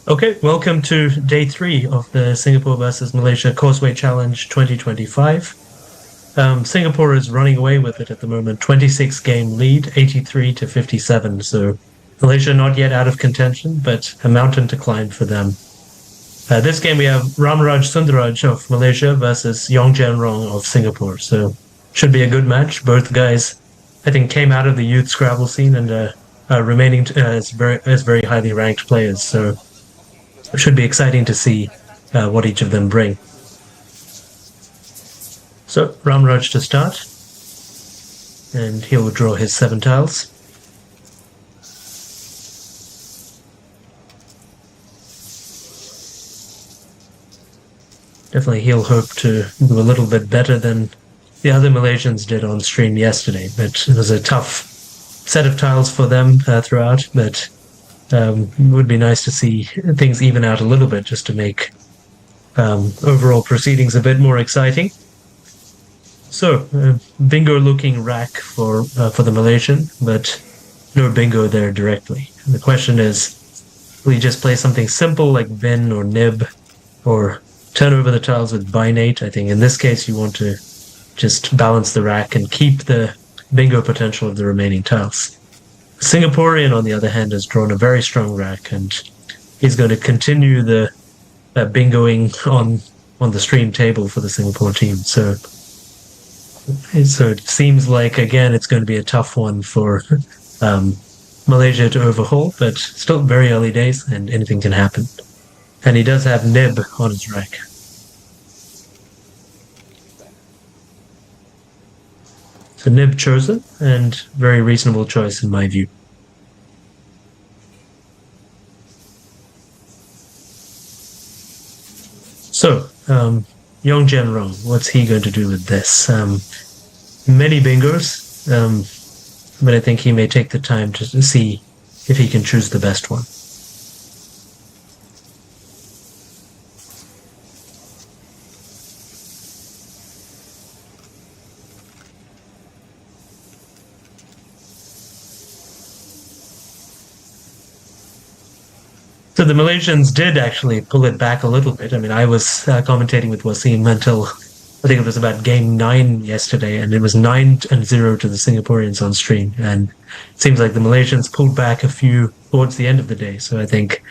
Okay, welcome to day three of the Singapore versus Malaysia Causeway Challenge 2025. Singapore is running away with it at the moment, 26 game lead, 83 to 57. So Malaysia not yet out of contention, but a mountain to climb for them. This game we have Ramaraj Sundaraj of Malaysia versus Yong Rong of Singapore. So should be a good match. Both guys, I think, came out of the youth Scrabble scene and are remaining as very highly ranked players. So it should be exciting to see what each of them bring. So Ramaraj to start, and he'll draw his 7 tiles. Definitely he'll hope to do a little bit better than the other Malaysians did on stream yesterday, but it was a tough set of tiles for them throughout, but it would be nice to see things even out a little bit just to make overall proceedings a bit more exciting. So, bingo looking rack for the Malaysian, but no bingo there directly. And the question is, will you just play something simple like bin or nib, or turn over the tiles with binate? I think in this case you want to just balance the rack and keep the bingo potential of the remaining tiles. Singaporean, on the other hand, has drawn a very strong rack, and he's going to continue the bingoing on the stream table for the Singapore team. So it seems like, again, it's going to be a tough one for Malaysia to overhaul, but still very early days, and anything can happen. And he does have nib on his rack. So nib chosen, and very reasonable choice in my view. So, Yong Rong, what's he going to do with this? Many bingos, but I think he may take the time to see if he can choose the best one. So the Malaysians did actually pull it back a little bit. I mean, I was commentating with Waseem until I think it was about game 9 yesterday, and it was 9-0 to the Singaporeans on stream. And it seems like the Malaysians pulled back a few towards the end of the day. So I think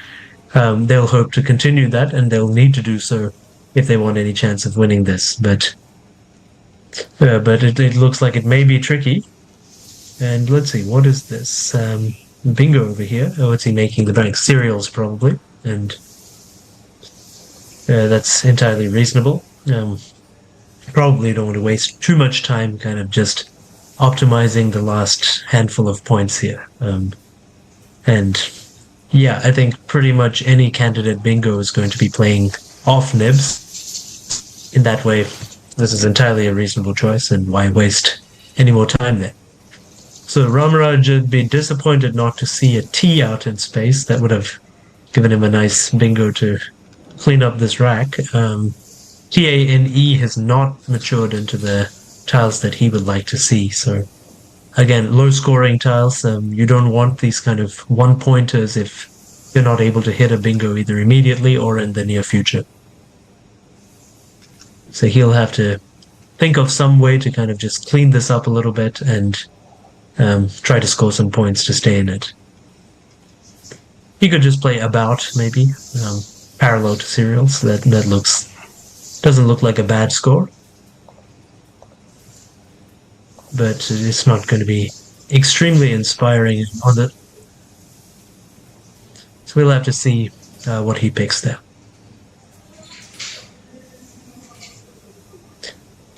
they'll hope to continue that, and they'll need to do so if they want any chance of winning this. But it looks like it may be tricky. And let's see, what is this? Bingo over here. Oh, what's he making the bank? Cereals, probably. And that's entirely reasonable. Probably don't want to waste too much time kind of just optimizing the last handful of points here. And yeah, I think pretty much any candidate bingo is going to be playing off nibs. In that way, this is entirely a reasonable choice, and why waste any more time there? So Ramaraj would be disappointed not to see a T out in space. That would have given him a nice bingo to clean up this rack. TANE has not matured into the tiles that he would like to see. So again, low scoring tiles. You don't want these kind of one-pointers if you're not able to hit a bingo either immediately or in the near future. So he'll have to think of some way to kind of just clean this up a little bit and try to score some points to stay in it. He could just play about, maybe, parallel to cereals. That doesn't look like a bad score, but it's not going to be extremely inspiring on the. So we'll have to see what he picks there.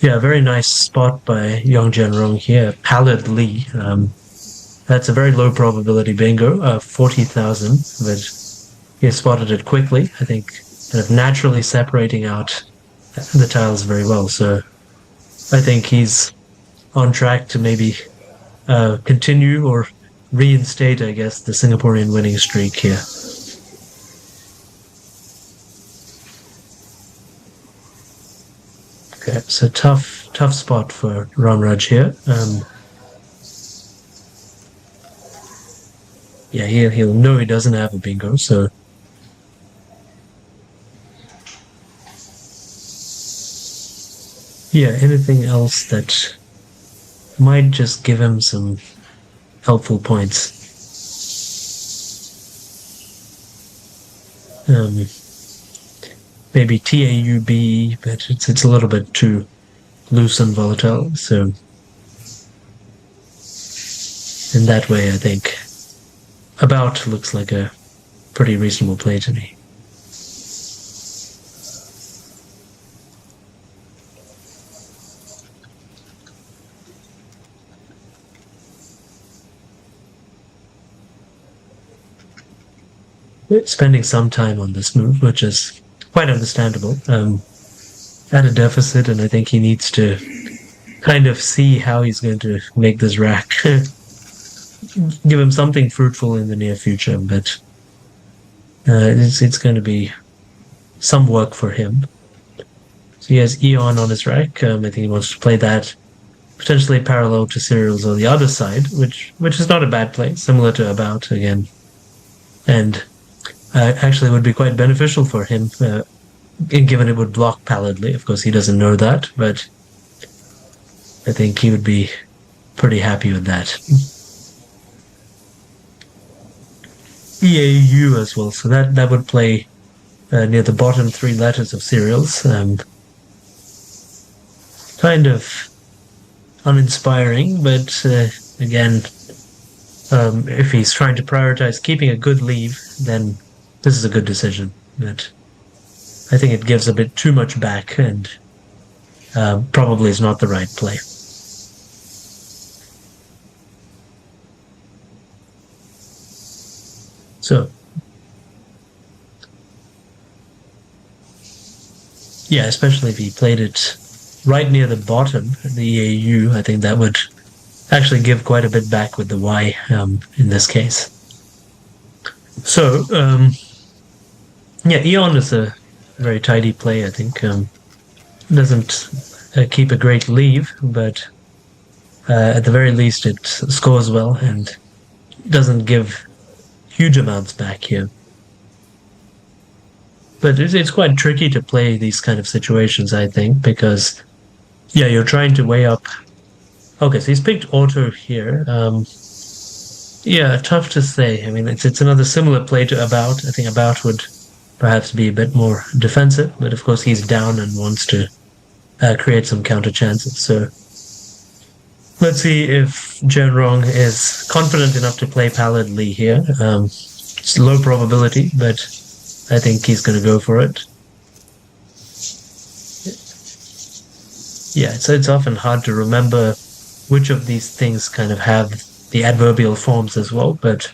Yeah, very nice spot by Yong Rong here, pallidly. That's a very low probability bingo, 40,000, but he spotted it quickly, I think, kind of naturally separating out the tiles very well. So I think he's on track to maybe continue or reinstate, I guess, the Singaporean winning streak here. Okay, so tough spot for Ramaraj here. Yeah, he'll know he doesn't have a bingo, so Yeah, anything else that might just give him some helpful points. Um, Maybe TAUB, but it's a little bit too loose and volatile. So in that way, I think about looks like a pretty reasonable play to me. Spending some time on this move, which is quite understandable. At a deficit, and I think he needs to kind of see how he's going to make this rack give him something fruitful in the near future. But it's going to be some work for him. So he has Eon on his rack. I think he wants to play that potentially parallel to cereals on the other side, which is not a bad play, similar to About again, and actually would be quite beneficial for him, given it would block pallidly. Of course, he doesn't know that, but I think he would be pretty happy with that. EAU as well, so that would play near the bottom three letters of cereals. Kind of uninspiring, but again, if he's trying to prioritize keeping a good leave, then this is a good decision. But I think it gives a bit too much back, and probably is not the right play. So, yeah, especially if he played it right near the bottom, the EAU, I think that would actually give quite a bit back with the Y in this case. So, yeah, Eon is a very tidy play, I think. Doesn't keep a great leave, but at the very least it scores well and doesn't give huge amounts back here. But it's quite tricky to play these kind of situations, I think, because, yeah, you're trying to weigh up. Okay, so he's picked auto here. Yeah, tough to say. I mean, it's another similar play to About. I think About would perhaps be a bit more defensive, but of course he's down and wants to create some counter chances. So let's see if Rong is confident enough to play pallidly here. It's low probability, but I think he's going to go for it. Yeah, so it's often hard to remember which of these things kind of have the adverbial forms as well, but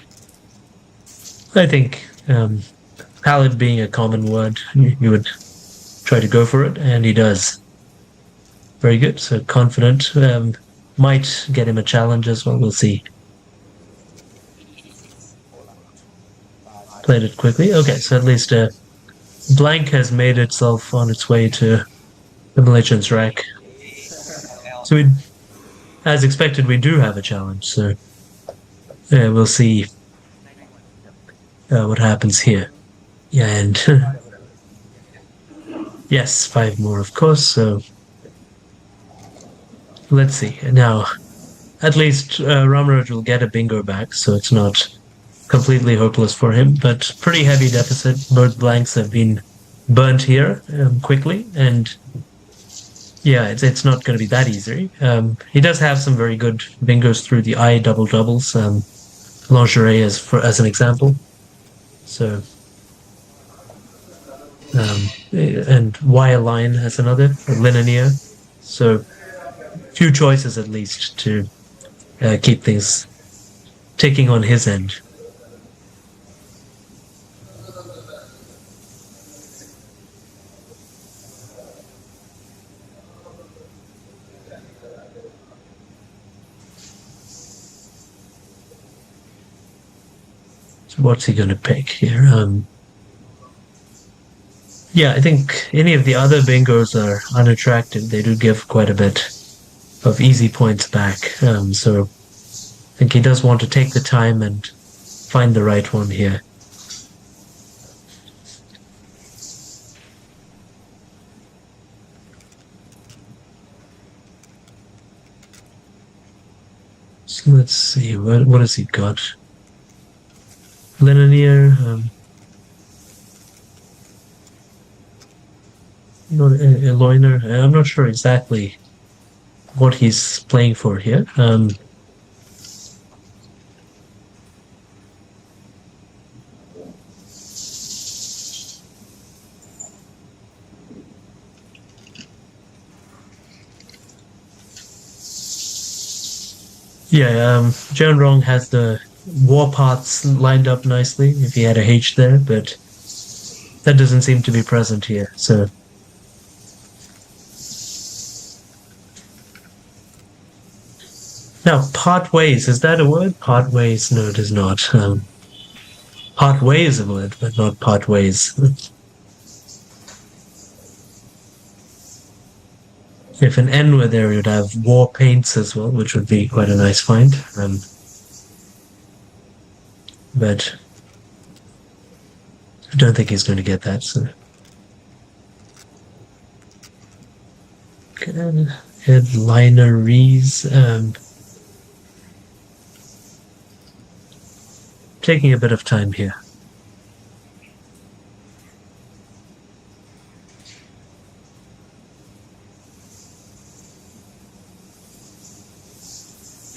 I think pallid being a common word, you would try to go for it, and he does. Very good, so confident. Might get him a challenge as well, we'll see. Played it quickly. Okay, so at least a blank has made itself on its way to the Malaysian's rack. So we, as expected, we do have a challenge, so we'll see what happens here. Yeah, and yes, 5 more, of course, so let's see. Now, at least Ramaraj will get a bingo back, so it's not completely hopeless for him, but pretty heavy deficit. Both blanks have been burnt here quickly, and yeah, it's not going to be that easy. He does have some very good bingos through the I double doubles, lingerie as an example. So, and Y line as another, linear. So, few choices at least to keep things ticking on his end. So what's he going to pick here? Yeah, I think any of the other bingos are unattractive. They do give quite a bit of easy points back. So I think he does want to take the time and find the right one here. So let's see, what has he got? Linear, not a loiner. I'm not sure exactly what he's playing for here. Yeah, Jian Rong has the warpaths lined up nicely if he had a H there, but that doesn't seem to be present here. So now, part ways, is that a word? Part ways, no, it is not. Part way is a word, but not part ways. If an N were there, you'd have war paints as well, which would be quite a nice find. But I don't think he's going to get that. So. Headlineries. Taking a bit of time here.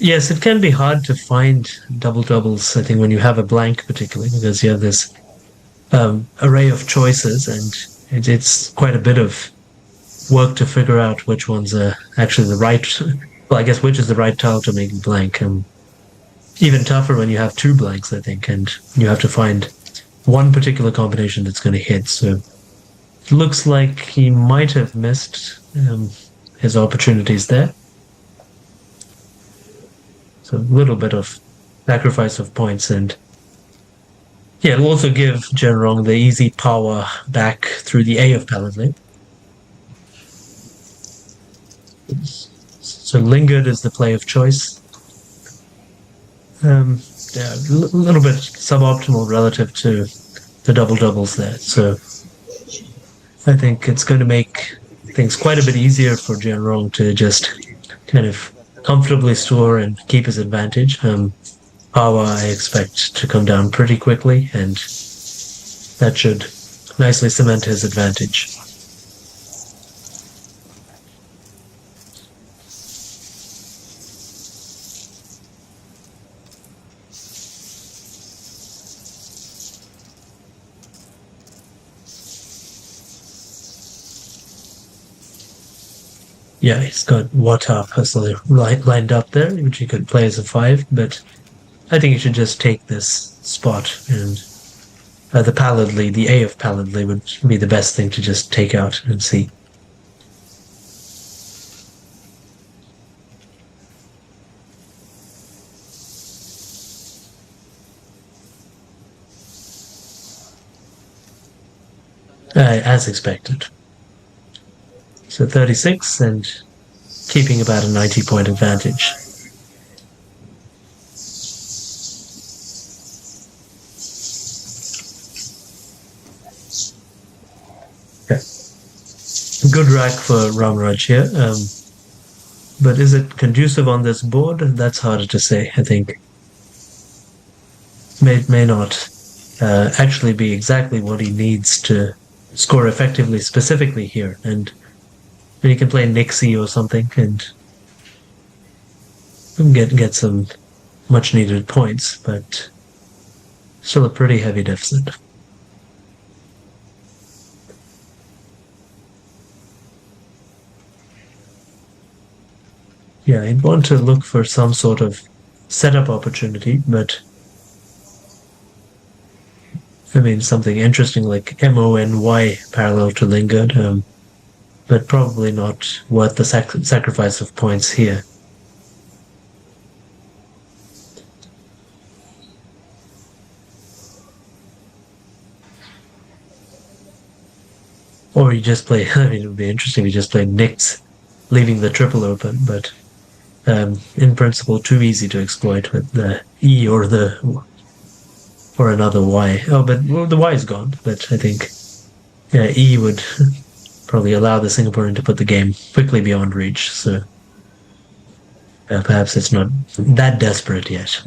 Yes, it can be hard to find double doubles, I think, when you have a blank, particularly, because you have this array of choices, and it's quite a bit of work to figure out which ones are actually the right. Well, I guess which is the right tile to make blank. Even tougher when you have two blanks, I think, and you have to find one particular combination that's going to hit. So it looks like he might have missed his opportunities there. So a little bit of sacrifice of points, and yeah, it'll also give Jian Rong the easy power back through the A of Paladin. So lingered is the play of choice. Yeah, a little bit suboptimal relative to the double doubles there. So I think it's going to make things quite a bit easier for Jian Rong to just kind of comfortably store and keep his advantage. Power I expect to come down pretty quickly, and that should nicely cement his advantage. Yeah, he's got Water personally lined up there, which he could play as a 5, but I think he should just take this spot, and the Paladly, the A of Paladly would be the best thing to just take out and see. As expected. So 36 and keeping about a 90-point advantage. Okay. Good rack for Ramaraj here. But is it conducive on this board? That's harder to say, I think. May not actually be exactly what he needs to score effectively, specifically here. And he can play Nixie or something and get some much needed points, but still a pretty heavy deficit. Yeah, I'd want to look for some sort of setup opportunity, but I mean something interesting like MONY parallel to Lingard. But probably not worth the sacrifice of points here. Or you just play, I mean, it would be interesting if you just play Nix, leaving the triple open, but in principle, too easy to exploit with the E or another Y. Oh, but well, the Y is gone, but I think E would probably allow the Singaporean to put the game quickly beyond reach. So Perhaps it's not that desperate yet.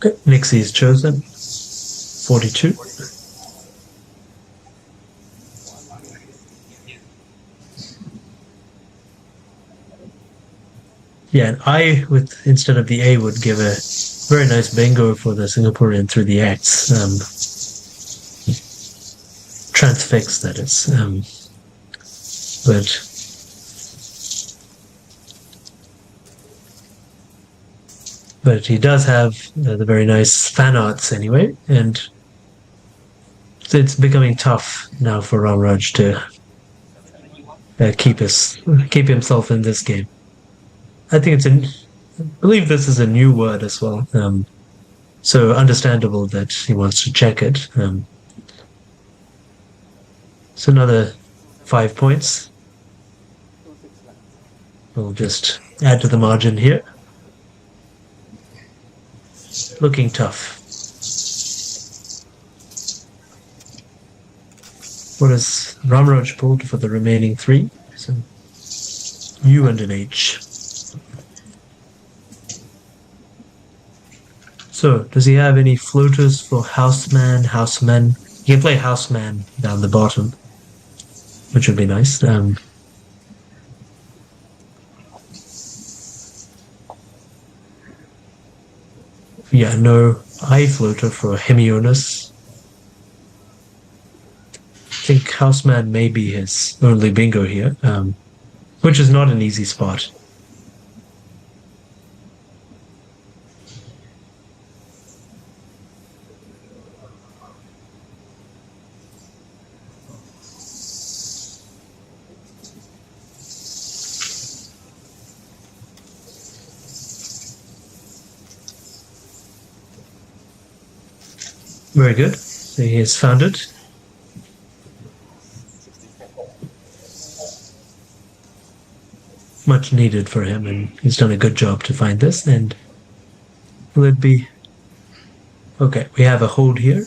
Okay, Nixie's chosen. 42. Yeah, an I with instead of the A would give a very nice bingo for the Singaporean through the X. Transfix, that is. But he does have the very nice fan arts anyway, and it's becoming tough now for Ramaraj to keep himself in this game. I think I believe this is a new word as well, so understandable that he wants to check it. So another 5 points. We'll just add to the margin here. Looking tough. What has Ramaraj pulled for the remaining 3? So U and an H. So, does he have any floaters for houseman, housemen? He can play houseman down the bottom, which would be nice. Yeah, no I floater for Hemionus. I think houseman may be his only bingo here, which is not an easy spot. Very good. So he has found it. Much needed for him, and he's done a good job to find this. And will it be... Okay, we have a hold here.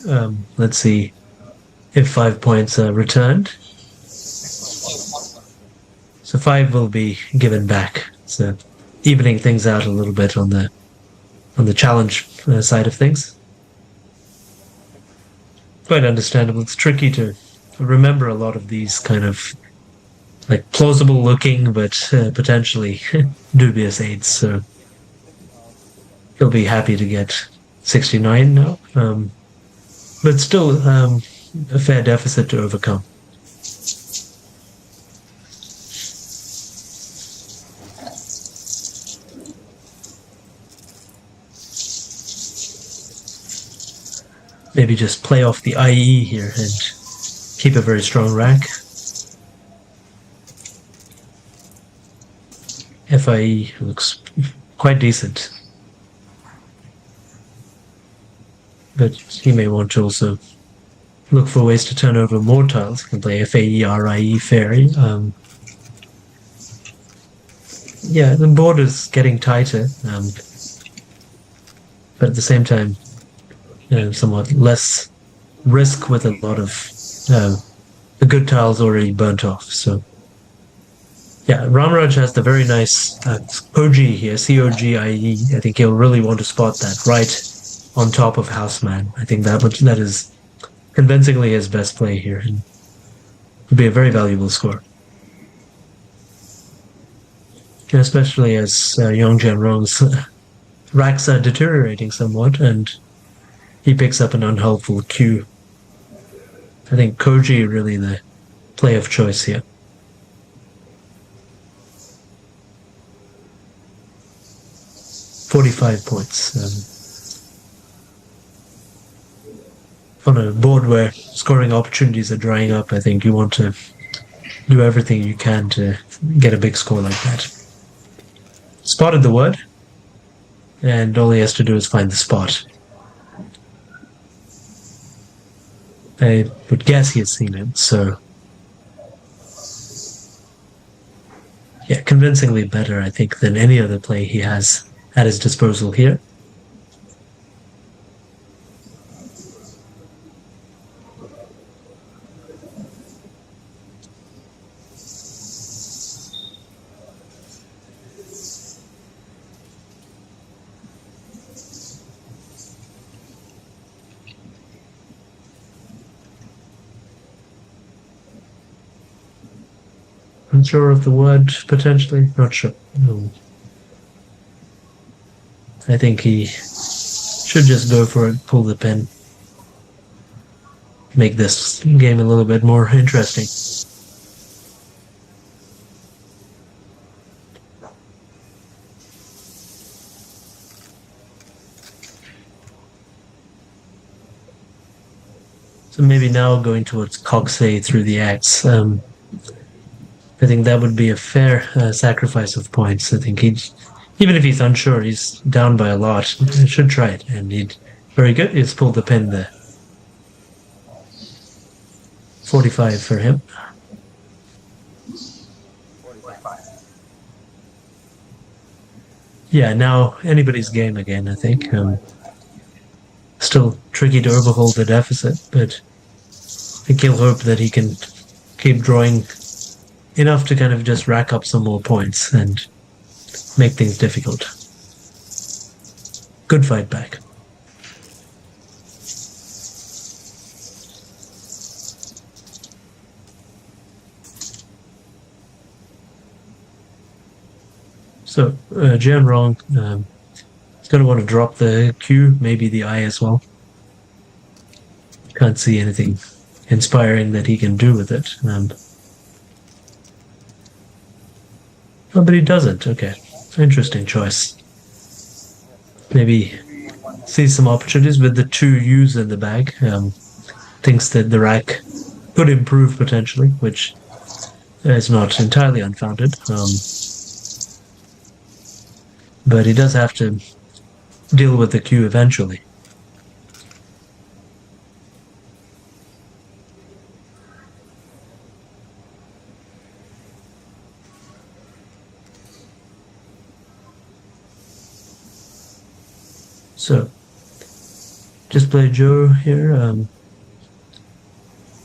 Let's see if 5 points are returned. So 5 will be given back. So evening things out a little bit on the challenge side of things. Quite understandable. It's tricky to remember a lot of these kind of like plausible looking but potentially dubious 8s. So he'll be happy to get 69 now, but still a fair deficit to overcome. Maybe just play off the IE here and keep a very strong rack. FIE looks quite decent. But he may want to also look for ways to turn over more tiles. He can play FAE, RIE, Fairy. Yeah, the board is getting tighter, but at the same time, somewhat less risk with a lot of the good tiles already burnt off. So yeah, Ramaraj has the very nice Koji here, COGIE. I think he'll really want to spot that right on top of Houseman. I think that is convincingly his best play here, and would be a very valuable score. And especially as Yong and Rong's racks are deteriorating somewhat, and he picks up an unhelpful Q. I think Koji really the play of choice here. $45 points. On a board where scoring opportunities are drying up, I think you want to do everything you can to get a big score like that. Spotted the word, and all he has to do is find the spot. I would guess he has seen it, so yeah, convincingly better, I think, than any other play he has at his disposal here. Unsure of the word, potentially. Not sure. I think he should just go for it, pull the pin. Make this game a little bit more interesting. So maybe now going towards Causeway through the axe. I think that would be a fair sacrifice of points. I think even if he's unsure, he's down by a lot. He should try it, and he'd very good. He's pulled the pin there. 45 for him. Yeah, now anybody's game again, I think. Still tricky to overhaul the deficit, but I think he'll hope that he can keep drawing enough to kind of just rack up some more points and make things difficult. Good fight back. So, Jian Rong is going to want to drop the Q, maybe the I as well. Can't see anything inspiring that he can do with it. Oh, but he doesn't. Okay. Interesting choice. Maybe sees some opportunities with the 2 U's in the bag. Thinks that the rack could improve potentially, which is not entirely unfounded. But he does have to deal with the Q eventually. So, just play Joe here.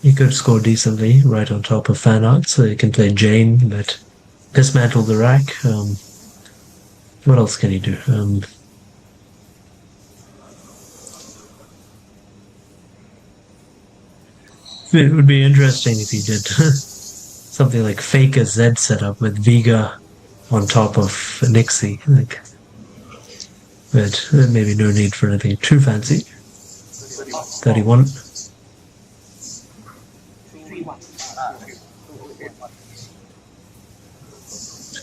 He could score decently right on top of fan art, so he can play Jane, but dismantle the rack. What else can he do? It would be interesting if he did something like fake a Z setup with Vega on top of Nixie. But maybe no need for anything too fancy. 31.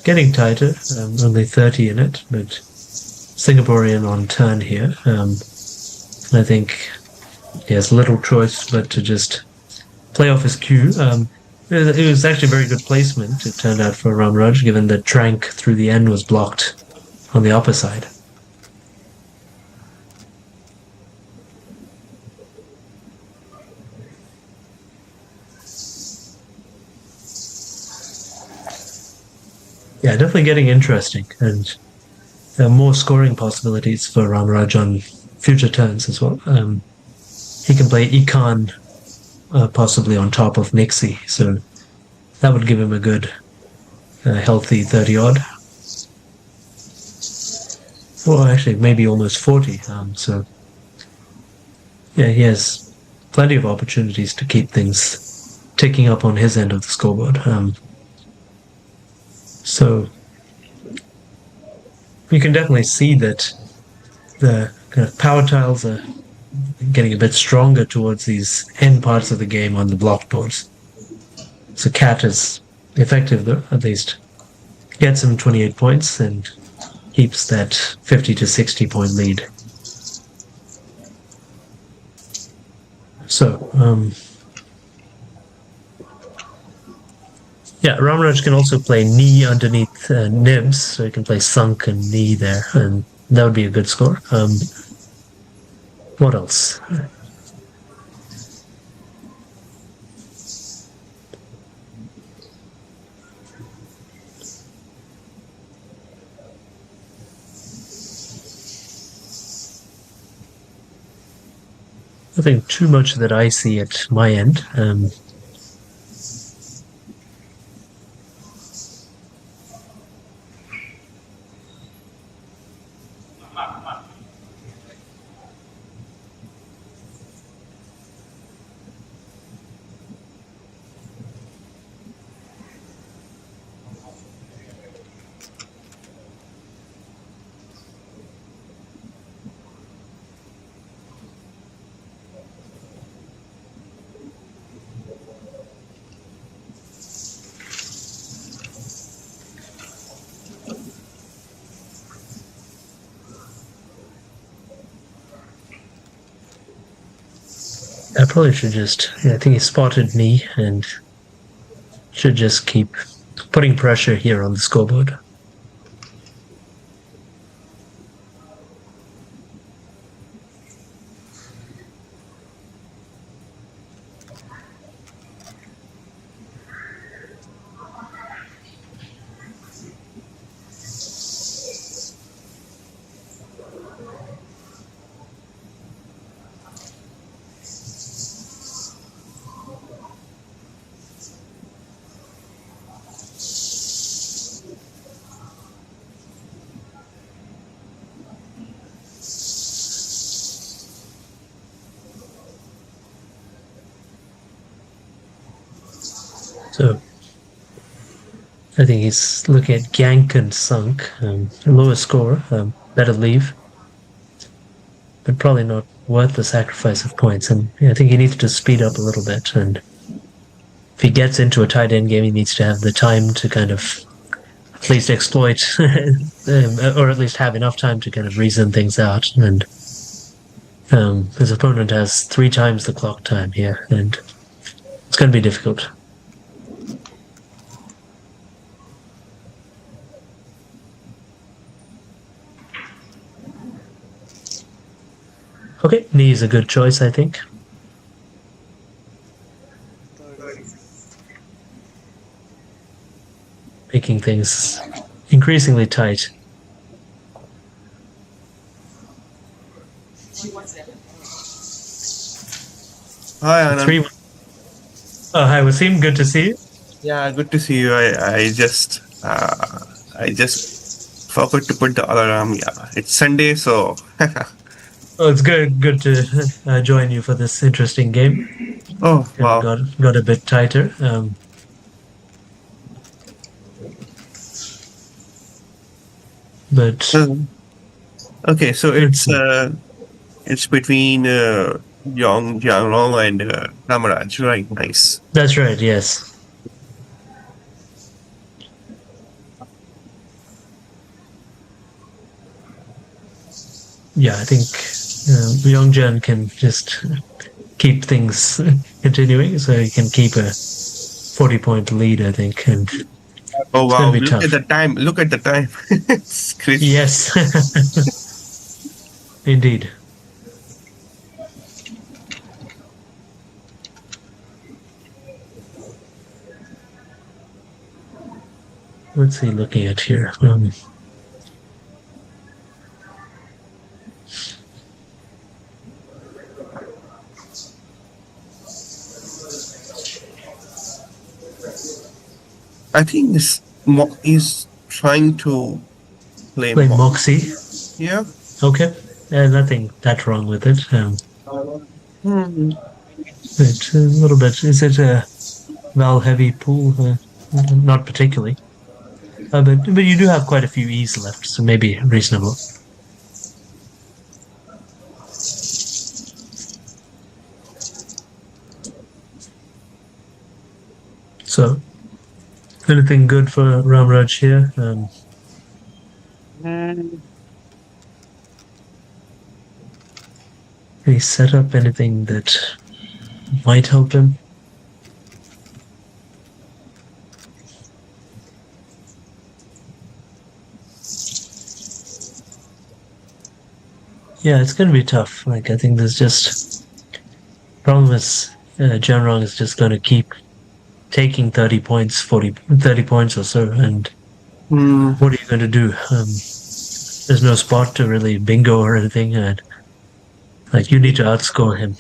Getting tighter, only 30 in it, but Singaporean on turn here. I think he has little choice but to just play off his Q. It was actually a very good placement, it turned out, for Ramaraj, given that Trank through the end was blocked on the upper side. Yeah, definitely getting interesting, and there are more scoring possibilities for Ramaraj on future turns as well. He can play Ikan possibly on top of Nixie, so that would give him a good, healthy 30-odd. Well, actually, maybe almost 40. So, yeah, he has plenty of opportunities to keep things ticking up on his end of the scoreboard. So you can definitely see that the kind of power tiles are getting a bit stronger towards these end parts of the game on the block boards. So Cat is effective though, at least. Gets him 28 points and keeps that 50 to 60 point lead. So, yeah, Ramaraj can also play knee underneath nibs, so he can play sunk and knee there, and that would be a good score. What else? Nothing too much that I see at my end. I probably should just. Yeah, I think he spotted me and should just keep putting pressure here on the scoreboard. So I think he's looking at gank and sunk. Lower score, better leave, but probably not worth the sacrifice of points. And yeah, I think he needs to speed up a little bit. And if he gets into a tight end game, he needs to have the time to kind of at least exploit, or at least have enough time to kind of reason things out. And his opponent has 3 times the clock time here, and it's going to be difficult. Okay, knee is a good choice, I think. Making things increasingly tight. Hi, Anand. 3. Oh, hi, Waseem. Good to see you. Yeah, good to see you. I just forgot to put the alarm. Yeah, it's Sunday, so Oh, it's good to join you for this interesting game. oh Kind wow. of got a bit tighter. But Okay, so it's between Yong, Jian, Rong, and Ramaraj, right? Nice. that's right. Yes. Yeah, I think Yong Jian can just keep things continuing, so he can keep a 40-point lead, I think, and Oh it's going wow! to be Look tough. at the time. Look at the time. It's crazy. Yes, indeed. What's he looking at here? I think he's trying to play Play Moxie. Yeah. Okay, nothing that wrong with it. But a little bit. Is it a Val heavy pool? Not particularly. But you do have quite a few E's left, so maybe reasonable. So, anything good for Ramaraj here? Can he set up anything that might help him? Yeah, it's going to be tough. Like, I think there's just problem is Jian Rong is just going to keep taking 30 points, 30 points or so, and what are you going to do? There's no spot to really bingo or anything, and like you need to outscore him.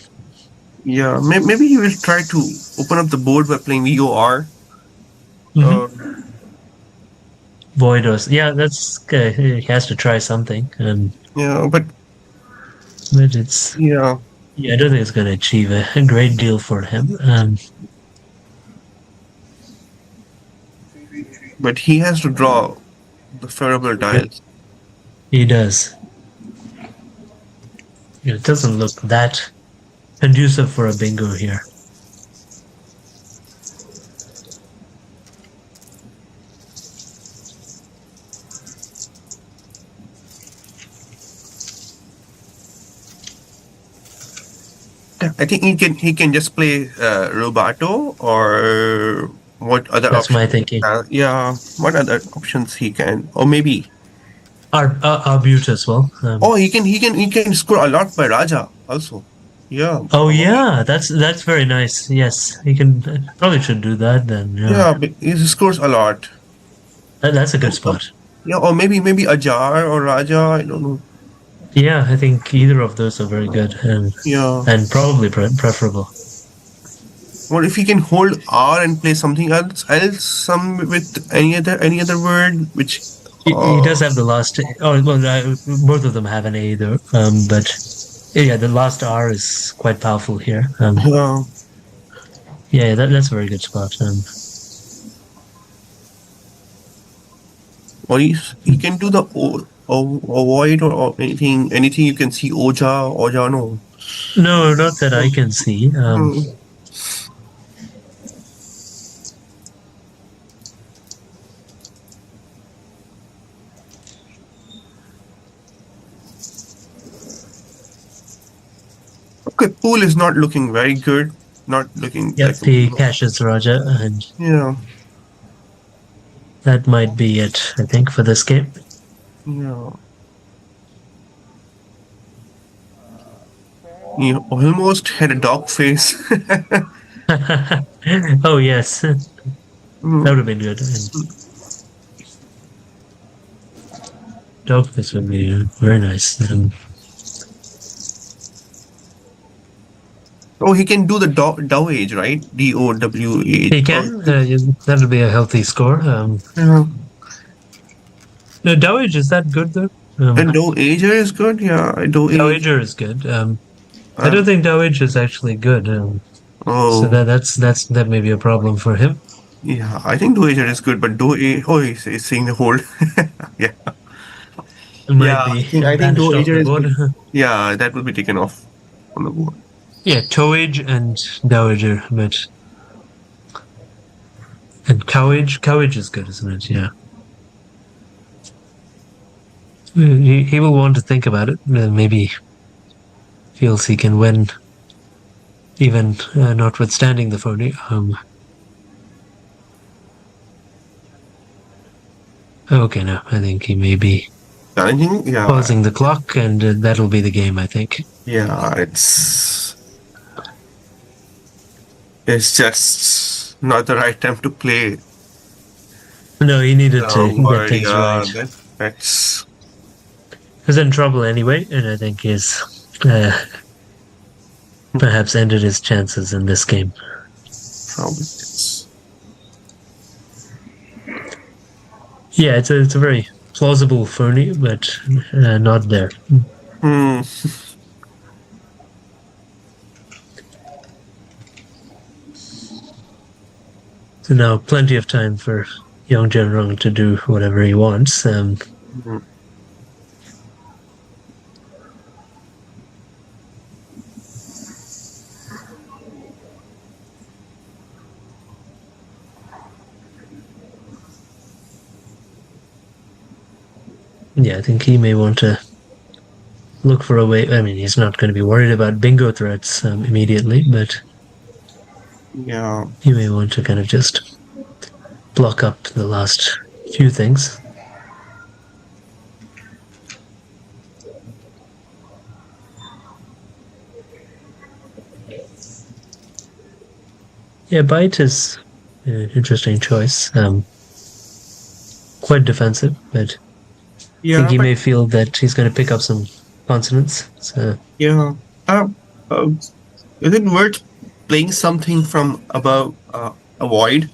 Yeah, maybe he will try to open up the board by playing VOR. Void or that's he has to try something. Yeah, but it's yeah, I don't think it's going to achieve a great deal for him. But he has to draw the favorable tiles. He does. It doesn't look that conducive for a bingo here. I think he can just play Robato, or what other That's my options? thinking. Yeah, what other options he can, or maybe Arbute as well. oh he can score a lot by Raja also. Yeah, Oh probably. yeah, that's very nice. Yes, he can probably should do that then. Yeah, Yeah, but he scores a lot. that's a good spot. Yeah, or maybe Ajar or Raja. I don't know. Yeah, I think either of those are very good Yeah. and probably preferable. Or if he can hold R and play something else, some with any other word, which He uh does have the last. Oh well, both of them have an A though. But yeah, the last R is quite powerful here. yeah. Yeah, that's a very good spot. Or he can do the avoid, or anything you can see Oja no. No, not that I can see. Hmm. Okay, pool is not looking very good. Not looking like Yep, he cashes Raja, and yeah. that might be it. I think for this game. Yeah. He almost had a dog face. Oh yes, that Hmm. would have been good. And Dogface would be very nice. Oh, he can do the Dow age, right? DOW He Oh, can. That'll be a healthy score. yeah. No, Dowage is that good though? And Dow ager is good. Yeah, Dow age. Dowager is good. I Uh, don't think Dowage is actually good. So oh, that may be a problem for him. yeah. I think Dow ager is good, but Dow age. Oh, he's saying the hold. Yeah, It might yeah. be I think Dow banished off ager the is board. good. Yeah, that will be taken off on the board. Yeah, Towage and Dowager, but and Cowage is good, isn't it? Yeah. He will want to think about it. Maybe feels he can win, even notwithstanding the phony. Okay, no, I think he may be Challenging. Yeah, pausing the clock, and that'll be the game. I think. yeah. It's just not the right time to play. No, he needed to get Word. things right. Yeah, that's He's in trouble anyway, and I think he's perhaps ended his chances in this game. probably. Yeah, it's a very plausible phony, but not there. Hmm. So now plenty of time for young Rong to do whatever he wants. Mhm. Yeah, I think he may want to look for a way. I mean, he's not going to be worried about bingo threats immediately, but Yeah. he may want to kind of just block up the last few things. Yeah, bite is an interesting choice. Quite defensive, but I think Yeah, he but may feel that he's going to pick up some consonants. So yeah. Uh, is it worth playing something from above avoid?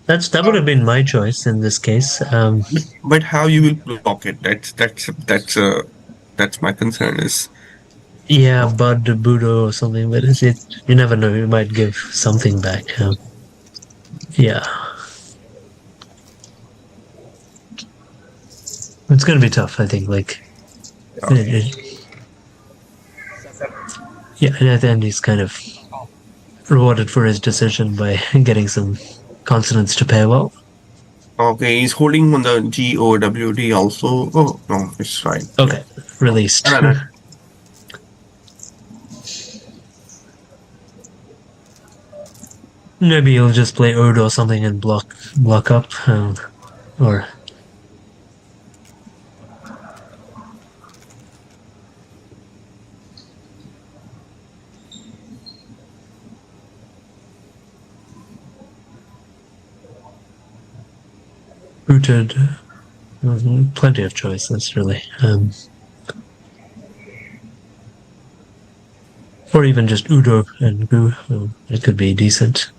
that would have been my choice in this case. But how you will block it? That's my concern is. Yeah, Bud Budo or something, but you never know. You might give something back. Yeah, it's going to be tough. I think. Yeah, and at the end he's kind of rewarded for his decision by getting some consonants to pair well. Okay, he's holding on the GOWD also. Oh no, it's fine. Okay, released. Anand. Maybe you'll just play Ode or something and block up, or Rooted. Plenty of choices, really. Or even just Udo and Gu. It could be decent.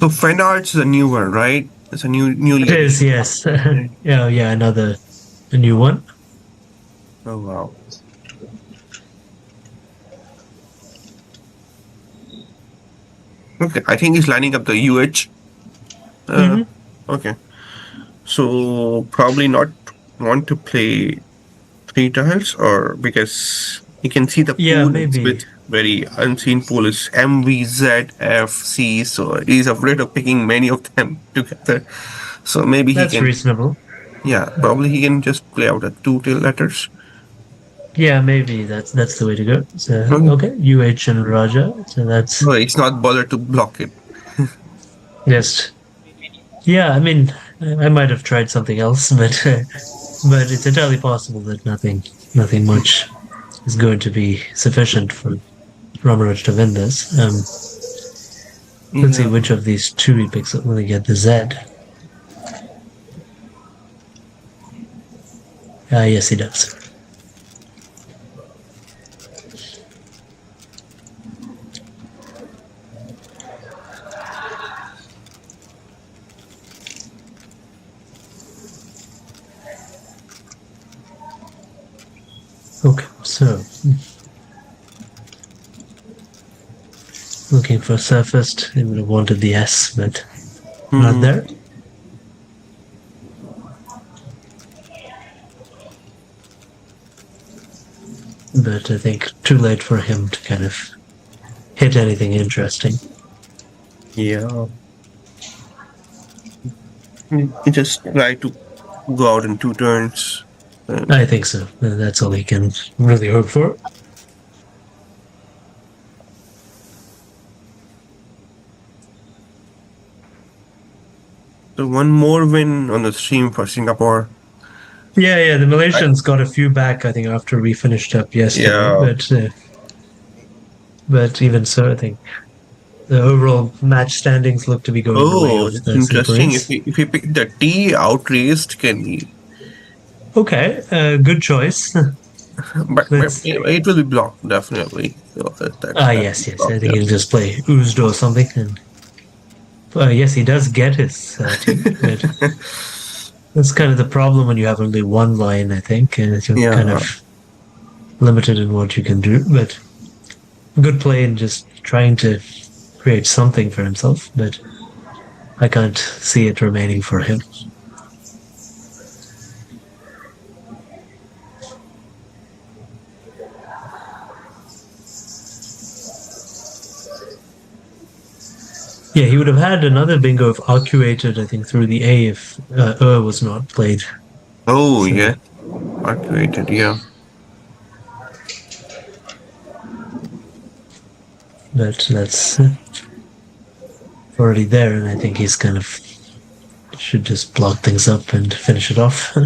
So fan arts is a new one, right? It's a newly. It is, yes. Yeah, a new one. Oh wow. Okay, I think he's lining up the UH. Okay. So probably not want to play 3 tiles, or because you can see the Yeah, pool maybe. is with very unseen pool is MVZFC, so he's afraid of picking many of them together. So maybe That's he can, reasonable. yeah, probably he can just play out the 2 tail letters. Yeah, maybe that's the way to go. So okay, UH and Raja. So that's No, it's not bother to block it. just yeah. I mean, I might have tried something else, but it's entirely possible that nothing much is going to be sufficient for Ramaraj to win this. Let's see which of these two he picks up when he get the Z. Yes, he does. Okay, so looking for surfaced. He would have wanted the S, but not there. But I think too late for him to kind of hit anything interesting. Yeah. He just try to go out in 2 turns. I think so. That's all he can really hope for. So one more win on the stream for Singapore. Yeah. The Malaysians got a few back, I think, after we finished up yesterday. Yeah. But even so, I think the overall match standings look to be going the way of That's the interesting. Singaporeans. If he picked the T outraised, can he? Okay, good choice. But it will be blocked, definitely. So yes. I think he'll just play Oozed or something. And yes, he does get his team. But that's kind of the problem when you have only one line, I think. And you're kind of limited in what you can do. But good play in just trying to create something for himself. But I can't see it remaining for him. Yeah, he would have had another bingo of arcuated, I think, through the A if was not played. Oh, so. Yeah. Arcuated, yeah. But that's already there, and I think he's kind of should just block things up and finish it off.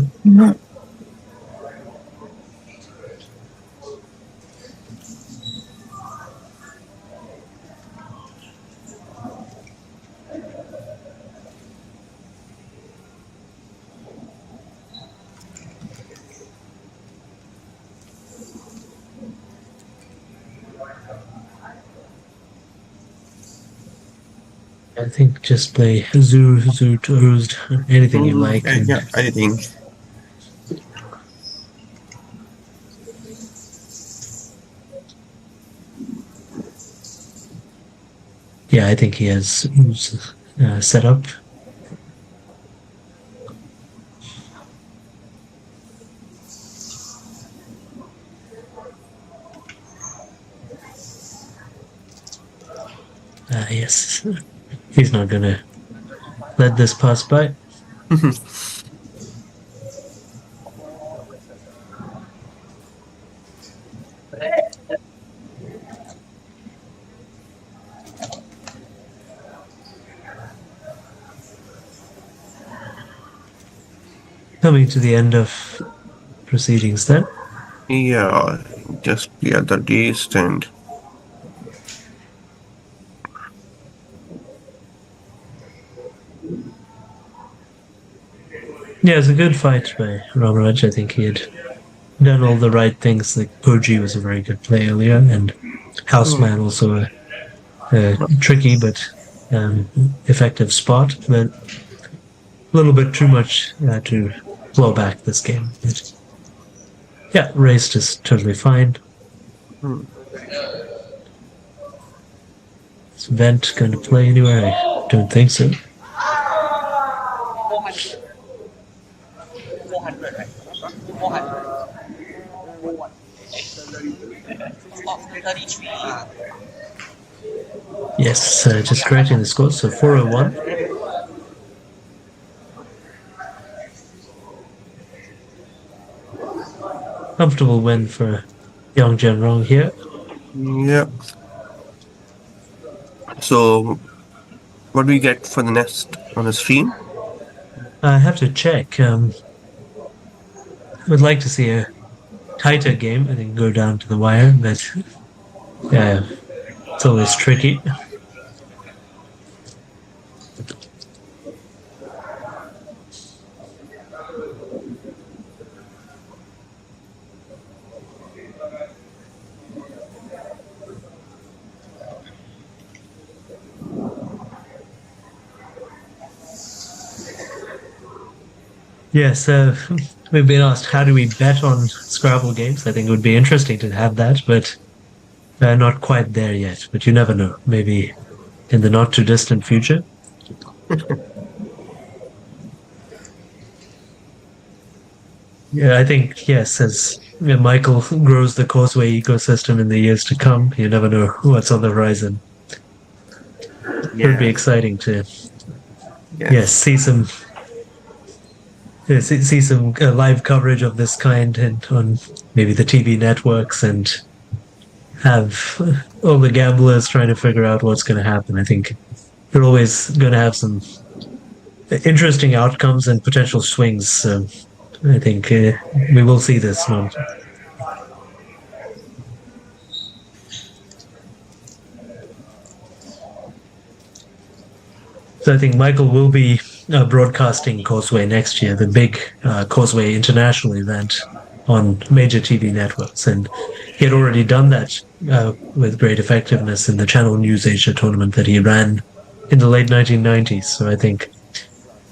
I think just play Zoo, Oozed, anything you like. Yeah, anything. yeah, I think he has set up. Yes, he's not gonna let this pass by. Coming to the end of proceedings then. Yeah, just the other day stand. Yeah, it's a good fight by Ramaraj. I think he had done all the right things. Like Purji was a very good play earlier, and Houseman also a tricky but effective spot, but a little bit too much to blow back this game. But, yeah, raced is totally fine. Is Vent going to play anywhere? I don't think so. Yes, just correcting the score. So 401. Comfortable win for Yong, Jian, Rong here. Yeah. So, what do we get for the next on the stream? I have to check. I would like to see a tighter game. I think go down to the wire, but yeah, it's always tricky. Yes, we've been asked how do we bet on Scrabble games. I think it would be interesting to have that, but not quite there yet. But you never know. Maybe in the not too distant future. Yeah, I think, yes, as Michael grows the Causeway ecosystem in the years to come, you never know what's on the horizon. It would be exciting to see some live coverage of this kind and on maybe the TV networks, and have all the gamblers trying to figure out what's going to happen. I think they're always going to have some interesting outcomes and potential swings. So I think we will see this one. So I think Michael will be broadcasting Causeway next year, the big Causeway International event on major TV networks. And he had already done that with great effectiveness in the Channel News Asia tournament that he ran in the late 1990s. So I think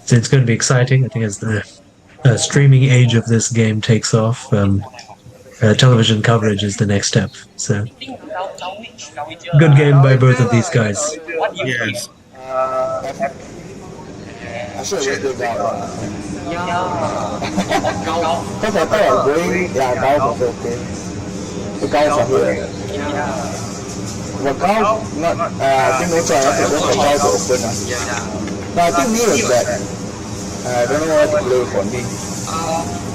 it's going to be exciting. I think as the streaming age of this game takes off, television coverage is the next step. So good game by both of these guys. Yes. Because I thought I was going, Gao was okay. The Gao's are here. But Gao, not, I think no choice, I have to go for Gao to open. But I think me was that, I don't know what to play for me.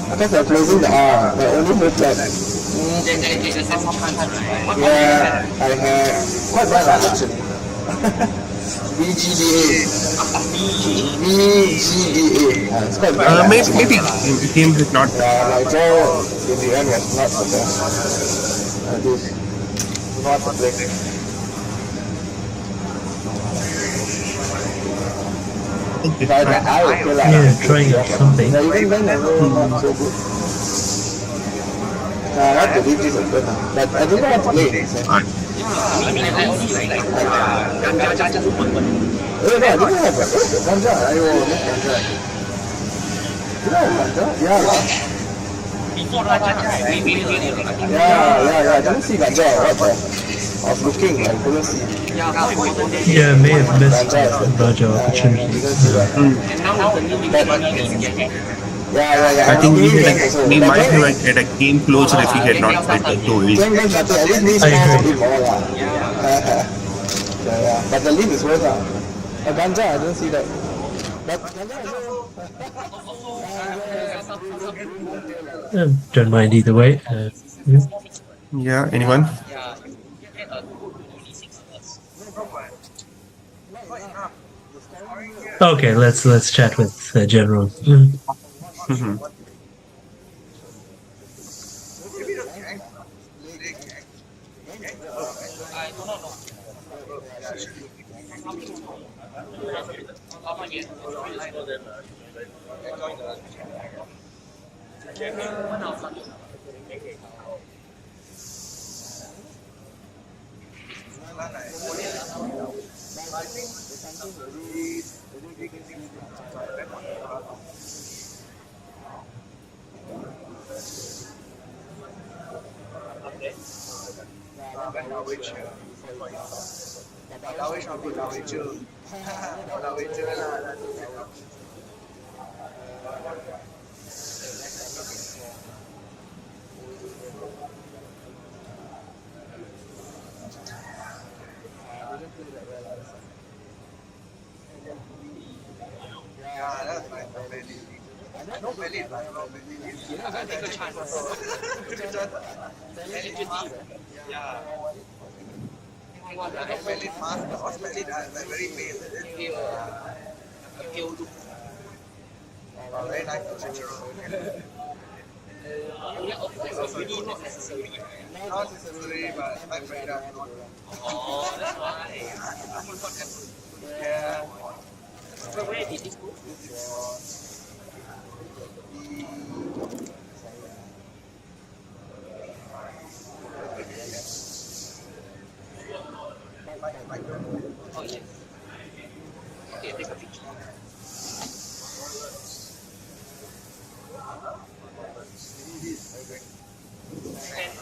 Because I'm closing the R, my only move that. Yeah, I had quite bad actually. VGDA. It's quite bad. Maybe game did not. My draw in the end was not the best. Not the best. I would feel like trying out something. Even then, I know not so good. I like to leave this open, but I don't know how to play. I didn't have ganja. I will make ganja. You know ganja? Yeah. Before Raja, I didn't see ganja. What? was looking, I couldn't see. Yeah, may have missed Ganja is the Raja I opportunities. didn't see that. Mm. Yeah. I I was think thinking that also. we That might have game, had a game closer if he had not played the two each. game Ganja, at least we I score a agree. bit more lah. Yeah. But the lead is worse lah. Ganja, I didn't see that. But Ganja also. Don't mind either way. Yeah. Yeah, anyone? Okay, let's chat with General. Mhm.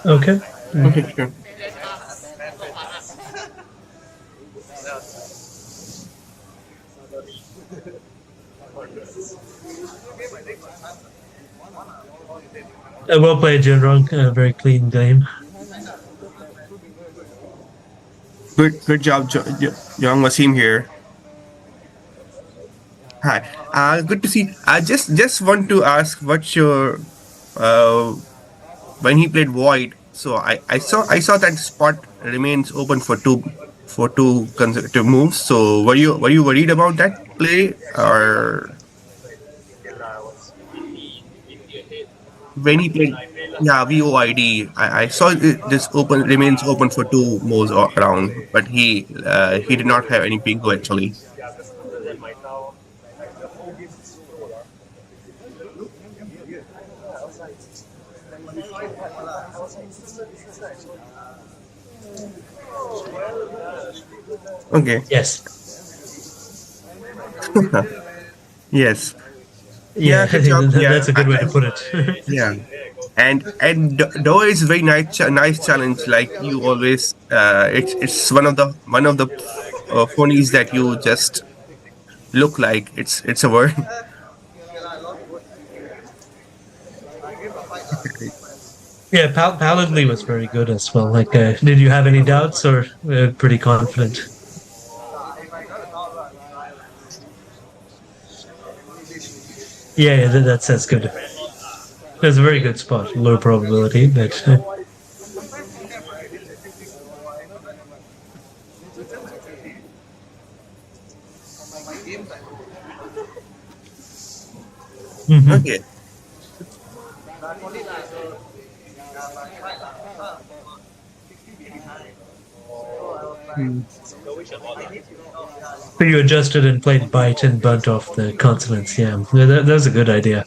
Okay. Okay, sure. Well played, General. Very clean game. Good job, Young Waseem here. Hi. Good to see. I just want to ask what's your when he played Void. So I saw that spot remains open for two consecutive moves. So were you worried about that play or when he played? Yeah, VOID. I saw this remains open for two moves around, but he did not have any bingo actually. Okay. Yes. Yes. Yeah, Good job. that's a good way to put it. Yeah. And though it's very nice challenge, like you always, it's one of the phonies that you just look like it's a word. Yeah, Paladly was very good as well. Like, did you have any doubts or pretty confident? Yeah, that's good. That's a very good spot. Low probability, but Okay. so you adjusted and played bite and bunt off the consonants. Yeah, that was a good idea.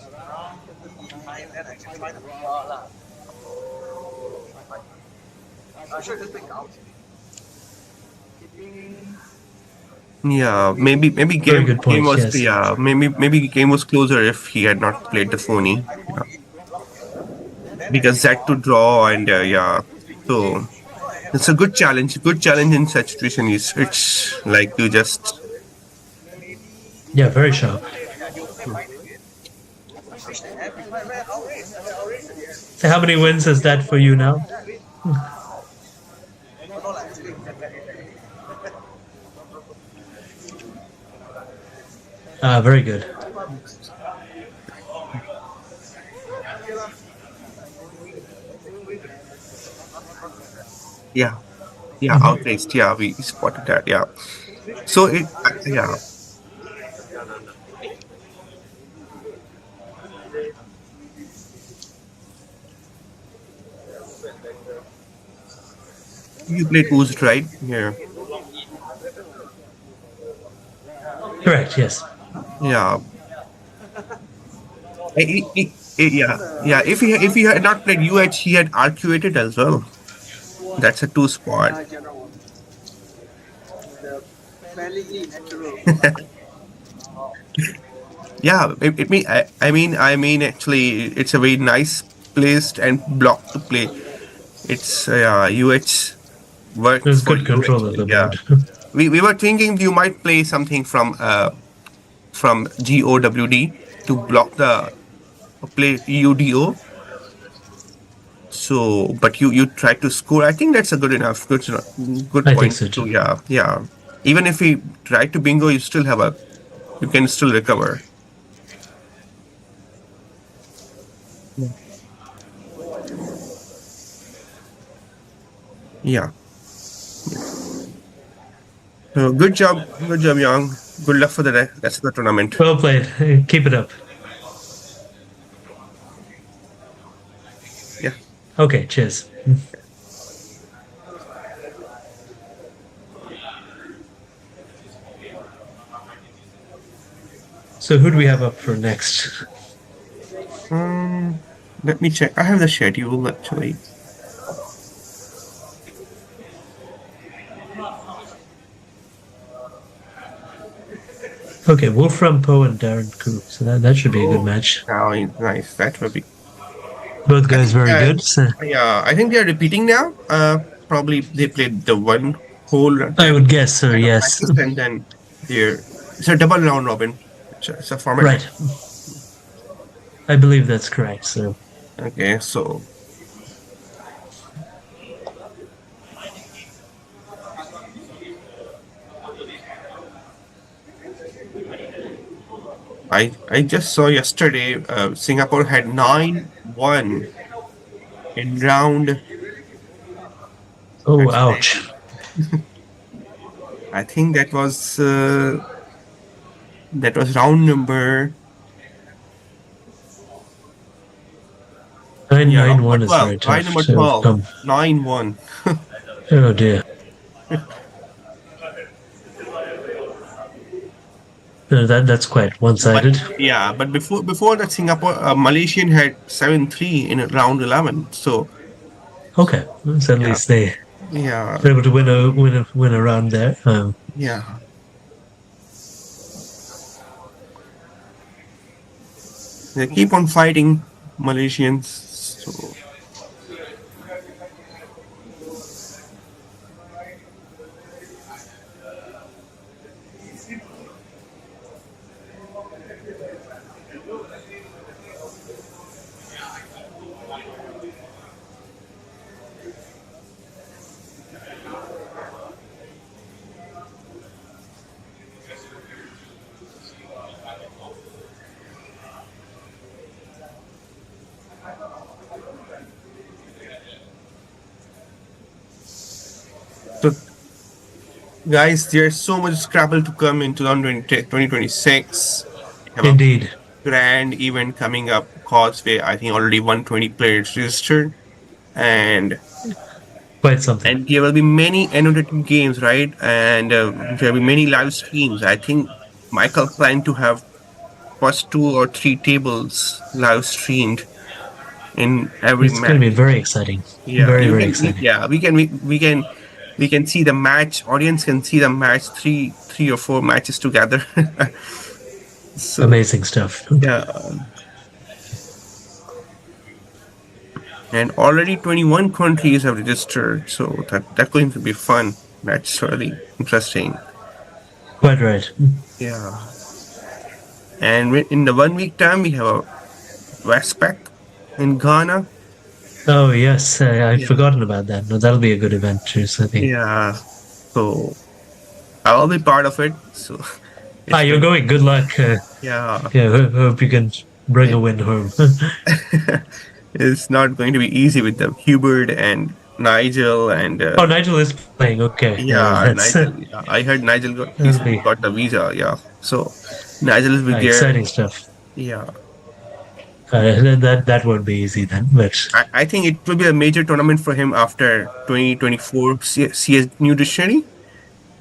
Yeah, maybe Very game good game point, was yes. maybe game was closer if he had not played the phony. Yeah. Because that to draw and yeah. So It's a good challenge. Good challenge in such situation is it's like you just Yeah, very sharp. So how many wins is that for you now? Ah, very good. yeah yeah outraged. Yeah, we spotted that. Yeah. So yeah. You played Oozed, right? Yeah. Correct. Yes. Yeah. Yeah. If he had not played UH, he had arcuated as well. That's a two spot. Yeah. I mean, actually, it's a very nice placed and block to play. It's UH works There's for good you control of actually. the Yeah. board. We were thinking you might play something from GOWD to block the play UDO. So, but you try to score. I think that's a good enough. Good I think point. so So too. yeah. Even if we try to bingo, you still have you can still recover. Yeah. So good job, Young. Good luck for the rest of the tournament. Well played. Keep it up. Yeah. Okay. Cheers. So who do we have up for next? Let me check. I have the schedule actually. Okay, Wolfram, Poe, and Darren Khoo. So that should be a good match. Now, nice. That will be. Both guys very good. So Yeah, I think they are repeating now. Probably they played the one whole I would guess so. Yes. practice and then it's a double round robin. It's a format. Right. I believe that's correct. So Okay, so I just saw yesterday Singapore had 9-1 in round. oh, ouch. I think that was round number 9-1 is 12. very Round tough number to 12. overcome. 9-1. Oh dear. That's quite one-sided. Yeah, but before that, Singapore Malaysian had 7-3 in round 11. So Okay, so at least they yeah, were able to win a round there. yeah. They keep on fighting Malaysians. So So, guys, there's so much Scrabble to come in 2026. We have a Indeed. grand event coming up, Causeway. I think already 120 players registered. And Quite something. there will be many annotated games, right? And there will be many live streams. I think Michael planned to have first 2 or 3 tables live streamed in every It's match. going to be very exciting. Yeah, very, very exciting. We can see the match. Audience can see the match 3 or 4 matches together. So, Amazing stuff. yeah. and already 21 countries have registered. So that's going to be fun. That's really interesting. Quite right. Yeah. And in the 1 week time, we have a Westpac in Ghana. Oh yes, I'd Yeah. forgotten about that. No, that'll be a good event too. So I think. Yeah. So I'll be part of it. So Ah, it's you're going. going. Good luck. Yeah. Yeah, hope you can bring a It, win home. it's not going to be easy with the Hubert and Nigel and Oh, Nigel is playing. Okay, yeah, yeah, that's Nigel. Yeah. I heard Nigel that'll be got the visa. Yeah. So Nigel will be there. exciting stuff. Yeah. That won't be easy then, but I think it will be a major tournament for him after 2024 CS New Dictionary.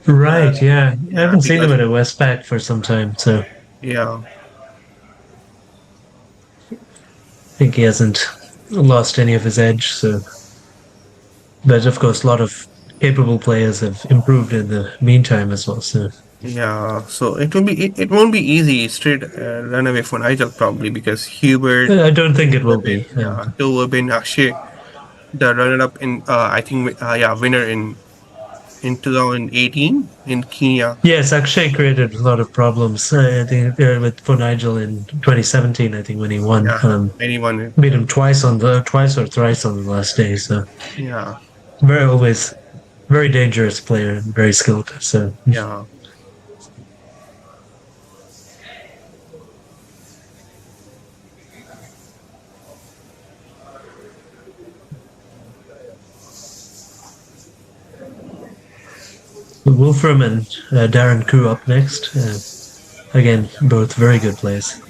right, yeah, I Yeah, haven't seen him because at a Westpac for some time, so I yeah, think he hasn't lost any of his edge. So, but of course, a lot of capable players have improved in the meantime as well. So, yeah. So it won't be easy straight runaway for Nigel probably because Hubert, I don't think it will Urban, be. yeah, Joe Urban, Akshay, the runner-up in I think yeah, winner in 2018 in Kenya. Yes, Akshay created a lot of problems. I think with for Nigel in 2017. I think when he won, Yeah, anyone. beat him twice or thrice on the last day. So Yeah, very always very dangerous player and very skilled. So yeah. Wolfram and Darren Khoo up next. Again, both very good players.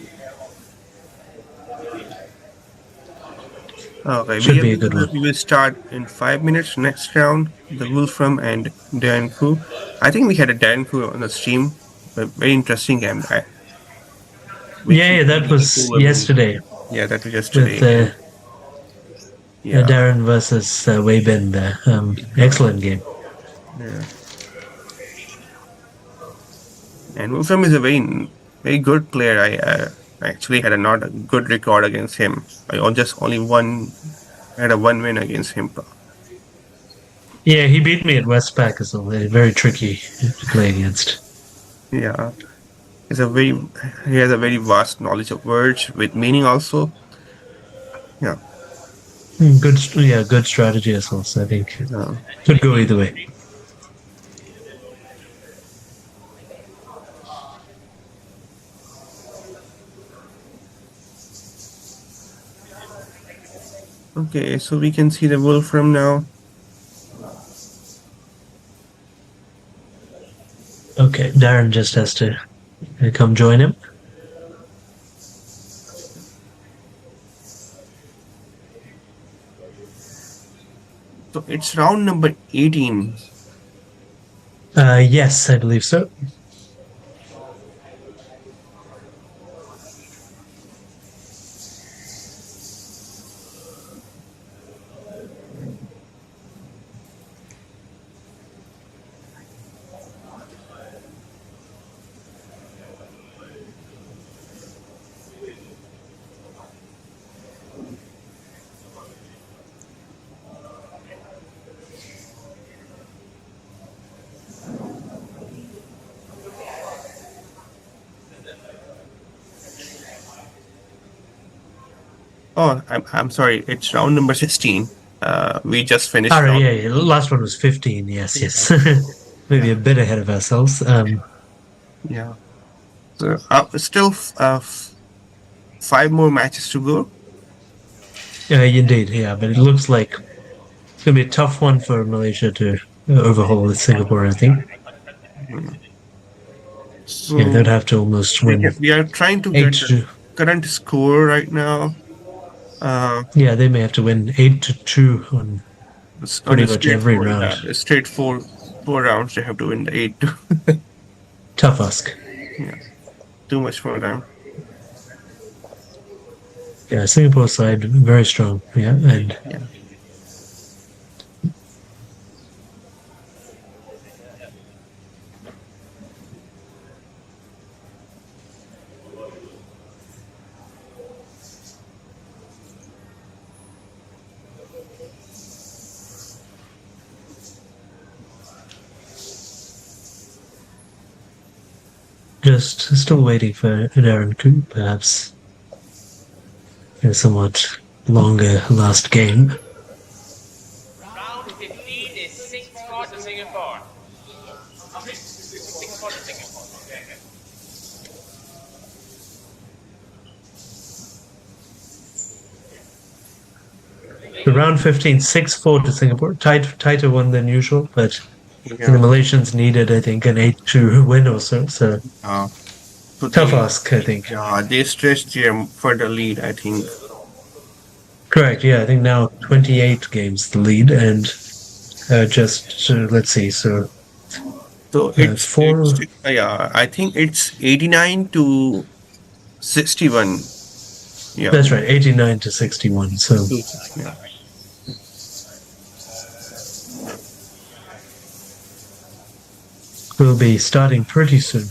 Okay, Should be a good one. we will start in 5 minutes next round. The Wolfram and Dan Khoo. I think we had a Dan Khoo on the stream. A very interesting game. Which Yeah, that was yesterday yeah, that was with yesterday. Yeah, Darren versus Weibin there. Excellent game. yeah. And Wolfram is a very good player. I actually had a not a good record against him. Just only had a one win against him. Yeah, he beat me at Westpac as well. Very tricky to play against. Yeah, he's a very he has a very vast knowledge of words with meaning also. Yeah, Good strategy as well. So I think yeah. could go either way. Okay, so we can see the Wolfram now. Okay, Darren just has to come join him. So it's round number 18. Yes, I believe so. Oh, I'm sorry. It's round number 16. We just finished All right, round. yeah. Last one was 15. Yes, yes. Maybe Yeah. a bit ahead of ourselves. Yeah. So still 5 more matches to go. Indeed, yeah. But it looks like it's gonna be a tough one for Malaysia to overhaul Singapore. I think. So Yeah, they'd have to almost win we are trying to 8 get the to. current score right now. Yeah, they may have to win 8-2 on pretty On a much straight every four, round. yeah, straight four rounds. They have to win the 8. Tough ask. Yeah, too much for them. Yeah, Singapore side very strong. Yeah, and Yeah. just still waiting for Darren Khoo, perhaps a somewhat longer last game. Round 15 is 6-4 to Singapore. 6-4 to Singapore. The round 15, 6-4 to Singapore. Tighter one than usual, but the Malaysians needed, I think, an 8-2 win or so. So So tough they, ask, I think. they stretched their further lead, I think. Correct, yeah. I think now 28 games the lead, and let's see. So So I think it's 89 to 61. Yeah. That's right, 89 to 61. So Yeah. we'll be starting pretty soon,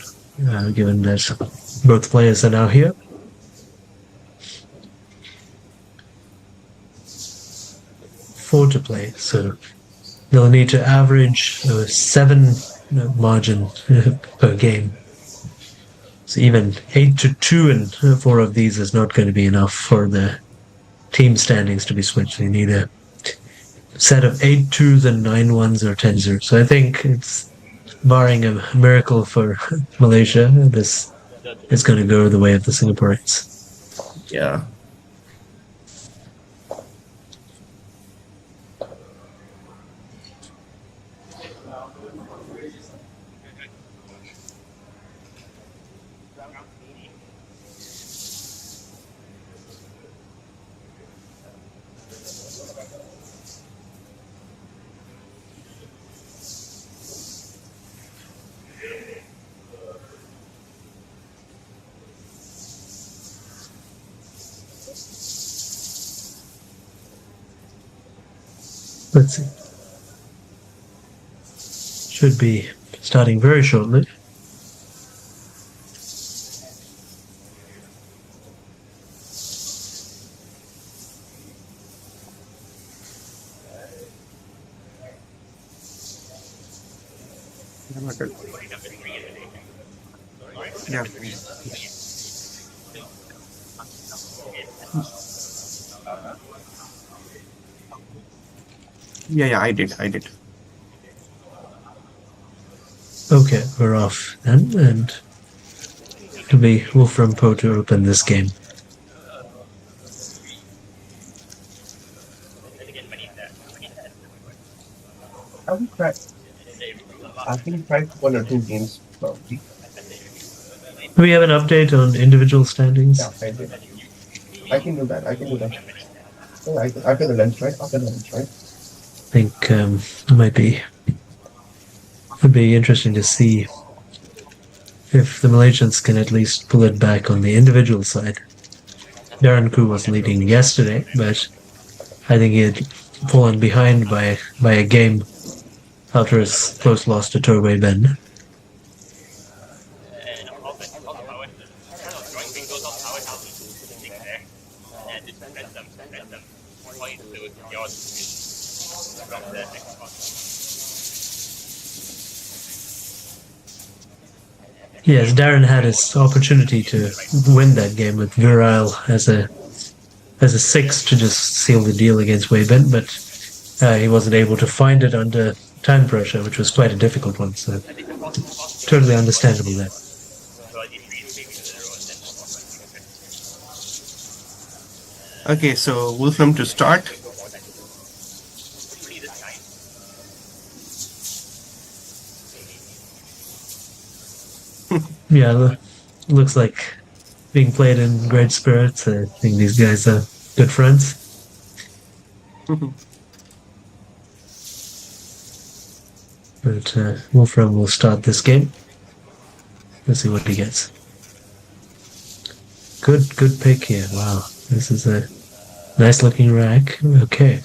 given that both players are now here. 4 to play, so they'll need to average 7 margin per game. So even 8-2 and 4 of these is not going to be enough for the team standings to be switched. You need a set of 8-2s and 9-1s or 10-0. So I think it's, barring a miracle for Malaysia, this is going to go the way of the Singaporeans. Yeah. Let's see. Should be starting very shortly. Yeah. Yeah, I did. Okay, we're off then, and it'll be Wolfram Po to open this game. I think tried 1 or 2 games probably. Do we have an update on individual standings? Yeah, I did. I can do that. Oh, after the lunch, right? I think it would be interesting to see if the Malaysians can at least pull it back on the individual side. Darren Khoo was leading yesterday, but I think he had fallen behind by a game after his close loss to Torway Bend. Yes, Darren had his opportunity to win that game with Virile as a 6 to just seal the deal against Weibent, but he wasn't able to find it under time pressure, which was quite a difficult one. So totally understandable there. Okay, so Wolfram to start. Yeah, looks like being played in great spirits. I think these guys are good friends. But Wolfram will start this game. Let's see what he gets. Good pick here. Wow, this is a nice looking rack. Okay.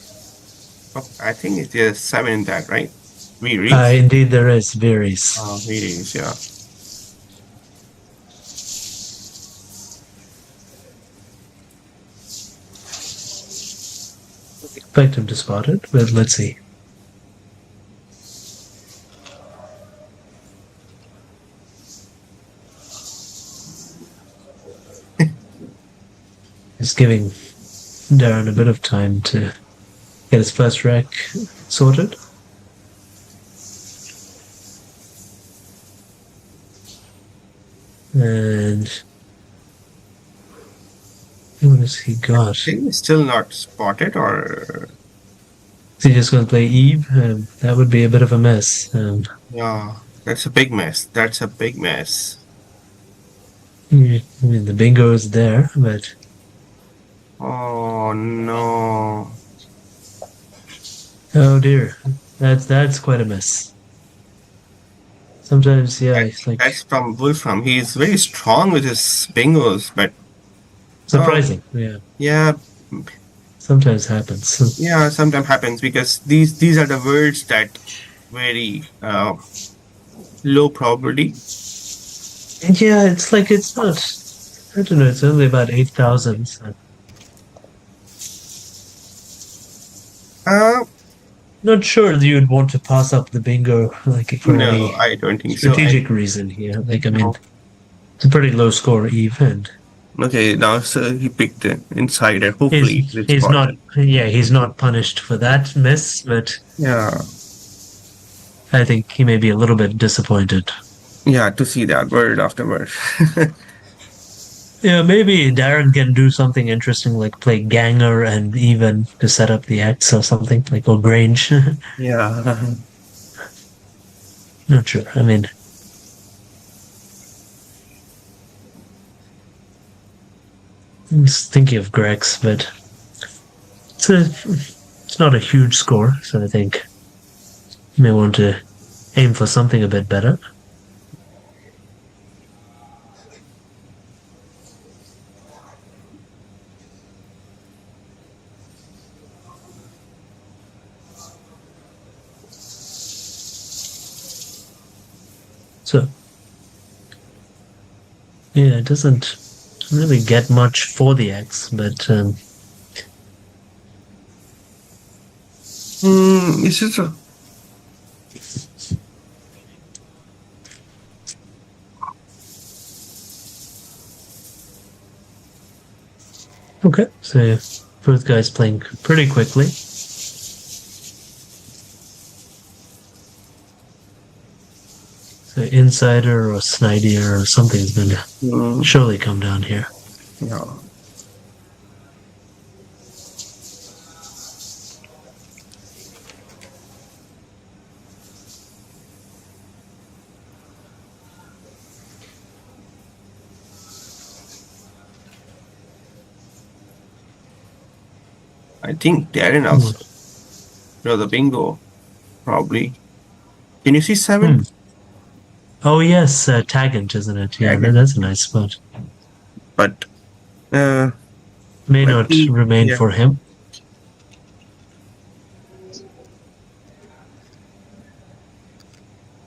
Oh, I think it is 7 in that, right? Indeed, there is Viris. Viris, yeah. Expect him to spot it, but let's see. Just giving Darren a bit of time to get his first wreck sorted. And what has he got? He's still not spotted, or Is he just going to play Eve? That would be a bit of a mess. yeah, that's a big mess. That's a big mess. I mean, the bingo is there, but Oh no. oh dear, that's quite a mess. Sometimes, yeah, it's like That's from Wolfram. He's very strong with his bingos, but surprising. Yeah, yeah, sometimes happens. yeah, sometimes happens because these are the words that very low probability. Yeah, it's like it's not. I don't know. It's only about 8,000. So Uh, not sure that you'd want to pass up the bingo like for no, any I don't think strategic reason here. Like, I mean, No. it's a pretty low score even. so. Okay, now so he picked an insider. Hopefully, He's not. Yeah, he's not punished for that miss, but Yeah, I think he may be a little bit disappointed. yeah, to see that word afterward. Yeah, maybe Darren can do something interesting like play Ganger and even to set up the X or something like or Grange. Yeah. Not sure. I mean, I'm just thinking of Greg's, but it's not a huge score, so I think you may want to aim for something a bit better. So, yeah, it doesn't really get much for the X, but It's just a. okay. So both guys playing pretty quickly. So Insider or Snyder or something's going to surely come down here. Yeah. I think Darren also. No, the bingo, probably. Can you see 7? Oh yes, Taggant, isn't it? Yeah, Taggant. that's a nice spot. But May But not he- remain yeah. for him.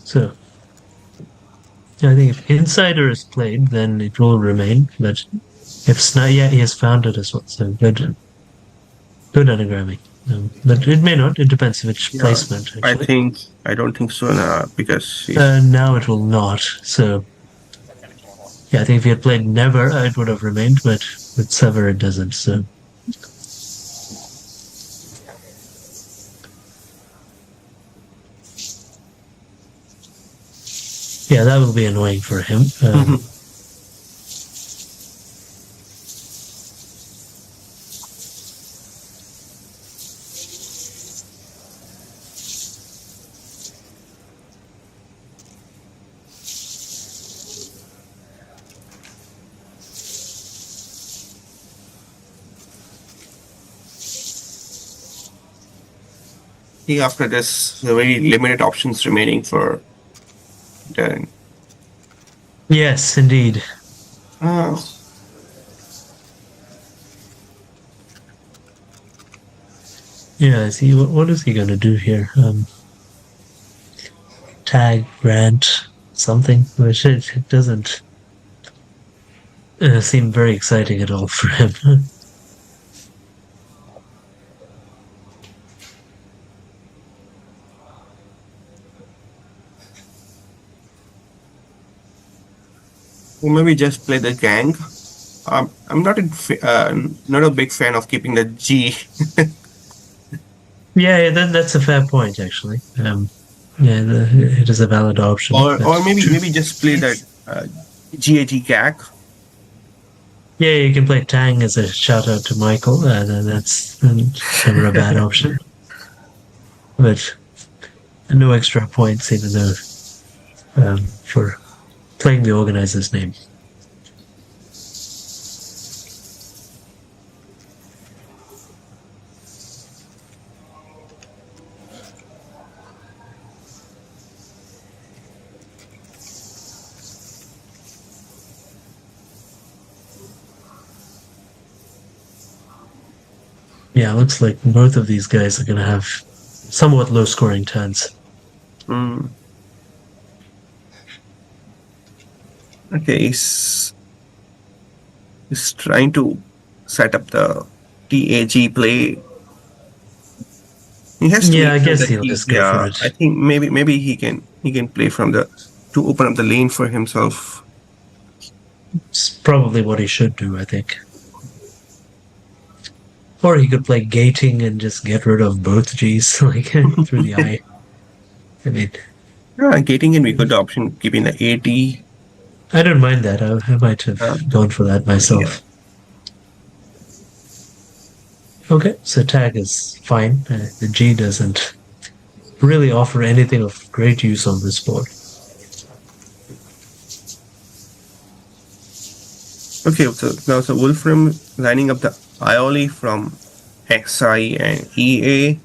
So, yeah, I think if Insider is played, then it will remain. But if yeah, he has found it as well. So good anagramming. But it may not. It depends which placement. Actually. I don't think so now because Now it will not. So, yeah, I think if he had played Never, it would have remained. But with Sever, it doesn't. So. Yeah, that will be annoying for him. I think after this, there are very limited options remaining for Darren. Yes, indeed. Yeah, see, what is he going to do here? Tag, rant, something, which it doesn't seem very exciting at all for him. Or maybe just play the gang. I'm not a big fan of keeping the G. Yeah, that's a fair point, actually. It is a valid option. or but- maybe just play that GAG gag. Yeah, you can play Tang as a shout out to Michael. That's never a bad option. But no extra points, even though for playing the organizer's name. Yeah, looks like both of these guys are going to have somewhat low scoring turns. Mm. Okay, he's trying to set up the TAG play. He has to. Yeah, I make sure guess that he'll just go for it. I think maybe he can play from the to open up the lane for himself. It's probably what he should do, I think. Or he could play gating and just get rid of both Gs, like through the eye. I mean, Yeah, gating can be a good option, keeping the AT. I don't mind that. I might have gone for that myself. Okay, so tag is fine. The G doesn't really offer anything of great use on this board. Okay, so Wolfram lining up the Aioli from XI and EA,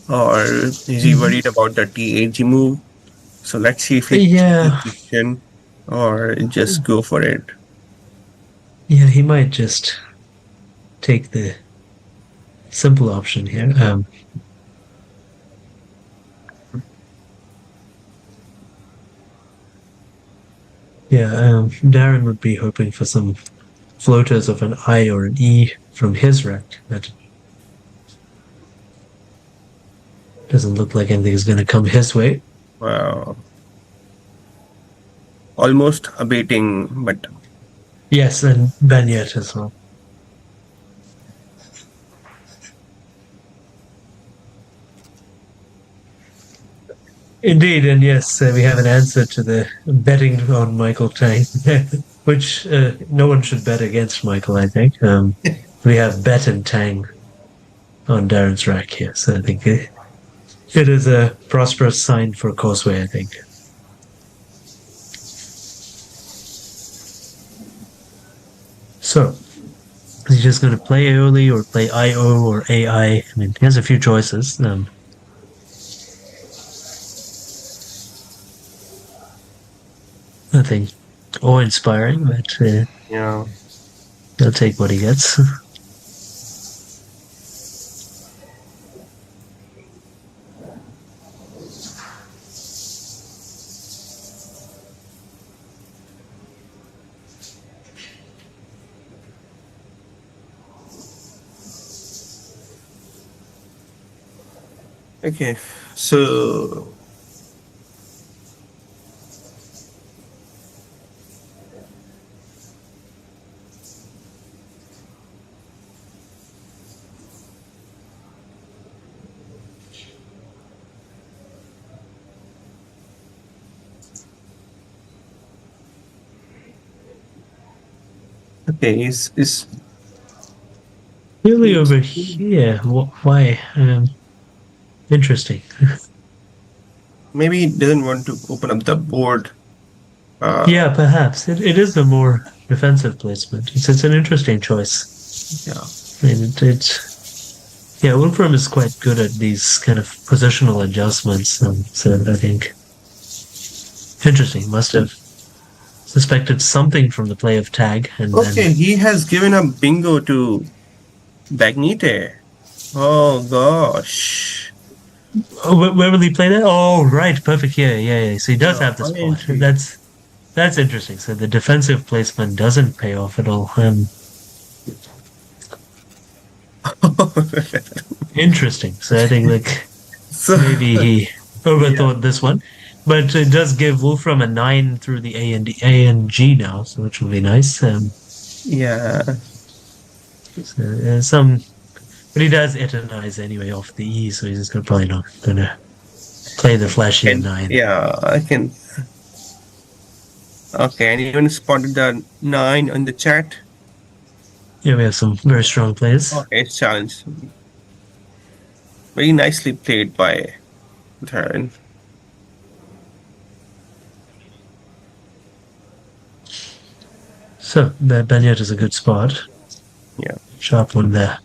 or is he worried about the TAG move? So let's see if he Yeah. decision or just go for it. Yeah, he might just take the simple option here. Darren would be hoping for some floaters of an I or an E from his rack. That doesn't look like anything is going to come his way. Wow. Almost abating, but Yes, and Banyet as well. Indeed, and yes, we have an answer to the betting on Michael Tang, which no one should bet against Michael, I think. We have bet and Tang on Darren's rack here, so I think it is a prosperous sign for Causeway, I think. So, is he just going to play early or play IO or AI? I mean, he has a few choices. Nothing awe-inspiring, but yeah. he'll take what he gets. Okay, so okay, is Really over here? Why? Interesting. maybe he doesn't want to open up the board. Yeah, perhaps. It is a more defensive placement. It's an interesting choice. Yeah. I mean, yeah, Wolfram is quite good at these kind of positional adjustments. So I think interesting. Must have suspected something from the play of tag. And Okay, he has given a bingo to Bagnite. Oh gosh. Where will he play that? Oh, right, perfect. Yeah. So he does have this point. entry. That's interesting. So the defensive placement doesn't pay off at all. Interesting. So I think So maybe he overthought this one, but it does give Wolfram a 9 through the A and G now, so which will be nice. Yeah. So, but he does Eternize anyway off the E, so he's just probably not gonna play the flashy And 9. yeah, I can. Okay, and even spotted the 9 on the chat. Yeah, we have some very strong players. Okay, challenge. Very nicely played by Darren. So the Banyat is a good spot. Yeah. Sharp one there.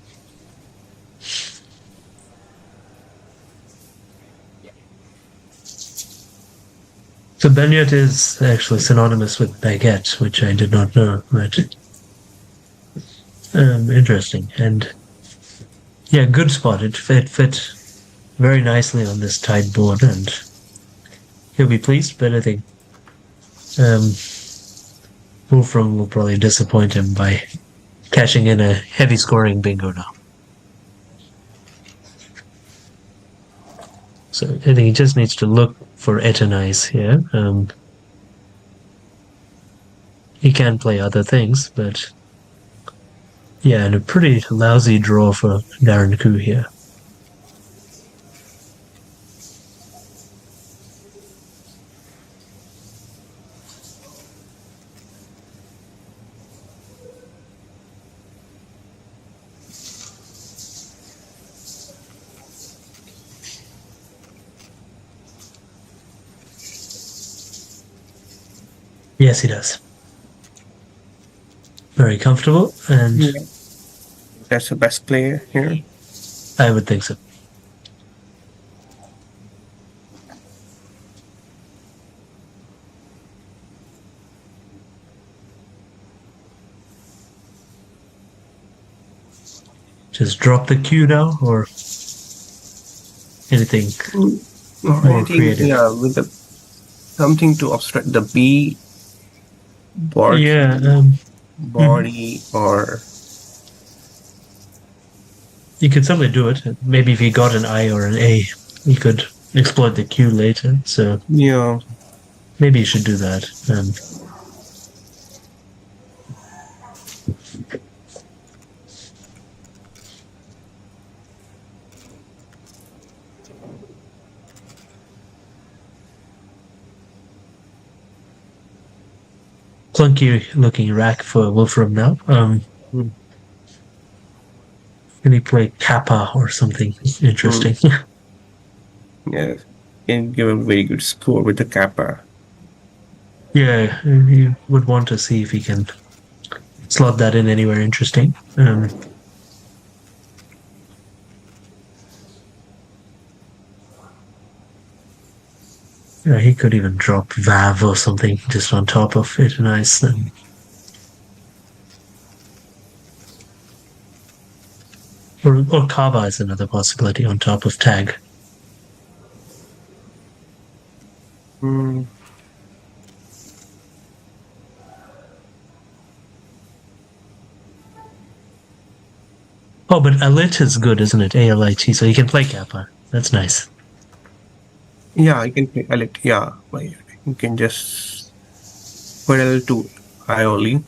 So Banyat is actually synonymous with baguette, which I did not know, but interesting. And yeah, good spot. It fit very nicely on this tight board, and he'll be pleased. But I think Wolfram will probably disappoint him by cashing in a heavy scoring bingo now. So I think he just needs to look for Eternize here. He can play other things, but yeah, and a pretty lousy draw for Darren Khoo here. Yes, he does. Very comfortable, and That's the best player here. I would think so. Just drop the cue now, or anything more creative? Yeah, with the something to obstruct the B board. Yeah, body or you could certainly do it. Maybe if he got an I or an A, he could exploit the Q later. So yeah. maybe you should do that. Clunky looking rack for Wolfram now. Can he play Kappa or something interesting? Yeah, can give a very good score with the Kappa. Yeah, you would want to see if he can slot that in anywhere interesting. Yeah, he could even drop Vav or something just on top of it. Nice then. Or Kava is another possibility on top of Tag. Oh, but Alit is good, isn't it? ALIT, so you can play Kappa. That's nice. Yeah, I can play Elite. Yeah, you can just put L2 I only.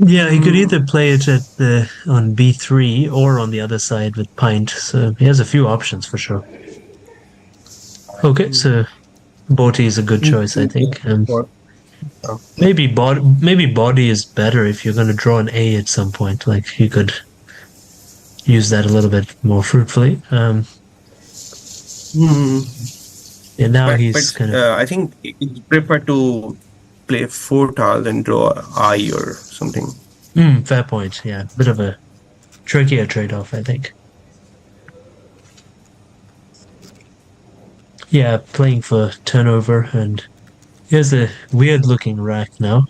Yeah, he could either play it at on B3 or on the other side with Pint. So he has a few options for sure. Okay, so Boti is a good choice, I think. Maybe body is better if you're going to draw an A at some point. Like you could use that a little bit more fruitfully. Yeah, now he's kind of. I think it's prefer to play 4 tiles and draw I or something. Fair point. Yeah, bit of a trickier trade-off, I think. Yeah, playing for turnover, and here's a weird-looking rack now.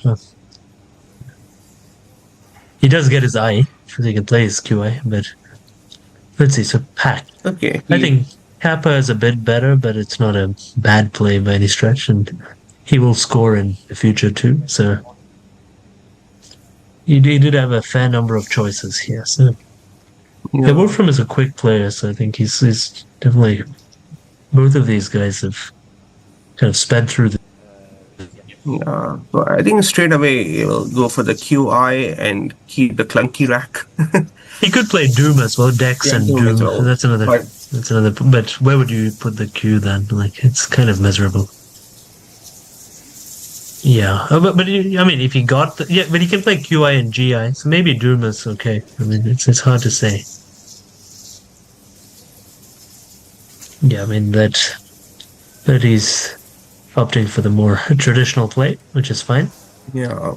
He does get his eye, so he can play his QI, but let's see. So pack. Okay. I think Kappa is a bit better, but it's not a bad play by any stretch, and he will score in the future too. So he did have a fair number of choices here. So yeah, Wolfram is a quick player, so I think he's definitely. Both of these guys have kind of sped through Yeah. So I think straight away he'll go for the QI and keep the clunky rack. He could play Doom as well, Dex Yeah, and Doom as Doom. well. That's another. But That's another. But where would you put the Q then? Like it's kind of miserable. Yeah, but I mean, if he got yeah, but he can play QI and GI, so maybe Doom is okay. I mean, it's hard to say. Yeah, I mean that he's opting for the more traditional play, which is fine. yeah,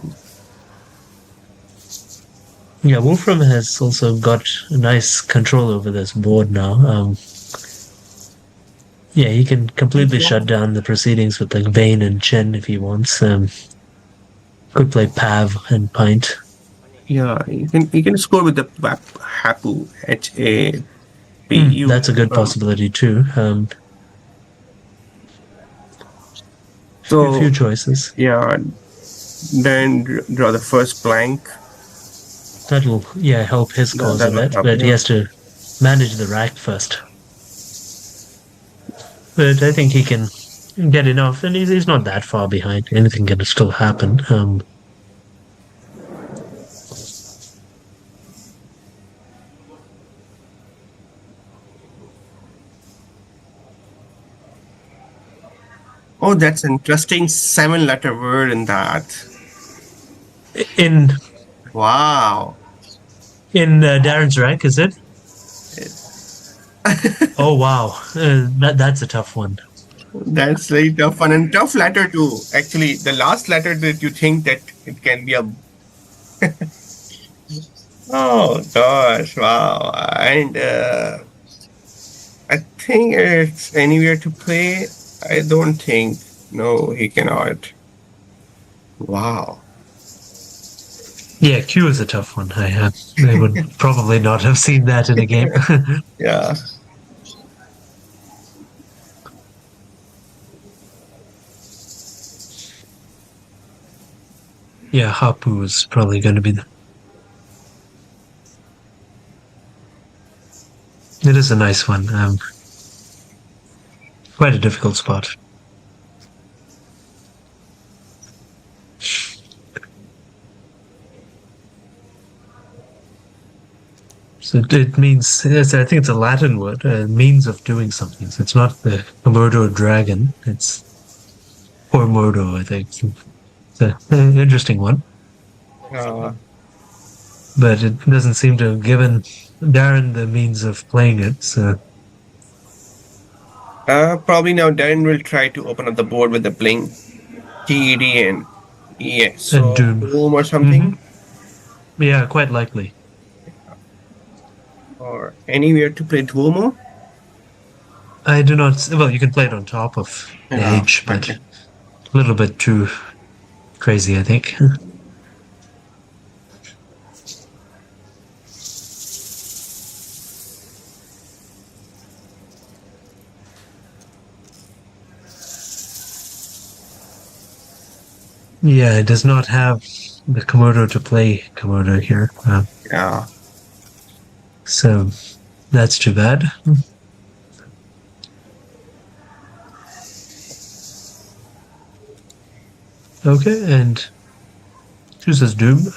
Yeah, Wolfram has also got a nice control over this board now. Yeah, he can completely shut down the proceedings with like Vayne and Chen if he wants. Could play Pav and Pint. yeah, you can score with the Hapu HAPU. That's a good possibility too. A few So choices. yeah, then draw the first blank. That'll help his cause a that'll bit, help, but he yeah. has to manage the rack first. But I think he can get enough, and he's not that far behind. Anything can still happen. Oh, that's interesting. 7-letter word in that. In Wow. Darren's rank, is it? Oh wow, that's a tough one. That's very tough one and tough letter too. Actually, the last letter that you think that it can be a. Oh gosh! Wow! And I think it's anywhere to play. I don't think. No, he cannot. Wow. Yeah, Q is a tough one. I would probably not have seen that in a game. Yeah. Yeah, Hapu is probably going to be the. It is a nice one. Quite a difficult spot. So it means, yes, I think it's a Latin word, means of doing something. So it's not the Komodo dragon, it's Komodo, I think. It's an interesting one. But it doesn't seem to have given Darren the means of playing it, so. Probably now Darren will try to open up the board with the bling, TED, yes, so Doom. Doom or something, Yeah, quite likely. or anywhere to play Duomo. I do not. Well, you can play it on top of the Yeah, H, but okay. a little bit too crazy, I think. Yeah, it does not have the Komodo to play Komodo here. Yeah. So that's too bad. Okay, and chooses Doom.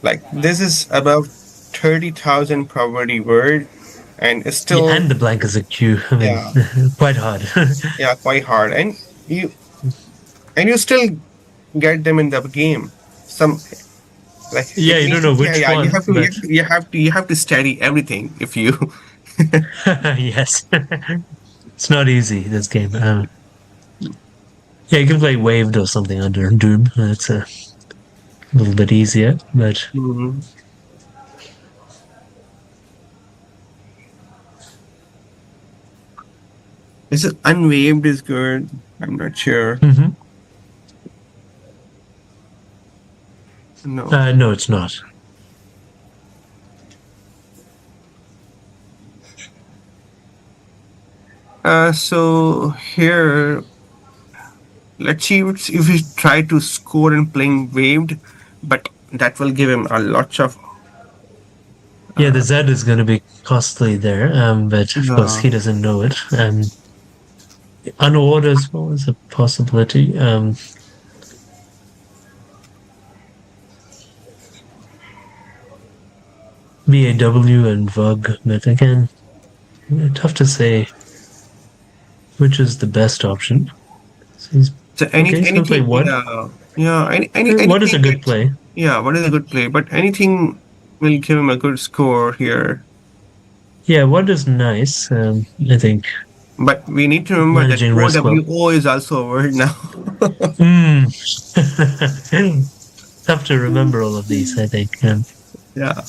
Like this is about 30,000 probability word, and it's still And the blank is a Q. I mean, quite hard. yeah, quite hard, and you still get them in the game. Some like Yeah, you don't know which one, You have to but- you have to study everything if you. Yes. It's not easy, this game. Yeah, you can play Waved or something under Doom. That's a little bit easier, but Mhm. Is it unwaved is good? I'm not sure. No. no, it's not. So here, let's see if we try to score and playing waved, but that will give him a lot of. Yeah, the Z is going to be costly there, but of course he doesn't know it. Unorders, what was a possibility? BAW and VUG, but again, tough to say which is the best option. So So okay, he's gonna play anything, what? yeah, What is a anything good that, play? yeah, what is a good play? But anything will give him a good score here. Yeah, what is nice? I think But we need to remember that managing risk well. OWO is also a word now. Hmm. Tough to remember all of these, I think. Yeah.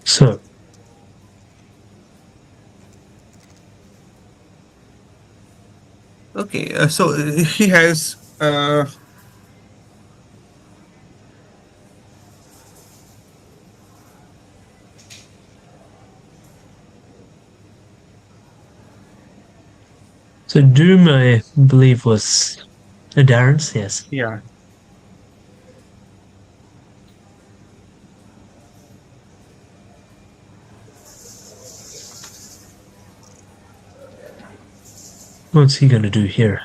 So, Okay, so he has so Doom, I believe, was Darren's. Yes. yeah. What's he gonna do here?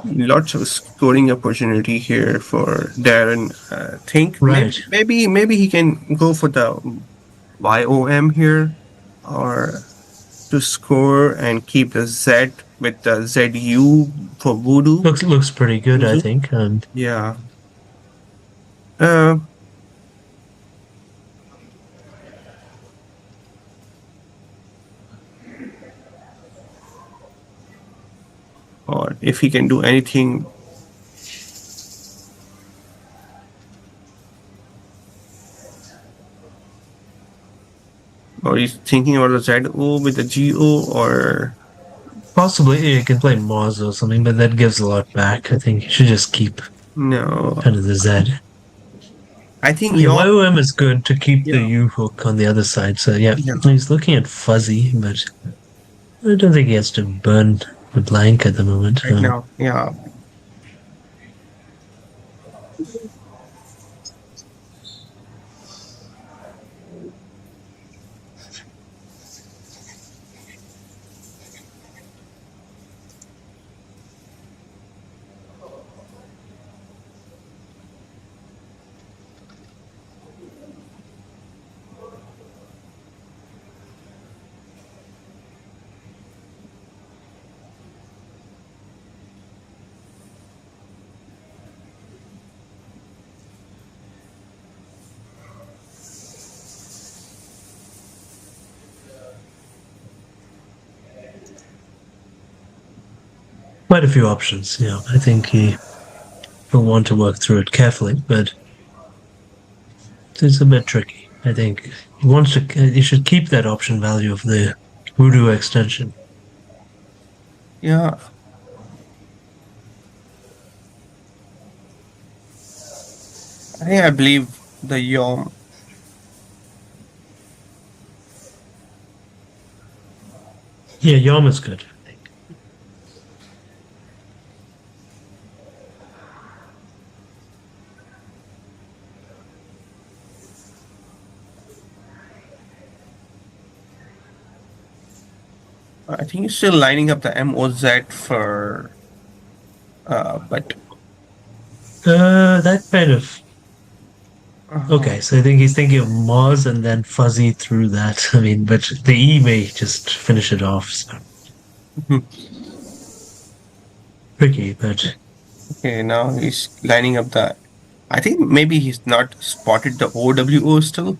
Lots of scoring opportunity here for Darren. Think Right. maybe he can go for the YOM here, or to score and keep the Z with the ZU for Voodoo. Looks pretty good, I Wuzu. think. Yeah. Uh, or if he can do anything. Or he's thinking about the ZO with the GO, or Possibly you can play Moz or something, but that gives a lot back. I think you should just keep no. kind of the Z. I think Yeah, Yong. YOM is good to keep the Yeah. U hook on the other side. So yeah, Yeah. he's looking at fuzzy, but I don't think he has to burn the blank at the moment. Right now. Yeah. Quite a few options. Yeah, I think he will want to work through it carefully, but it's a bit tricky. I think he wants to. He should keep that option value of the Voodoo extension. Yeah. I believe the Yom. Yeah, Yom is good. I think. I think he's still lining up the MOZ for. But That kind of. Okay, so I think he's thinking of Moz and then fuzzy through that. I mean, but the E may just finish it off. So. Tricky, but okay, now he's lining up the. I think maybe he's not spotted the OWO still,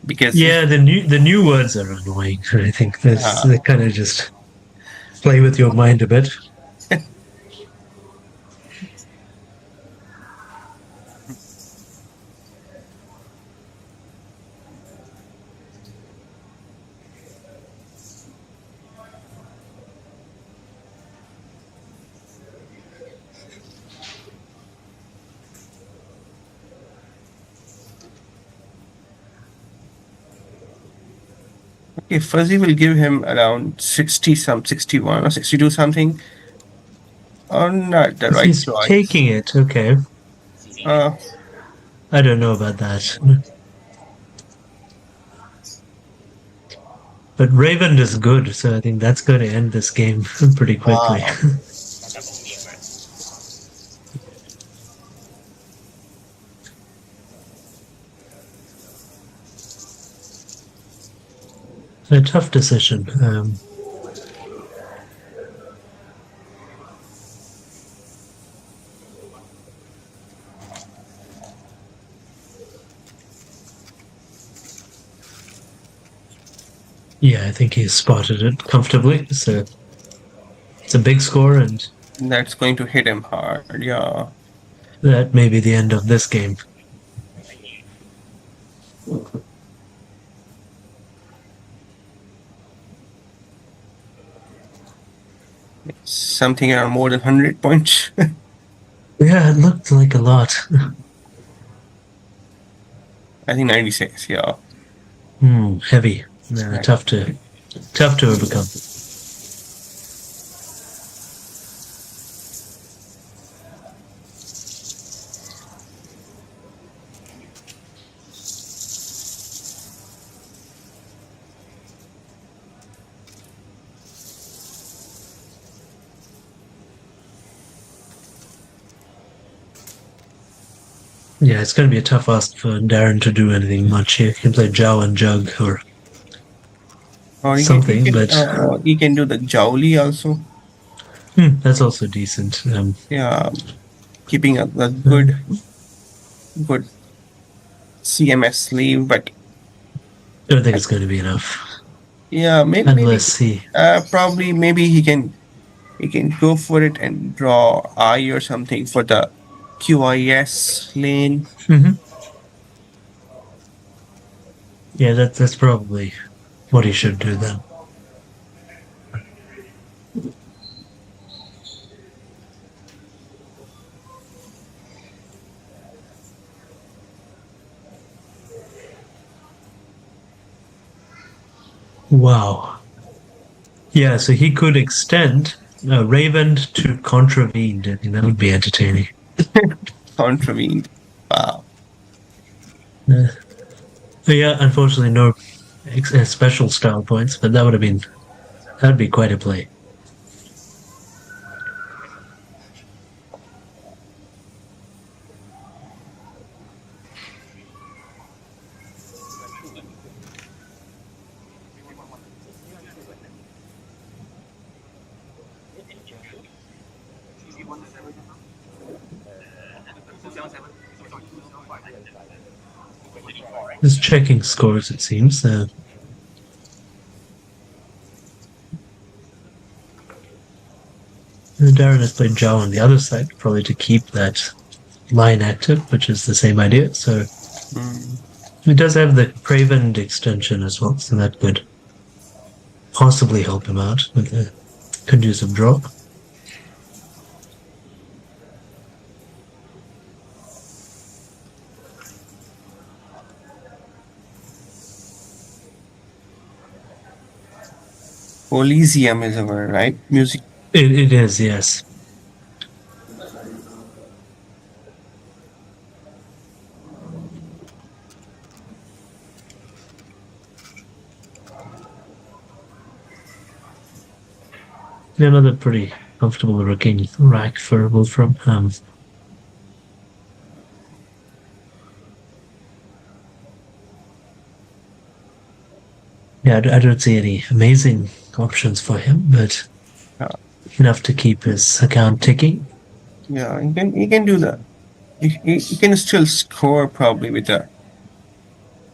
because yeah, the new words are annoying. I think this uh, they kind of just play with your mind a bit. Okay, Fuzzy will give him around 61 or 62 something. Or not the right He's choice. taking it. Okay. Uh, I don't know about that. But Raven is good, so I think that's going to end this game pretty quickly. Wow. A tough decision. Yeah, I think he spotted it comfortably. So it's a big score, and that's going to hit him hard. Yeah. that may be the end of this game. Something around more than 100 points. Yeah, it looked like a lot. I think 96. Yeah. Heavy. Tough to overcome. Yeah, it's going to be a tough ask for Darren to do anything much here. He can play Zhao and Jug or Or something, but he can do the Jowly also. that's also decent. Yeah. Keeping a good CMS sleeve, but I don't think it's going to be enough. yeah, maybe Unless he. probably maybe he can go for it and draw I or something for the QIS lane. Mm-hmm. Yeah, that's probably what he should do then. Wow. Yeah, so he could extend Raven to contravened. I think that would be entertaining. Contravened. Wow. Yeah, unfortunately, no special style points, but that'd be quite a play. Just checking scores, it seems. Darren has played Zhao on the other side, probably to keep that line active, which is the same idea. So he does have the Craven extension as well, so that could possibly help him out with a conducive draw. Elysium is our right music. It is, yes. Another pretty comfortable looking rack for Wolfram. Yeah, I don't see any amazing options for him, but enough to keep his account ticking. Yeah, he can do that. He can still score probably with that.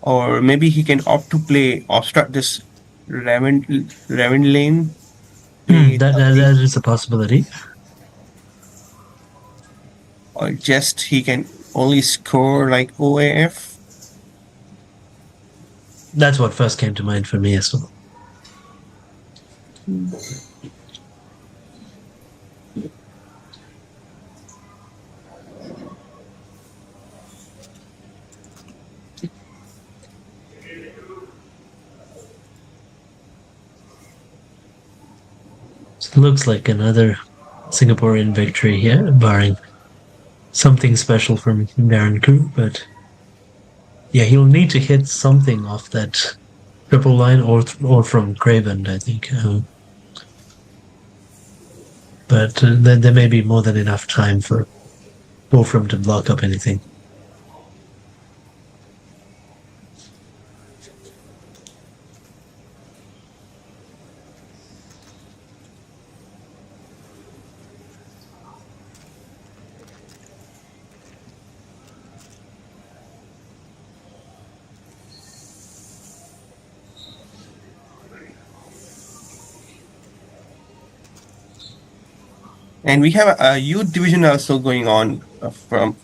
Or maybe he can opt to play obstruct this Raven lane. That is a possibility. Or just he can only score like OAF. That's what first came to mind for me as well. Looks like another Singaporean victory here, barring something special from Darren Khoo, but yeah, he'll need to hit something off that triple line or from Craven, I think. But then there may be more than enough time for Wolfram to block up anything. And we have a youth division also going on from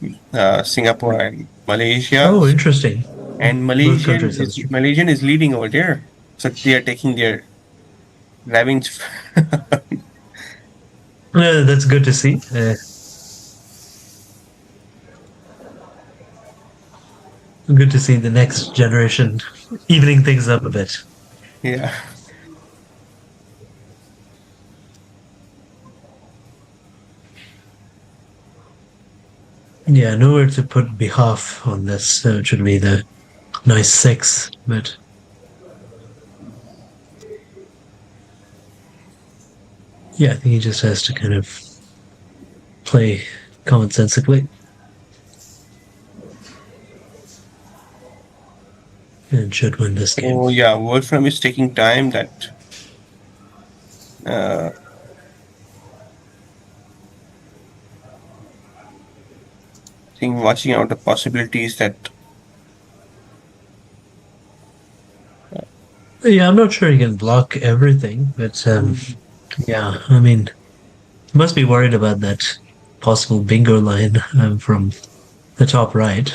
Singapore and Malaysia. Oh, interesting. And Both countries have Malaysian is leading over there. So they are taking their revenge. Yeah, that's good to see. Good to see the next generation evening things up a bit. Yeah. Yeah, nowhere to put behalf on this, so it should be the nice 6, but yeah, I think he just has to kind of play commonsensically. And should win this game. Oh yeah, Wolfram is taking time that I think watching out the possibilities that Yeah, I'm not sure he can block everything, but yeah, I mean, he must be worried about that possible bingo line from the top right.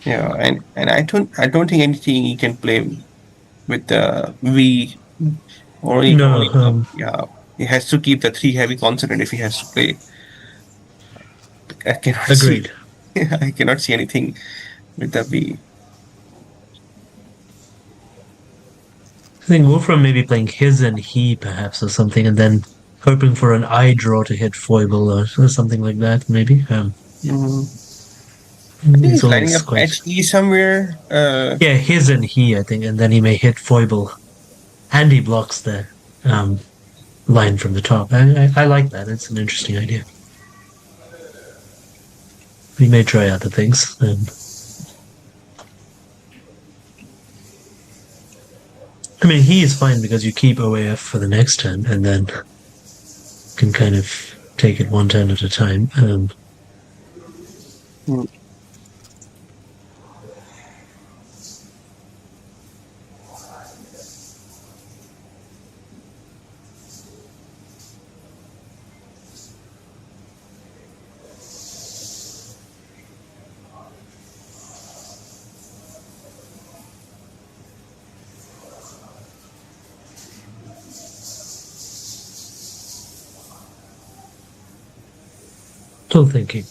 yeah, and I don't think anything he can play with the V No, yeah, he has to keep the 3 heavy consonant if he has to play. I cannot agreed. see I cannot see anything with the V. I think Wolfram may be playing his and he perhaps or something, and then hoping for an eye draw to hit foible or something like that, maybe. He's lining up HE somewhere. Yeah, his and he, I think, and then he may hit foible, and he blocks the line from the top. I like that. It's an interesting idea. We may try other things. I mean, he is fine because you keep OAF for the next turn, and then can kind of take it one turn at a time. Still thinking.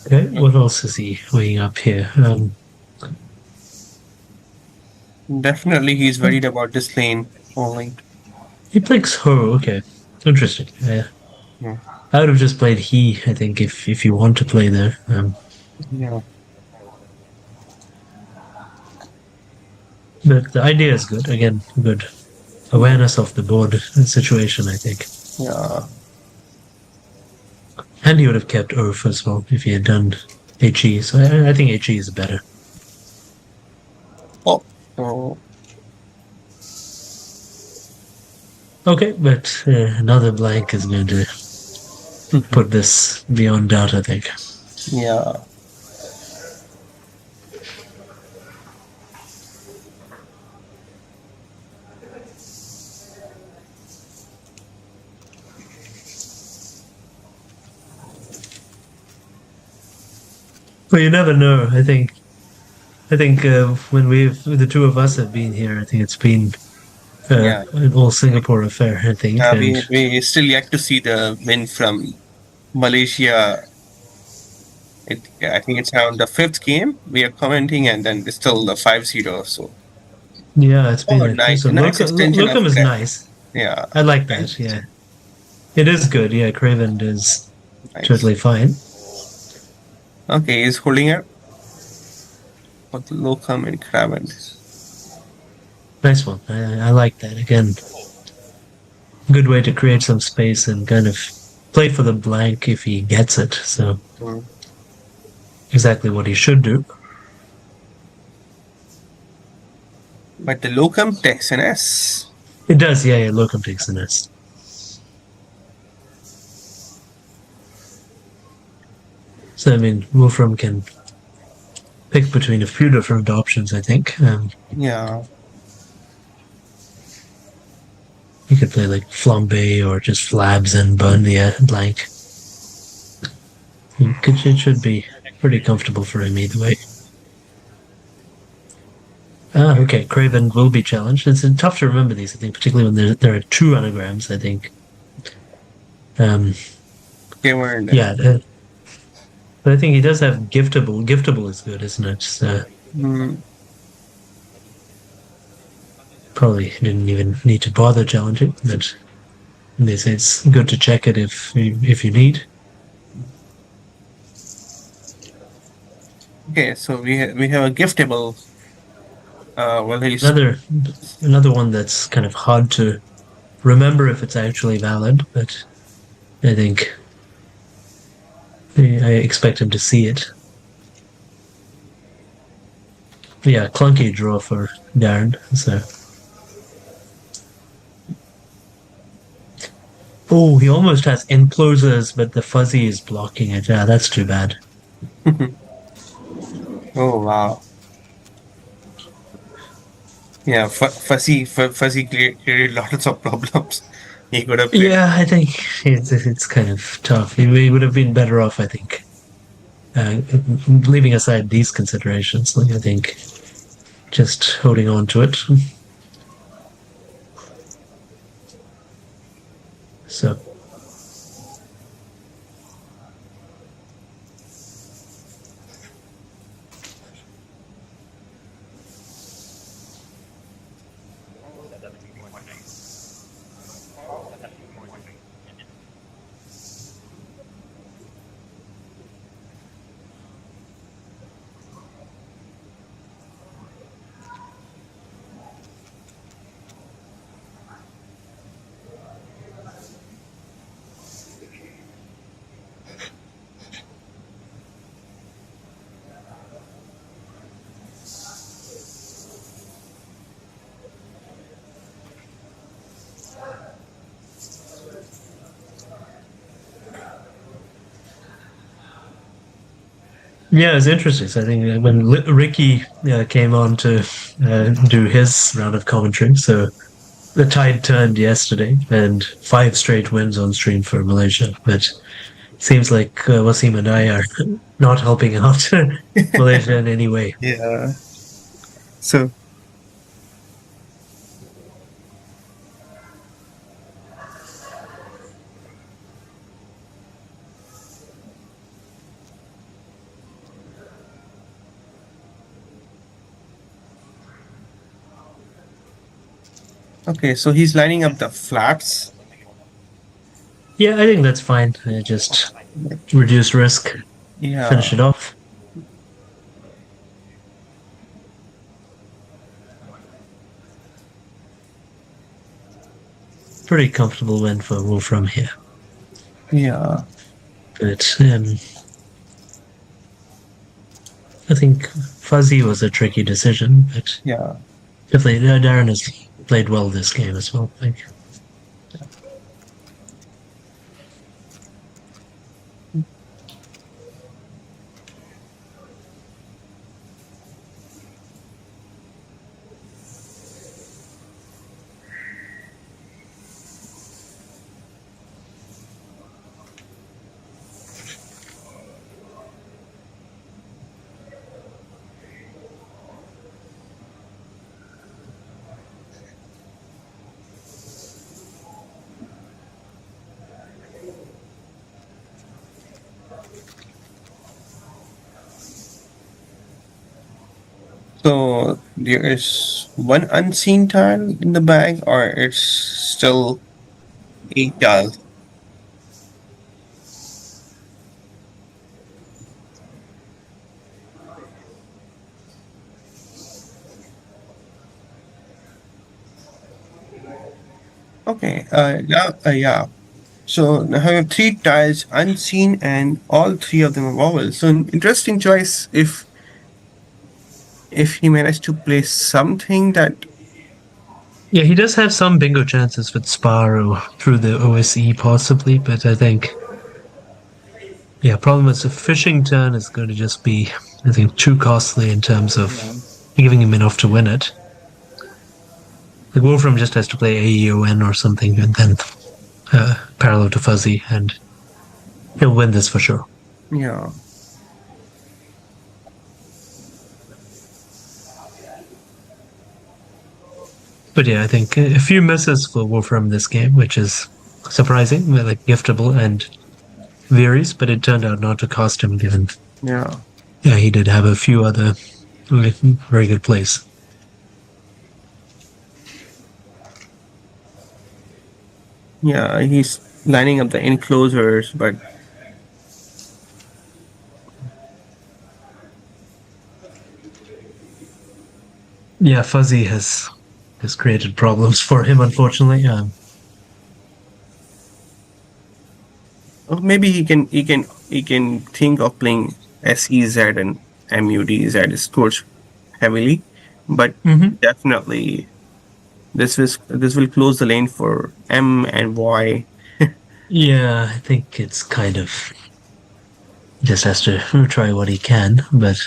Okay, what else is he weighing up here? Definitely, he's worried about this lane only. He picks Ho. Okay, interesting. Yeah. I would have just played he. I think if you want to play there. Yeah. But the idea is good. Again, good awareness of the board situation, I think. Yeah. And he would have kept Urf as well if he had done HE. So I think HE is better. Oh. Okay, but another blank is going to put this beyond doubt, I think. Yeah. But you never know. I think when the two of us have been here, I think it's been Yeah. an all Singapore affair. I think, and We still yet to see the win from Malaysia. I think it's around the fifth game we are commenting, and then it's still the 5-0. So, yeah, it's oh, been so nice extension of Locum is that. nice. Yeah, I like and that. Yeah, it is good. Yeah, Craven is nice. totally fine. Okay, he's holding it for the Locum and Craven. Nice one. I like that. Again, good way to create some space and kind of play for the blank if he gets it. So Mm. exactly what he should do. But the Locum takes an S. It does. Yeah, yeah. Locum takes the nest. So I mean, Wolfram can pick between a few different options. I think Yeah. he could play like flambe or just flabs and burn the blank. It should be pretty comfortable for him either way. Ah, okay. Craven will be challenged. It's tough to remember these, I think, particularly when there are two anagrams, I think. Um, Cameron. yeah, but I think he does have giftable. Giftable is good, isn't it? So Mm. probably didn't even need to bother challenging, but they say it's good to check it if you need. Okay, so we have a giftable. Well, he's Another one that's kind of hard to remember if it's actually valid, but I think I expect him to see it. Yeah, clunky draw for Darren. So, oh, he almost has enclosures, but the fuzzy is blocking it. Yeah, that's too bad. oh wow. Yeah, fuzzy created lots of problems. He could have played. Yeah, I think it's kind of tough. He would have been better off, I think, leaving aside these considerations. Like, I think just holding on to it. So, yeah, it's interesting. So I think when Ricky came on to do his round of commentary, so the tide turned yesterday, and 5 straight wins on stream for Malaysia. But seems like Waseem and I are not helping out Malaysia in any way. Yeah. So okay, so he's lining up the flats. Yeah, I think that's fine. Just reduce risk, Yeah. finish it off. Pretty comfortable win for Wolfram here. Yeah. But I think Fuzzy was a tricky decision, but Yeah. definitely Darren has played well this game as well. I think. So there is one unseen tile in the bag, or it's still 8 tiles. Okay. Yeah. So now I have 3 tiles unseen, and all three of them are vowels. So an interesting choice if he managed to play something that. Yeah, he does have some bingo chances with Sparrow through the OSE possibly, but I think, yeah, problem is the fishing turn is going to just be, I think, too costly in terms of giving him enough to win it. Like Wolfram just has to play AEON or something and then parallel to Fuzzy, and he'll win this for sure. Yeah. But yeah, I think a few misses for Wolfram this game, which is surprising, like giftable and varies, but it turned out not to cost him given. Yeah. Yeah, he did have a few other very good plays. Yeah, he's lining up the enclosures, but Yeah, Fuzzy has created problems for him, unfortunately. maybe he can think of playing SEZ and MUDZ scores heavily, but definitely this will close the lane for M and Y. Yeah, I think it's kind of just has to try what he can, but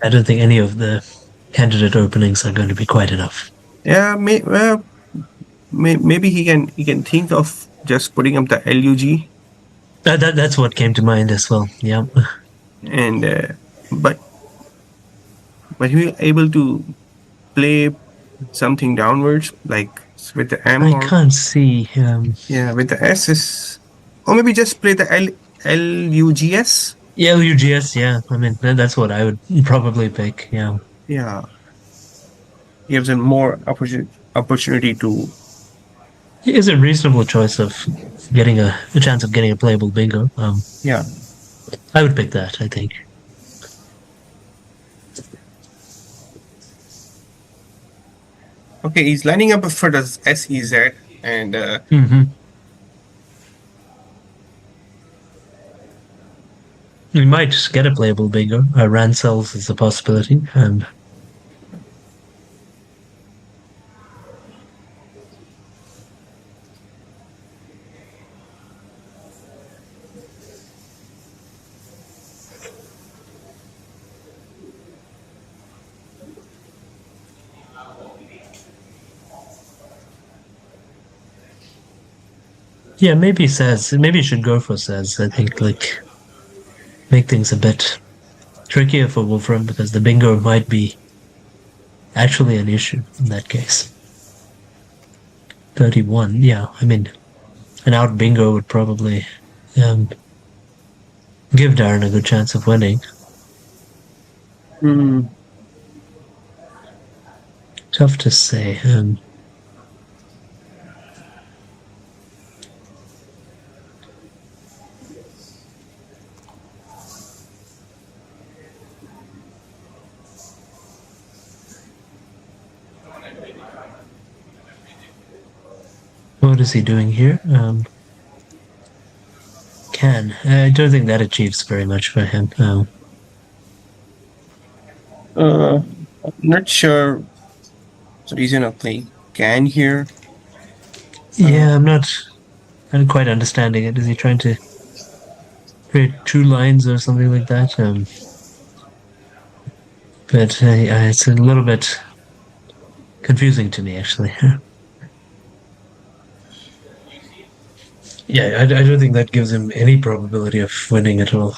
I don't think any of the candidate openings are going to be quite enough. Yeah, maybe he can think of just putting up the LUG That's what came to mind as well. Yeah. and but he will able to play something downwards like with the M I or can't see. yeah with the S is, or maybe just play the LUGS. Yeah, LUGS, yeah. I mean, that's what I would probably pick. Yeah. Yeah, gives him more opportunity to. It is a reasonable choice of getting a chance of getting a playable bingo. Yeah. I would pick that, I think. Okay, he's lining up for the SEZ, and We might get a playable bingo. Rancels is a possibility. Yeah, maybe says. Maybe you should go for says. I think like make things a bit trickier for Wolfram because the bingo might be actually an issue in that case. 31, yeah. I mean, an out bingo would probably give Darren a good chance of winning. Tough to say. What is he doing here? I don't think that achieves very much for him. I'm not sure the reason of playing can here. Yeah, I'm not quite understanding it. Is he trying to create 2 lines or something like that? But it's a little bit confusing to me, actually. Yeah, I don't think that gives him any probability of winning at all.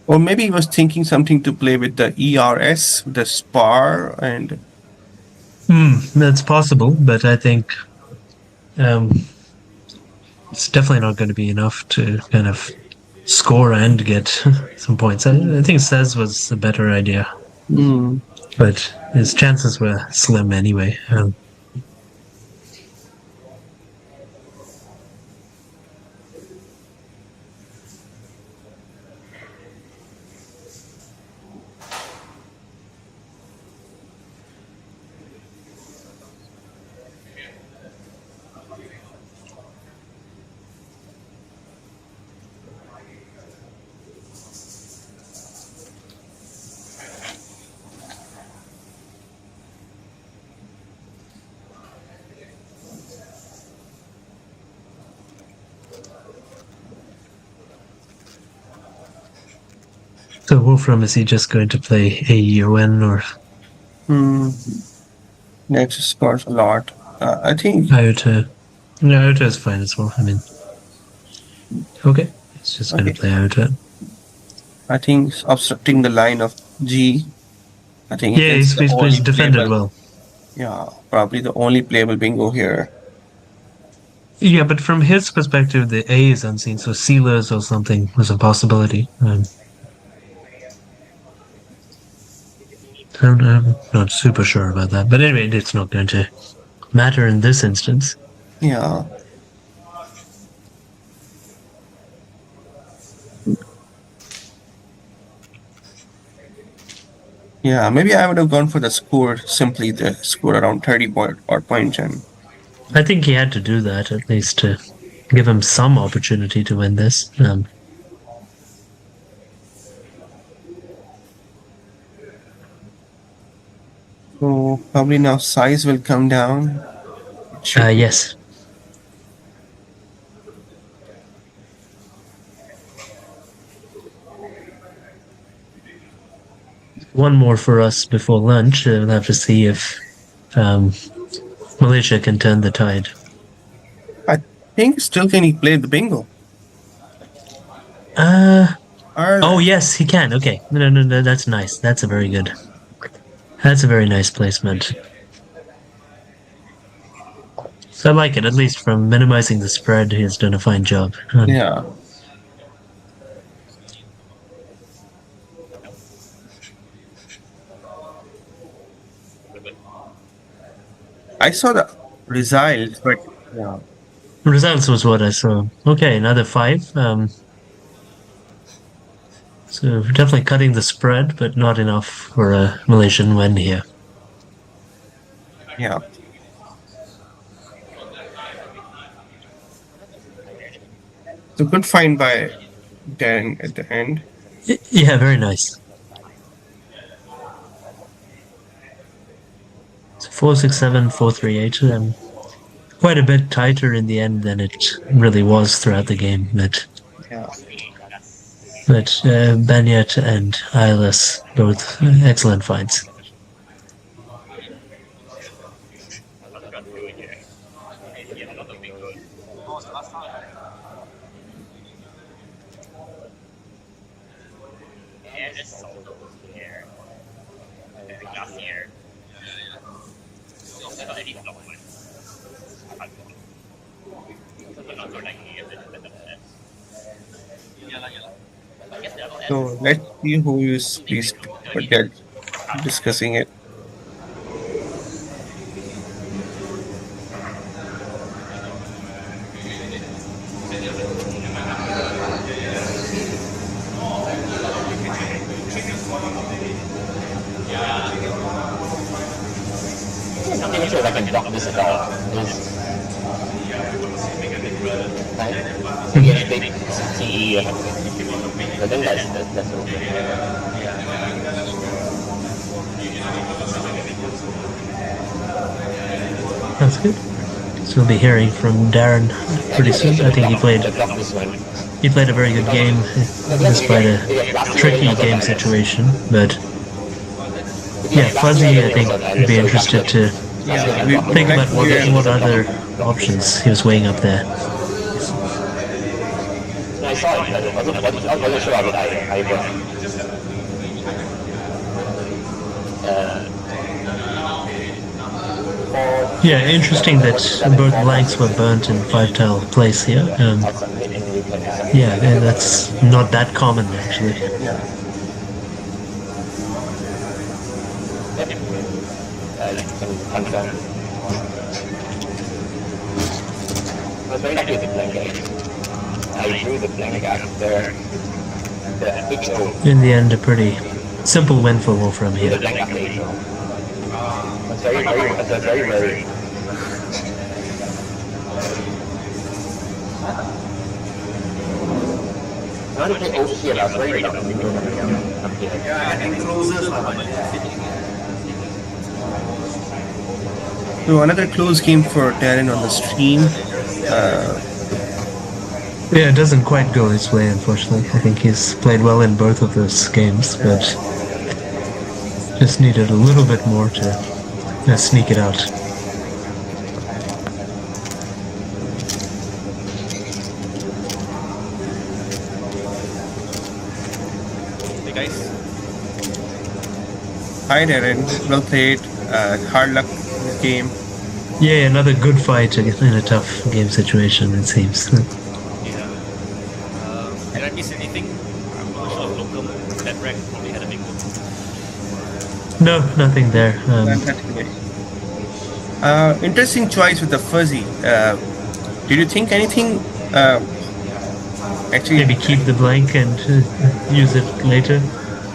Or maybe he was thinking something to play with the ERS, the spar, and That's possible, but I think it's definitely not going to be enough to kind of score and get some points. I think Says was a better idea, but his chances were slim anyway. So Wolfram, is he just going to play AEON or Next scores a lot. I think IOTA? No, IOTA is fine as well. I mean, okay, it's just going to play IOTA. I think obstructing the line of G. I think Yeah, it's the only he's defended playable- well. Yeah, probably the only playable bingo here. Yeah, but from his perspective, the A is unseen, so sealers or something was a possibility. I'm not super sure about that, but anyway, it's not going to matter in this instance. Yeah. Yeah, maybe I would have gone for the score, simply the score around 30 points. And I think he had to do that at least to give him some opportunity to win this. so probably now size will come down. Yes. One more for us before lunch. We'll have to see if Malaysia can turn the tide. I think still can he play the bingo? Oh yes, he can. Okay, no, that's nice. That's a very good. That's a very nice placement. So I like it. At least from minimizing the spread, he has done a fine job. Yeah. I saw the results, but yeah. Results was what I saw. Okay, another 5. So definitely cutting the spread, but not enough for a Malaysian win here. Yeah. So good find by Darren at the end. Yeah, very nice. So 4-6-7, 4-3-8. Quite a bit tighter in the end than it really was throughout the game. But Banyat and Ilas, both excellent finds. So let's see who is please forget discussing it. I'm not sure if I can block this at all. Yes, big CE or something. I think that's okay. That's good. So we'll be hearing from Darren pretty soon. I think he played a very good game despite a tricky game situation. But yeah, Fuzzy, I think, would be interested to think about what other options he was weighing up there. I saw it, I wasn't sure of it either. Yeah, interesting that both blanks were burnt in 5-tile place here. Yeah, that's not that common actually. Yeah. Confirm. I was very lucky with the blank. I drew the blank after the HO. In the end, a pretty simple win for Wolfram The here. blank after HO. That's very. I want to play OC and I was very reluctant to come here. Yeah, I think closers are much. So another close game for Darren on the stream. Yeah, it doesn't quite go his way, unfortunately. I think he's played well in both of those games, but just needed a little bit more to sneak it out. Hey guys. Hi Darren, well played. Hard luck in this game. Yeah, another good fight in a tough game situation, it seems. Yeah. Did I miss anything? I'm not sure if local that rank probably had a big one. No, nothing there. Interesting choice with the fuzzy. Did you think anything? Actually, Maybe keep the blank and use it later,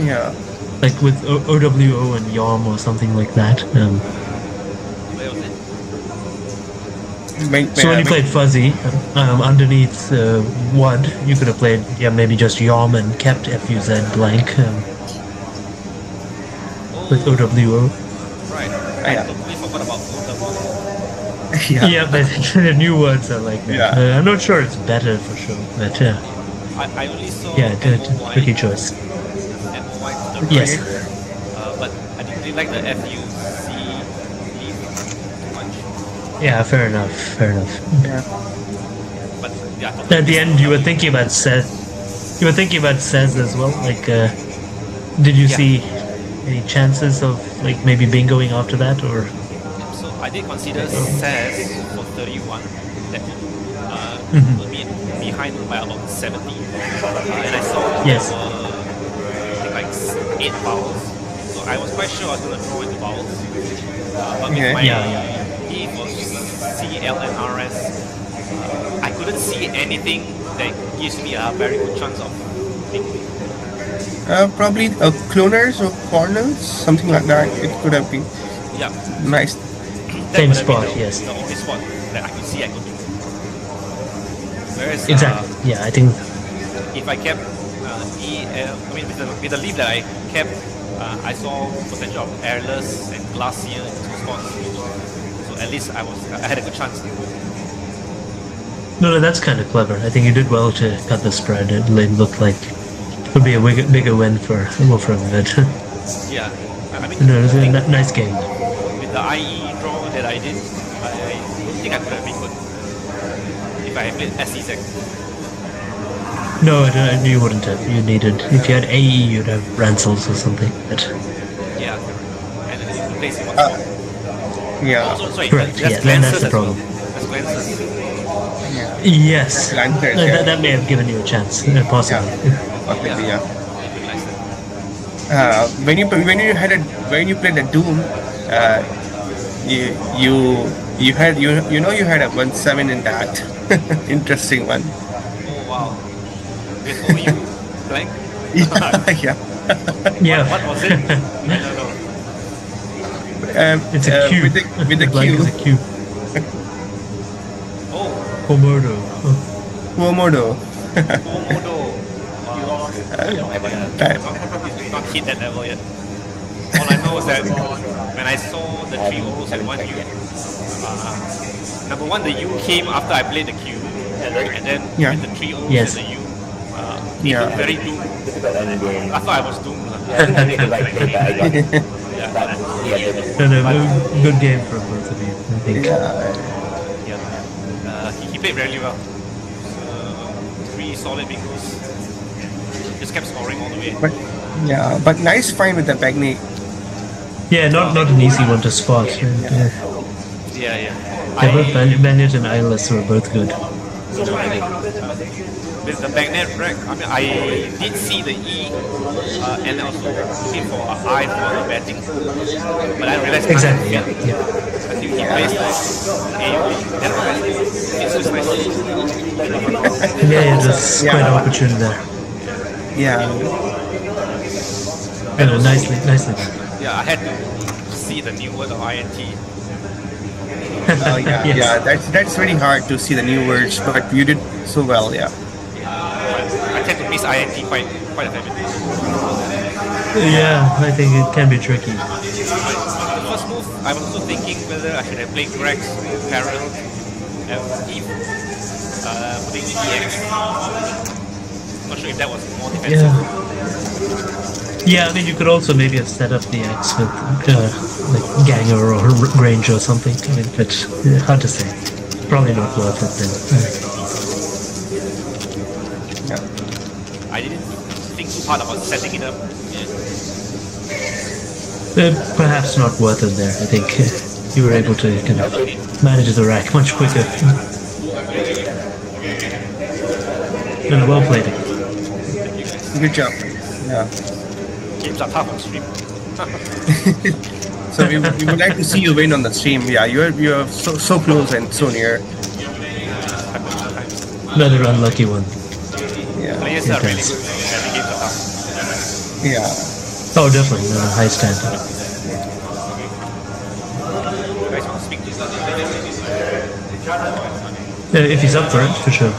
yeah. like with OWO and Yom or something like that. Where was it? So when you played fuzzy underneath WUD, you could have played maybe just Yom and kept FUZ blank with OWO. Right. I totally forgot about OWO. Yeah, but the new words are like that. Yeah. I'm not sure it's better for sure, but I only saw yeah, MOY, tricky choice. MOY to the Yes. right. But I didn't really like the FUC leaf too much. Yeah, fair enough. But yeah, At the end, you were thinking about Seth. You were thinking about Sez as well. Like, did you see any chances of like maybe bingoing after that, or? So I did consider SAS for 31 that would be behind by about 70. And I saw Yes. there were I think like 8 vowels. So I was quite sure I was going to throw in the vowels. But with Okay. my Yeah. E for CL and RS, I couldn't see anything that gives me a very good chance of bingoing. Probably cloners or corners, something like that. It could have been Yeah. nice. That Same would have been spot, yes. The only spot that I could see I could do. Whereas Exactly. Yeah, I think. if I kept with the leaf that I kept, I saw potential of airless and glacier in 2 spots. So at least I had a good chance. No, that's kind of clever. I think you did well to cut the spread. It looked like it would be a bigger win for Wolfram. But Yeah, I mean, no, it was I a think nice game. with the IE draw that I did, I don't think I could have been good if I had played SEZ. No, you wouldn't have. You needed, if you had AE, you'd have Ransels or something. But Yeah, and then you replace it. Yeah. Also, sorry, Correct, that's yeah, then that's Glances the as well. problem. That's Glances. yes, Lancers, that may have given you a chance, possibly. Possibly, yeah. I realized that. When you played the Doom, you had a 1-7 in that. Interesting one. Oh wow. With OU blank? Yeah. Yeah, What was it? I don't know. it's a Q. With the Blank Q. is a Q. Oh, Komodo. Kuomodo. Komodo. Wow. That- We've not hit that level yet. All I know is that when I saw the 3 O's and 1 U, number one, the U came after I played the Q, and then Yeah. with the 3 O's Yes. and the U, it Yeah. looked very doomed. I thought I was doomed. No, good game from both of you, I think. He played really well. 3 solid because just kept scoring all the way. But nice find with the Bagney. Yeah, not an easy one to spot. And, Yeah. both Bennett and Eyeless were both good. With the backnet rack, I mean, I did see the E, and I was looking for an I for the betting, but I realized Exactly, yeah. I think he placed the A only. It's just nice. Yeah, it was quite opportune there. Yeah. Nicely done. Yeah, I had to see the new word of INT. Yes. That's really hard to see the new words, but you did so well. Yeah. I tend to miss INT quite a fair bit. Yeah, I think it can be tricky. The first move, I was also thinking whether I should have played Grex, Carol, and Eve, putting EX. Not sure if that was more defensive. Yeah, I mean, you could also maybe have set up the X with like Ganger or Range or something. I mean, but hard to say. Probably not worth it then. I didn't think too hard about setting it up. Perhaps not worth it there. I think you were able to kind of manage the rack much quicker. Well played. Good job. Yeah. Games are tough on stream. So we would like to see you win on the stream. Yeah, you're so close and so near. Another unlucky one. Yeah. Players are really good, and the games are tough. Yeah. Oh, definitely. High standard. You guys want to speak to If he's up for it, for sure.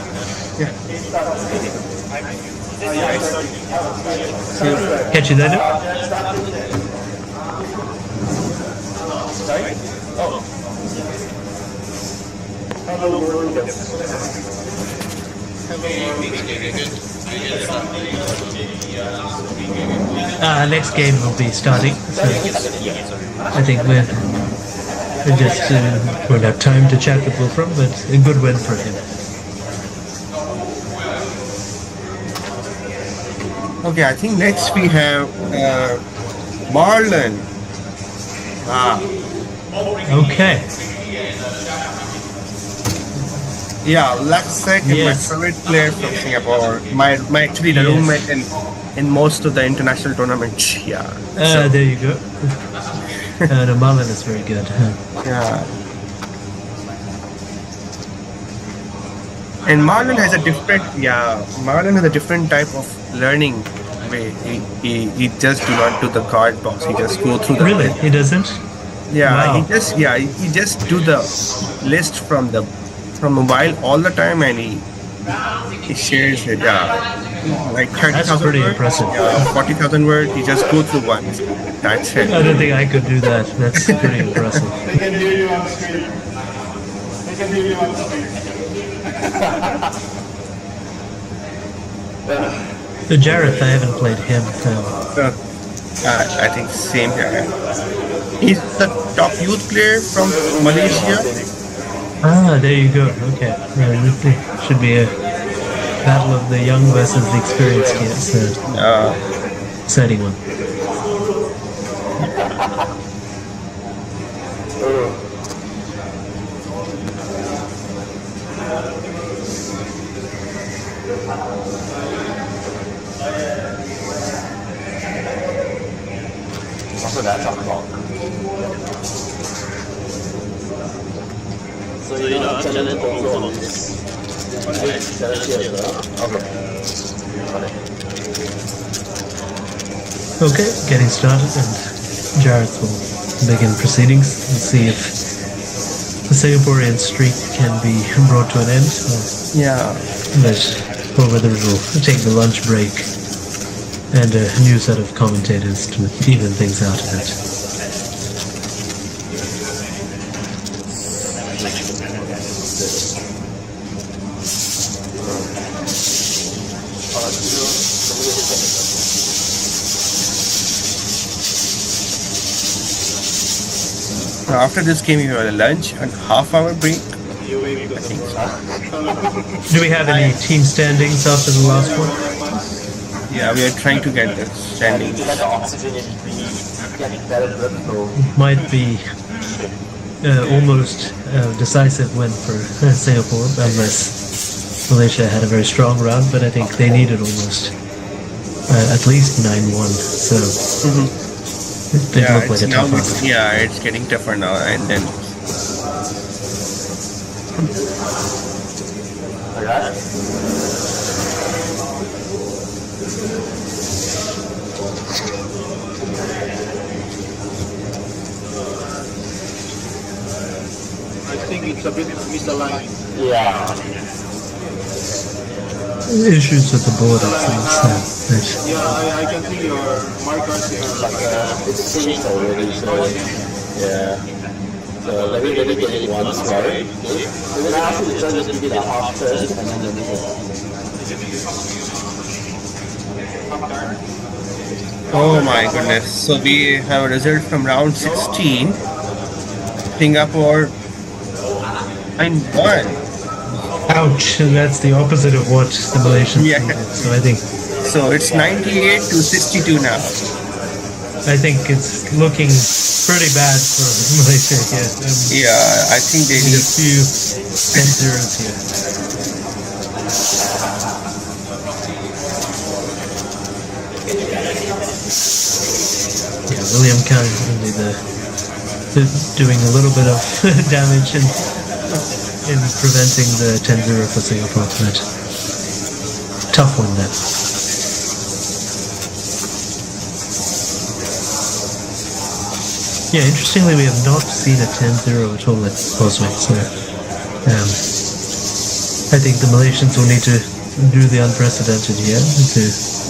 Catch you later. Next game will be starting. So I think we just won't have time to chat with Wolfram, but a good win for him. Okay, I think next we have Marlon. Okay. Yeah, Laksek is Yes. my favorite player from Singapore. My actually the roommate in most of the international tournaments. Yeah. There you go. The Marlon is very good. Yeah. And Marlon has a different type of learning way. He just do not do the card box. He just go through the Really? He doesn't? Yeah, Wow. he just do the list from mobile all the time, and he shares it. Yeah, like 30,000 That's pretty words. impressive. Yeah, 40,000 words. He just go through once. That's it. I don't think I could do that. That's pretty impressive. They can hear you on screen. The Jareth, I haven't played him. I think same here. He's the top youth player from Malaysia. There you go. Okay. It should be a battle of the young versus the experienced here. So, exciting one. What's that talk about? So you know, Janet also is Okay, getting started, and Jareth will begin proceedings and see if the Singaporean streak can be brought to an end, or whether it will take the lunch break and a new set of commentators to even things out a bit. After this game, you have a lunch and half-hour break. I think so. Do we have any team standings after the last one? Yeah, we are trying to get the standings. 那个 oxygen in get better blood flow. Might be almost decisive win for Singapore, unless Malaysia had a very strong round, but I think they needed almost at least 9-1. So it did look like a tough one. It's getting tougher now, and then Alright. I think it's a bit misaligned. Yeah. Issues with the board, it seems. Yeah, I can see your markers here. Like it's changed already, so yeah. So let me get it once, right? So then after the turn, just give it a half turn, and then the oh my goodness. So we have a result from round 16. Singapore 9-1. Ouch, and that's the opposite of what the Malaysians Yeah. needed. So I think So it's 98 to 62 now. it's looking pretty bad for Malaysia here. Yeah, I think they Need a need. few 10-0s here. Yeah, William Khan really doing a little bit of damage in preventing the 10-0 for Singapore tonight. Tough one then. Yeah, interestingly, we have not seen a 10-0 at all at Causeway, so I think the Malaysians will need to do the unprecedented here to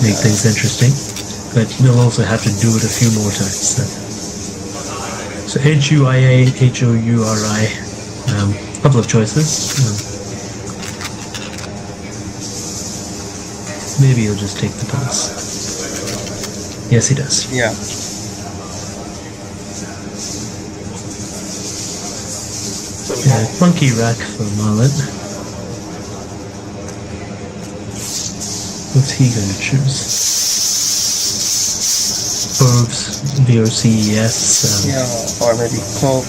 make things interesting, but they'll also have to do it a few more times. So HUIA, HOURI, couple of choices. Maybe he'll just take the pass. Yes, he does. Yeah. Funky rack for Marlon. What's he going to choose? Forbes, VOCES, Yeah, or maybe Khoo.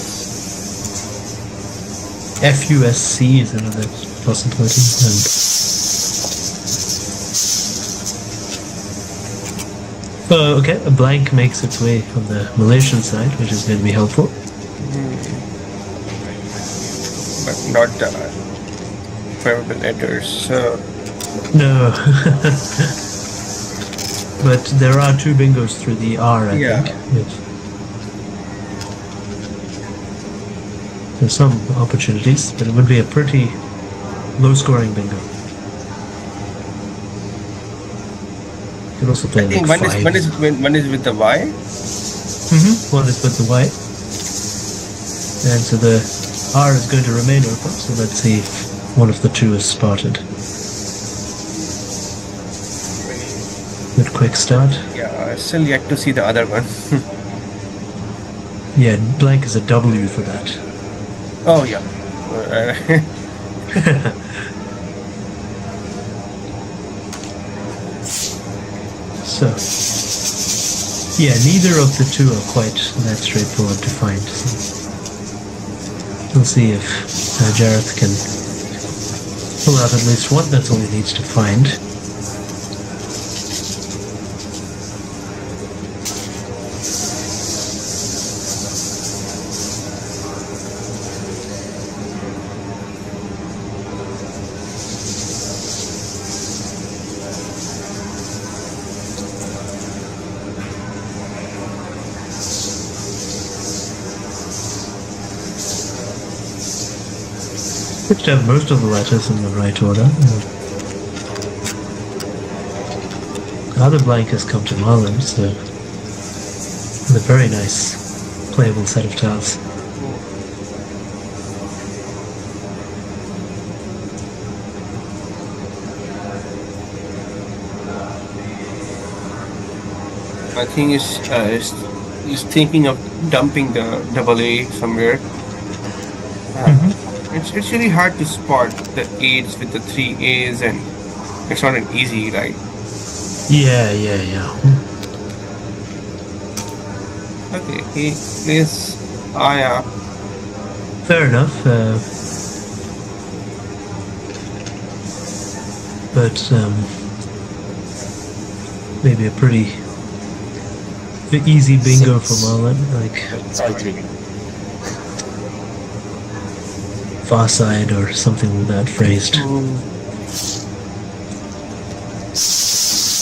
FUSC is another possibility. Okay, a blank makes its way on the Malaysian side, which is going to be helpful. But not verbal letters. So No. But there are two bingos through the R, I Yeah. think. There's some opportunities, but it would be a pretty low-scoring bingo. You could also play I think like one five. is with the Y. One is with the Y. And so the R is going to remain open, so let's see if one of the two is spotted. Good quick start. Yeah, still yet to see the other one. Yeah, blank is a W for that. Oh yeah. So, yeah, neither of the two are quite that straightforward to find. So we'll see if Jareth can pull out at least one. That's all he needs to find. Which have most of the letters in the right order. The other blank has come to Marlon, so with a very nice playable set of tiles. I think he's thinking of dumping the double A somewhere. It's really hard to spot the 8s with the 3 A's, and it's not an easy, right? Yeah. Okay, he is Aya. Fair enough. But maybe a pretty easy bingo for Marlon, like Sorry, 3. far side or something like that phrased.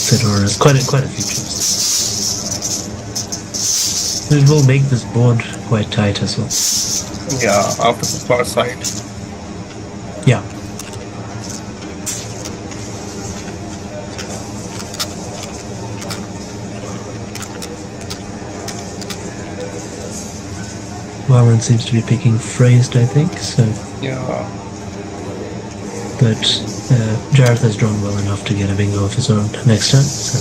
Fedora's quite a few choices. It will make this board quite tight as well. Yeah, after the far side. Yeah. Marlon seems to be picking phrased, I think, so. Yeah. But Jareth has drawn well enough to get a bingo of his own next turn, so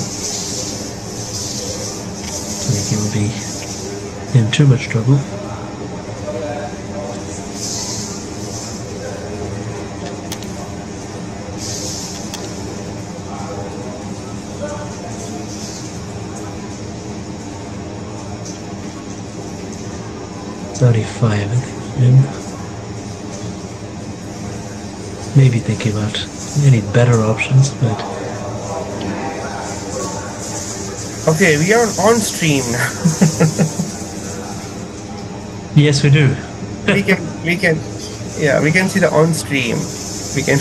I think he will be in too much trouble. $35, I think. Maybe thinking about any better options, but Okay, we are on stream now. yes, we do. we can see the on stream. We can.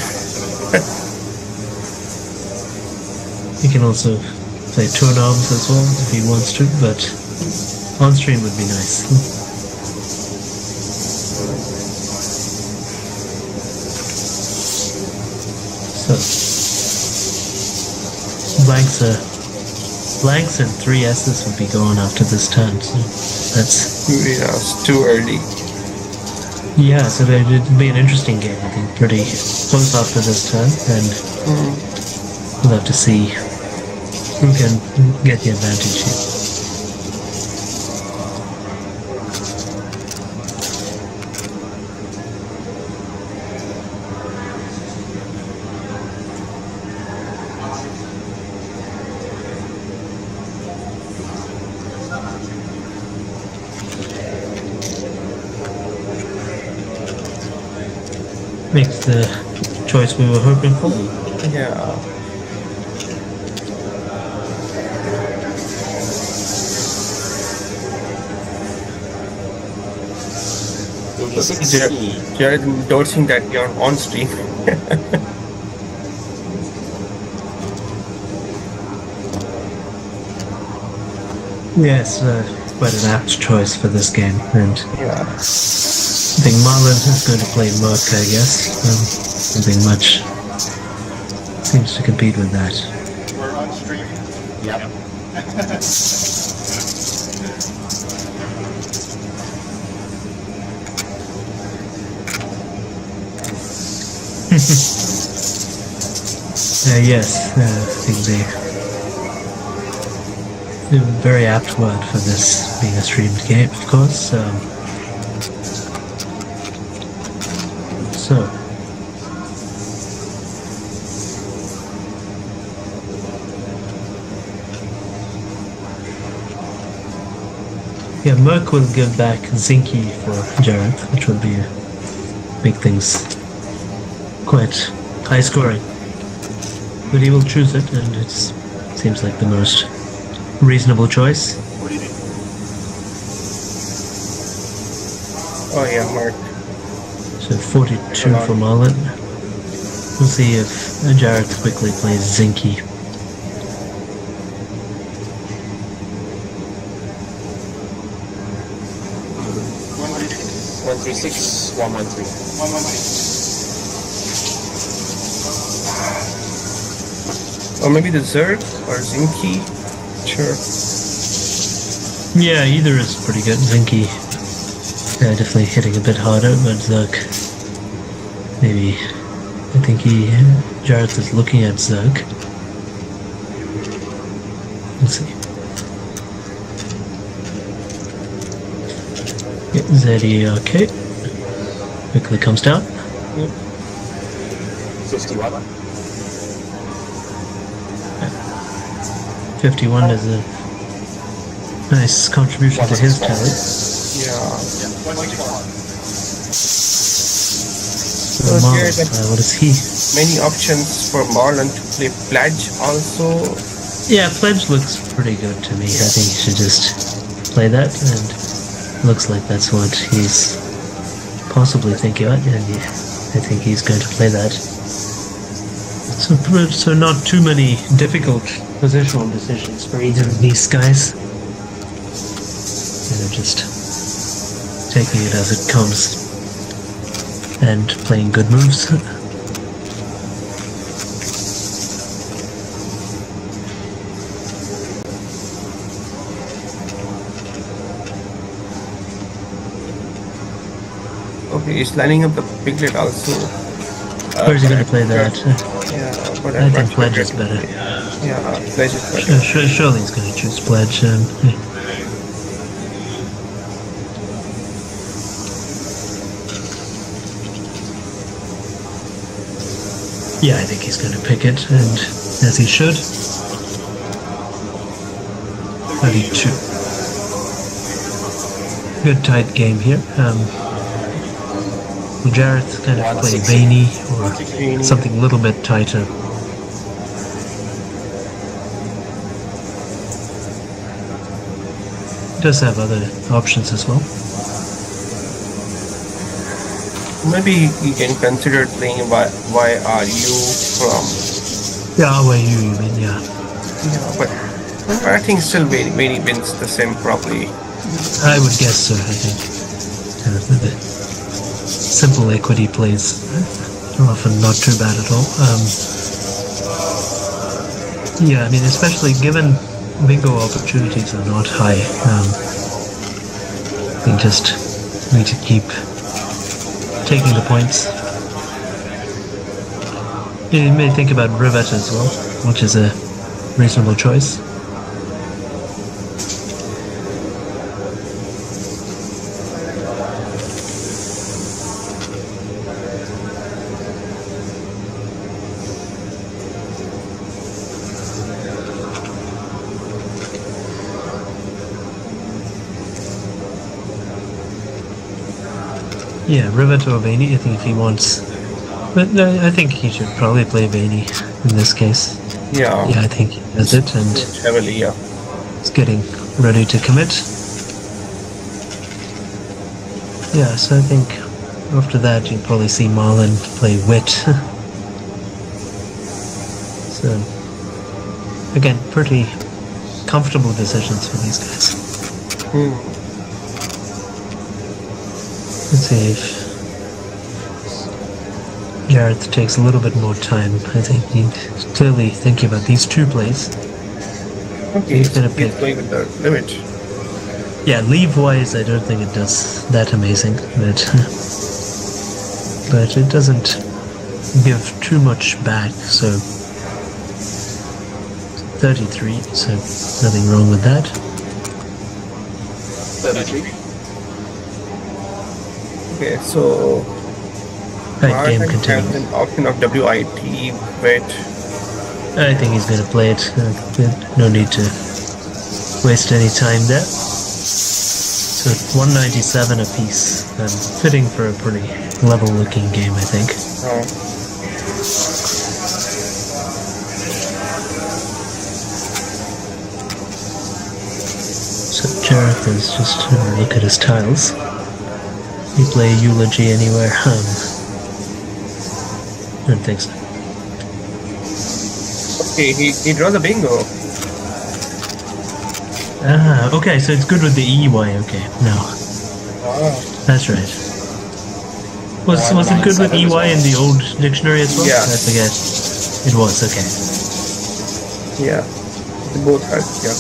He can also play two knobs as well if he wants to, but on stream would be nice. So blanks and 3 S's would be gone after this turn. So that's It's too early. yeah. So it'd be an interesting game. I think pretty close after this turn, and we'll have to see who can get the advantage here. Makes the choice we were hoping for. Yeah. Jareth endorsing that you're on stream. Yes, quite an apt choice for this game, and Yeah. I think Marlon is going to play Merc, I guess. Nothing much seems to compete with that. We're on stream. Yep. Yes, I think the very apt word for this being a streamed game, of course. So, yeah, Merc will give back Zinky for Jareth, which will be make things quite high scoring. But he will choose it, and it seems like the most reasonable choice. Oh yeah, Mark. So 42 for Marlon. We'll see if Jareth quickly plays Zinky. One 136, 113. 113. Or maybe the Zerg or Zinky. Sure. Yeah, either is pretty good. Zinky definitely hitting a bit harder, but Zerg maybe. I think Jareth is looking at Zerg. Let's see. Yeah, ZERK quickly comes down. 61. 51 is a nice contribution to his tally. Yeah. So Marlon, what is he? Many options for Marlon to play Pledge also. Yeah, Pledge looks pretty good to me. I think he should just play that, and looks like that's what he's possibly thinking about, and I think he's going to play that. So not too many difficult positional decisions for either of these guys. They're just taking it as it comes and playing good moves. Okay, he's lining up the piglet also. Where's he going to play that? Yeah, but I think Pledge is better. Yeah, Pledge is better. Surely he's going to choose Pledge. Yeah, I think he's going to pick it, and as he should. 32. Good tight game here. Jareth kind of play Veiny or something a little bit tighter. Does have other options as well. Maybe you can consider playing Why Are You from? Yeah, where you mean, yeah. Yeah, but I think still Veiny wins the sim probably. I would guess so, I think. The simple equity plays are often not too bad at all. Yeah, I mean, especially given bingo opportunities are not high, we just need to keep taking the points. You may think about Rivet as well, which is a reasonable choice. Yeah, Rivet or Veiny, I think if he wants. But I think he should probably play Veiny in this case. Yeah. Yeah, I think he does it, and Heavily, yeah. he's getting ready to commit. Yeah, so I think after that you'll probably see Marlon play Wit. So, again, pretty comfortable decisions for these guys. Let's see if Jareth takes a little bit more time. I think he's clearly thinking about these two plays. Okay, He's gonna pick. going with the limit. Yeah, leave-wise, I don't think it does that amazing, but it doesn't give too much back, so 33, so nothing wrong with that. 33. Okay, so Right, game Marlon has continues. an option of WIT, but I think he's going to play it. No need to waste any time there. So 197 apiece, fitting for a pretty level-looking game, I think. So Jareth is just look at his tiles. You play Eulogy anywhere? I don't think so. okay, he draws a bingo. Ah, okay, so it's good with the EY, okay. No, that's right. Was it good with EY in the old dictionary as well? Yeah. I forget. It was, okay. Yeah, they both have, yeah.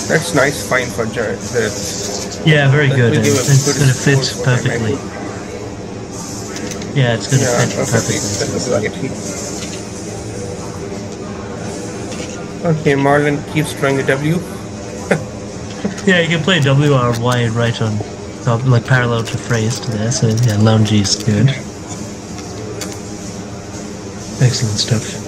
That's nice find for Jareth. Yeah, very That good. will And give a it's good going to fit score for him, I perfectly. think. Yeah, it's going to Yeah, fit perfectly. perfectly. Okay, Marlon keeps trying the W. Yeah, you can play WRY right on top, like parallel to phrase to there, so yeah, loungy is good. Excellent stuff.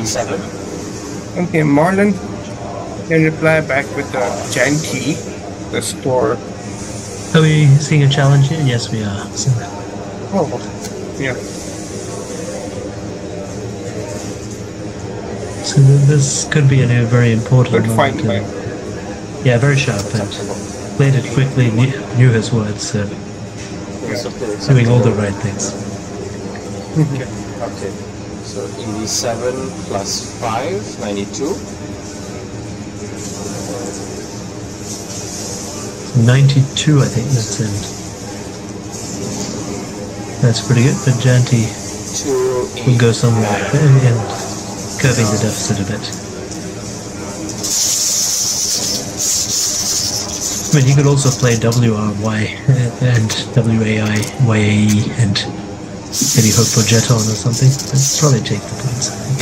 Seven. Okay, Marlon can reply back with the Janti, the score. Are we seeing a challenge here? Yes, we are. So, Oh, yeah. so this could be a very important Good fight, moment. man. Yeah, very sharp, and played it quickly, knew his words, so doing all the right things. Okay. So 87 plus 5, 92. 92, I think that's in. That's pretty good, but Janti 2, will go somewhere and curbing the deficit a bit. I mean, he could also play WRY and WAI, YAE, and maybe hope for Jeton or something. But probably take the points, I think.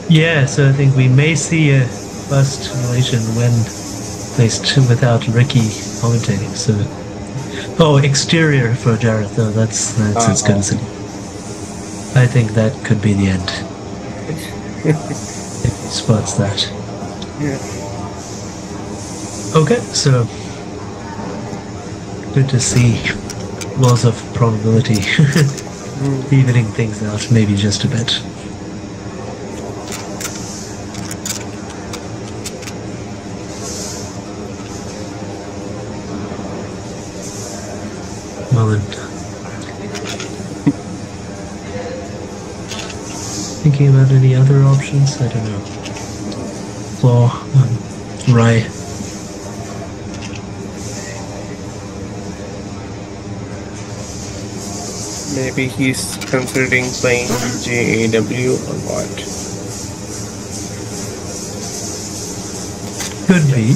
Yeah, so I think we may see a first Malaysian win placed without Ricky commentating. So, exterior for Jareth, though. That's as good as it. I think that could be the end. If he spots that. Yeah. Okay, so good to see laws of probability evening things out, maybe just a bit. Marlon. Thinking about any other options? I don't know. Claw, Rye. Maybe he's considering playing JAW or what? Could be.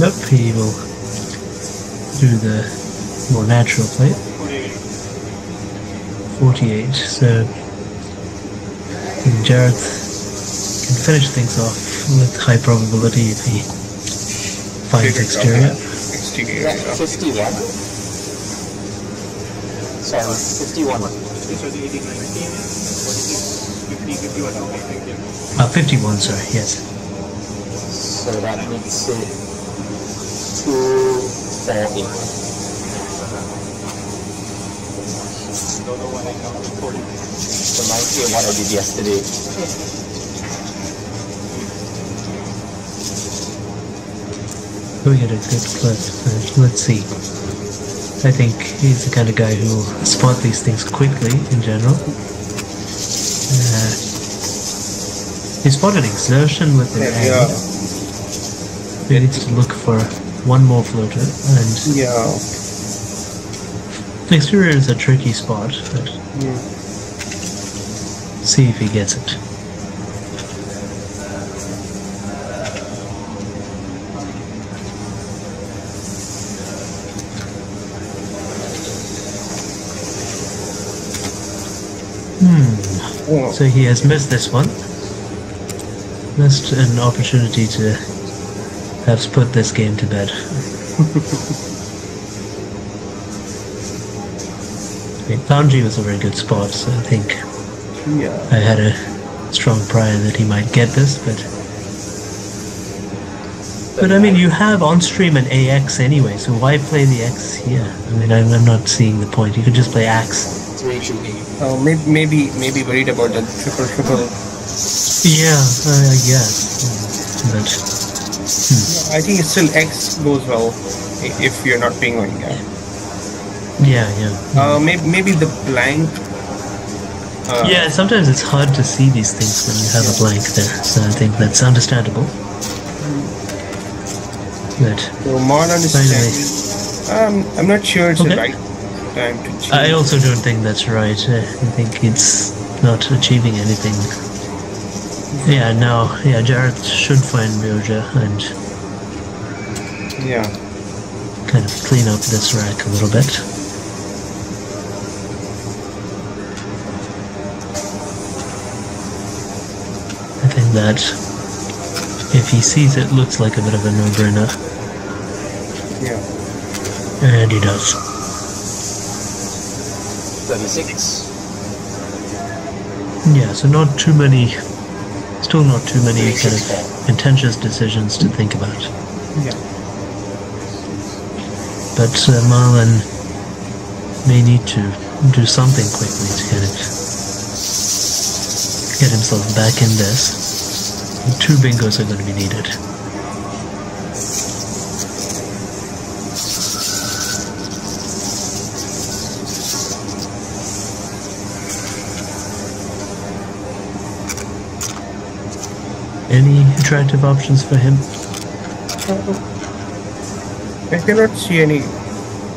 Nope, he will do the more natural play. 48, so Jareth can finish things off with high probability if he finds exterior. Exterior. Yeah, 51. Sorry, 51. 51, sorry, yes. So that makes it 248. So 90 what I did yesterday. We get a good clip. Let's see. I think he's the kind of guy who will spot these things quickly in general. He spotted exertion with the Yeah. He needs to look for one more floater, and Yeah. exterior is a tricky spot, but see if he gets it. Oh, So he has missed this one. Missed an opportunity to perhaps put this game to bed. Kanji was a very good spot, so I think yeah. I had a strong prior that he might get this, but I mean, you have on stream an AX anyway, so why play the X here? I mean, I'm not seeing the point. You could just play Axe. 328. Maybe worried about that triple. Yeah, I guess. But I think it's still X goes well if you're not paying on yeah. yeah. Maybe the blank. Yeah, sometimes it's hard to see these things when you have a blank there, so I think that's understandable. But So Marlon is finally, I'm not sure it's the Okay. right time to change. I also don't think that's right. I think it's not achieving anything. Yeah, now, Jareth should find Ryoja and Yeah. kind of clean up this rack a little bit. I think that if he sees it, looks like a bit of a no-brainer. Yeah. And he does. 36. Yeah, so still not too many kind of contentious decisions to think about. Yeah. But Marlon may need to do something quickly to kind of get himself back in this. 2 bingos are going to be needed. Any attractive options for him? I cannot see any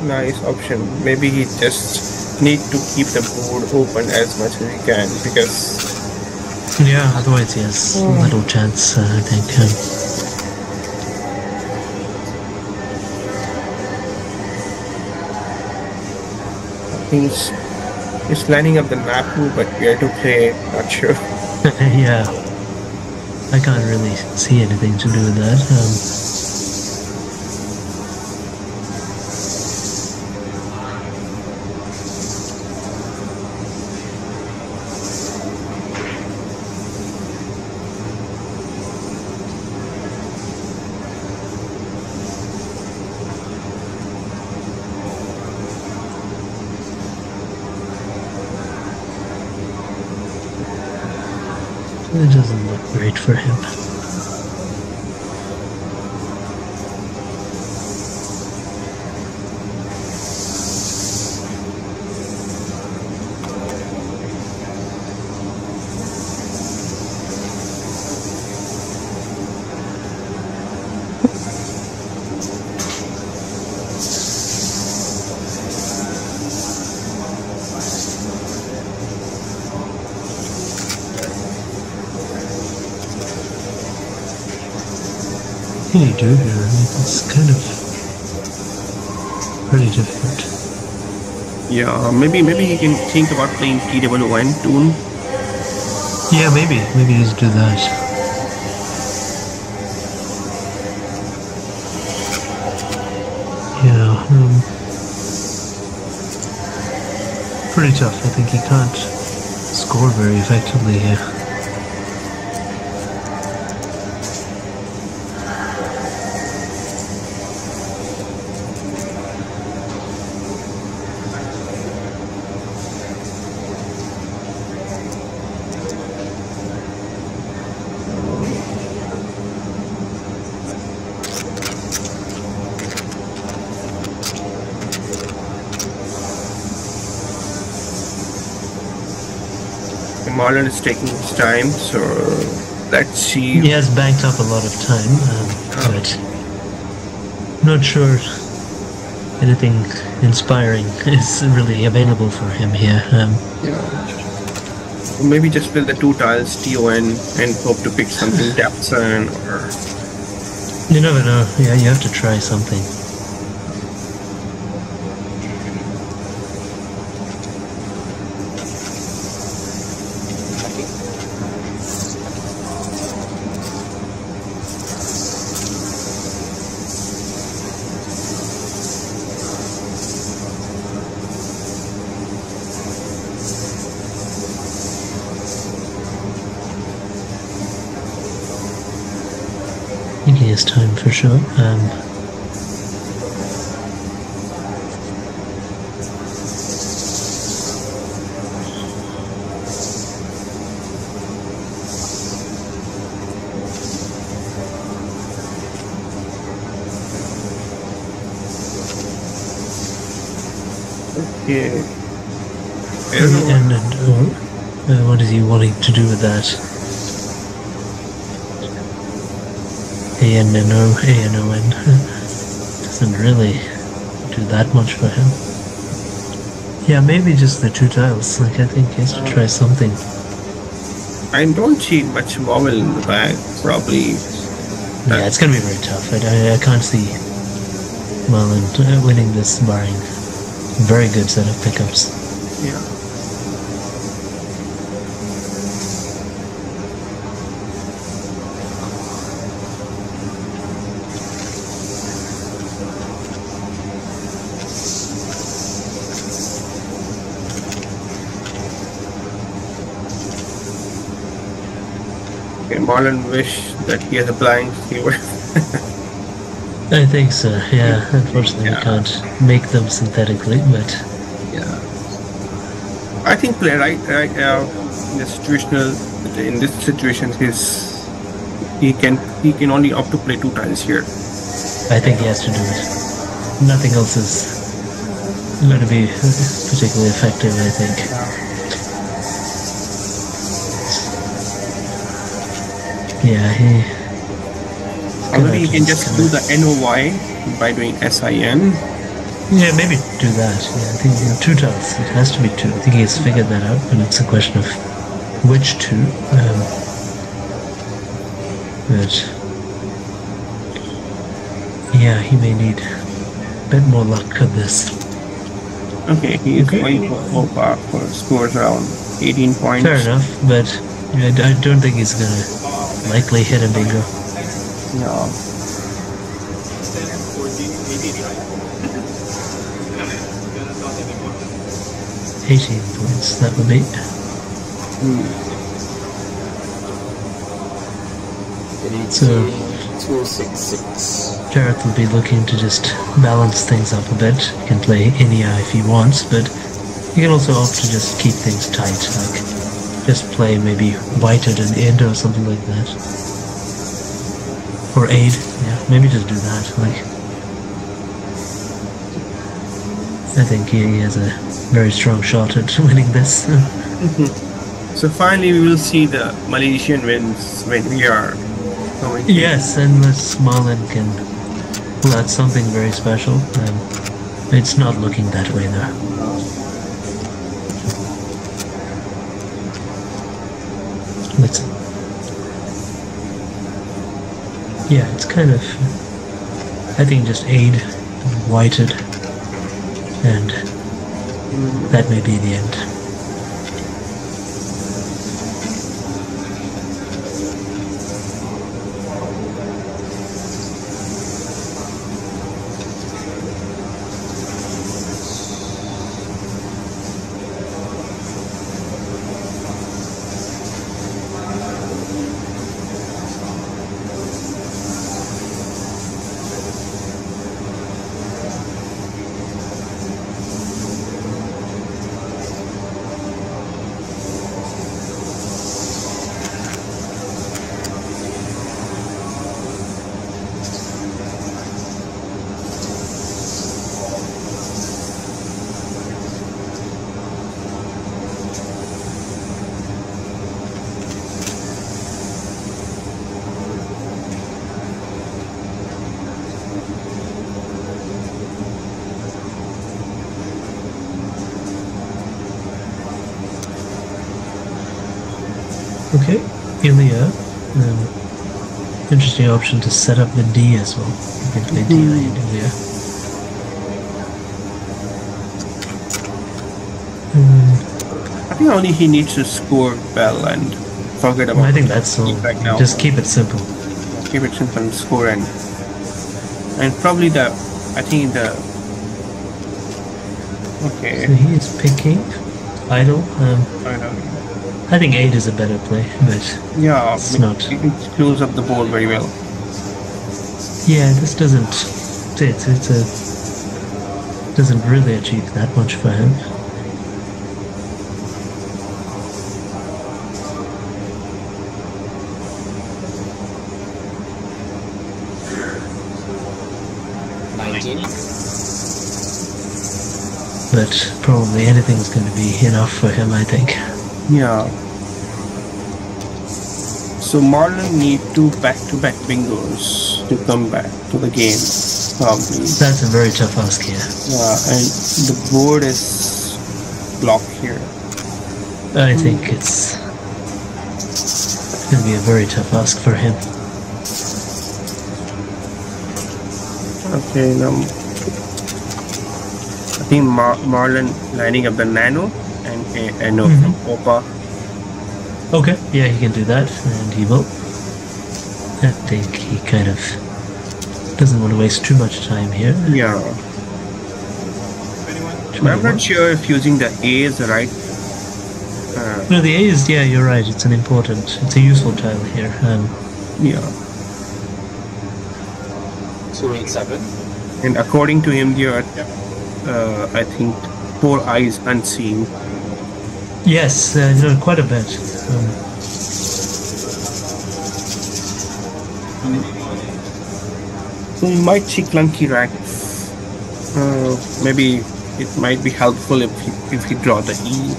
nice option. Maybe he just need to keep the board open as much as he can, because Yeah, otherwise he has little chance, I think. he's lining up the Napu, but where to play, not sure. Yeah. I can't really see anything to do with that. It doesn't look great for him. What can you do here? I mean, it's kind of pretty difficult. Yeah, maybe he can think about playing TWN tune. Yeah, maybe just do that. Yeah, pretty tough. I think he can't score very effectively here. Marlon is taking his time, so let's see. He has banked up a lot of time, but not sure anything inspiring is really available for him here. Maybe just play the 2 tiles TON and hope to pick something Dapson or. You never know. Yeah, you have to try something. I think he has time for sure. Yeah. And what is he wanting to do with that? A-N-N-O-N. Doesn't really do that much for him. Yeah, maybe just the 2 tiles. Like, I think he has to try something. I don't see much vowel in the back. Probably. Yeah, it's going to be very tough. I can't see Marlon winning this barring very good set of pickups. Yeah. Okay, Marlon wish that he had a blank keyword. I think so, yeah. Unfortunately, we can't make them synthetically, but Yeah. I think play right in this situation he can only opt to play 2 tiles here. I think he has to do it. Nothing else is going to be particularly effective, I think. Yeah, Or maybe he can just do the NOY by doing SIN. yeah, maybe do that. Yeah, I think 2 tiles. It has to be 2. I think he has figured that out, but it's a question of which 2. But yeah, he may need a bit more luck with this. Okay, he is going for ballpark for scores around 18 points. Fair enough, but I don't think he's gonna likely hit a bingo. No. 18 points, that would be. So 266. Jareth will be looking to just balance things up a bit. He can play Inia if he wants, but he can also opt to just keep things tight, like just play maybe whited and id or something like that. Or aid, yeah, maybe just do that. Like, I think he has a very strong shot at winning this. So finally we will see the Malaysian wins when we are going. Yes, unless Marlon can pull out something very special. It's not looking that way though. Let's. Yeah, it's kind of. I think just aid, whited, and that may be the end. Okay, Ilya. Interesting option to set up the D as well. You can play D and Ilya. I think only he needs to score well and forget about I think that's all. right now. Just keep it simple. Keep it simple and score and probably I think okay. So he is picking idle. I know. I think 8 is a better play, but Yeah, it's not. He can close up the board very well. Yeah, this doesn't. Doesn't really achieve that much for him. But probably anything's going to be enough for him, I think. Yeah. So Marlon need 2 back-to-back bingos to come back to the game, probably. That's a very tough ask here. Yeah, and the board is blocked here. I think it's It's going to be a very tough ask for him. Okay, now I think Marlon lining up the nano and no from Opa. Okay, yeah, he can do that, and he will. I think he kind of doesn't want to waste too much time here. Yeah. I'm not sure if using the A is the right. No, the A is, yeah, you're right. It's a useful tile here. Yeah. 287. And according to him, there are, I think, 4 eyes unseen. Yes, quite a bit. So we might see clunky racks. Maybe it might be helpful if he draw the E.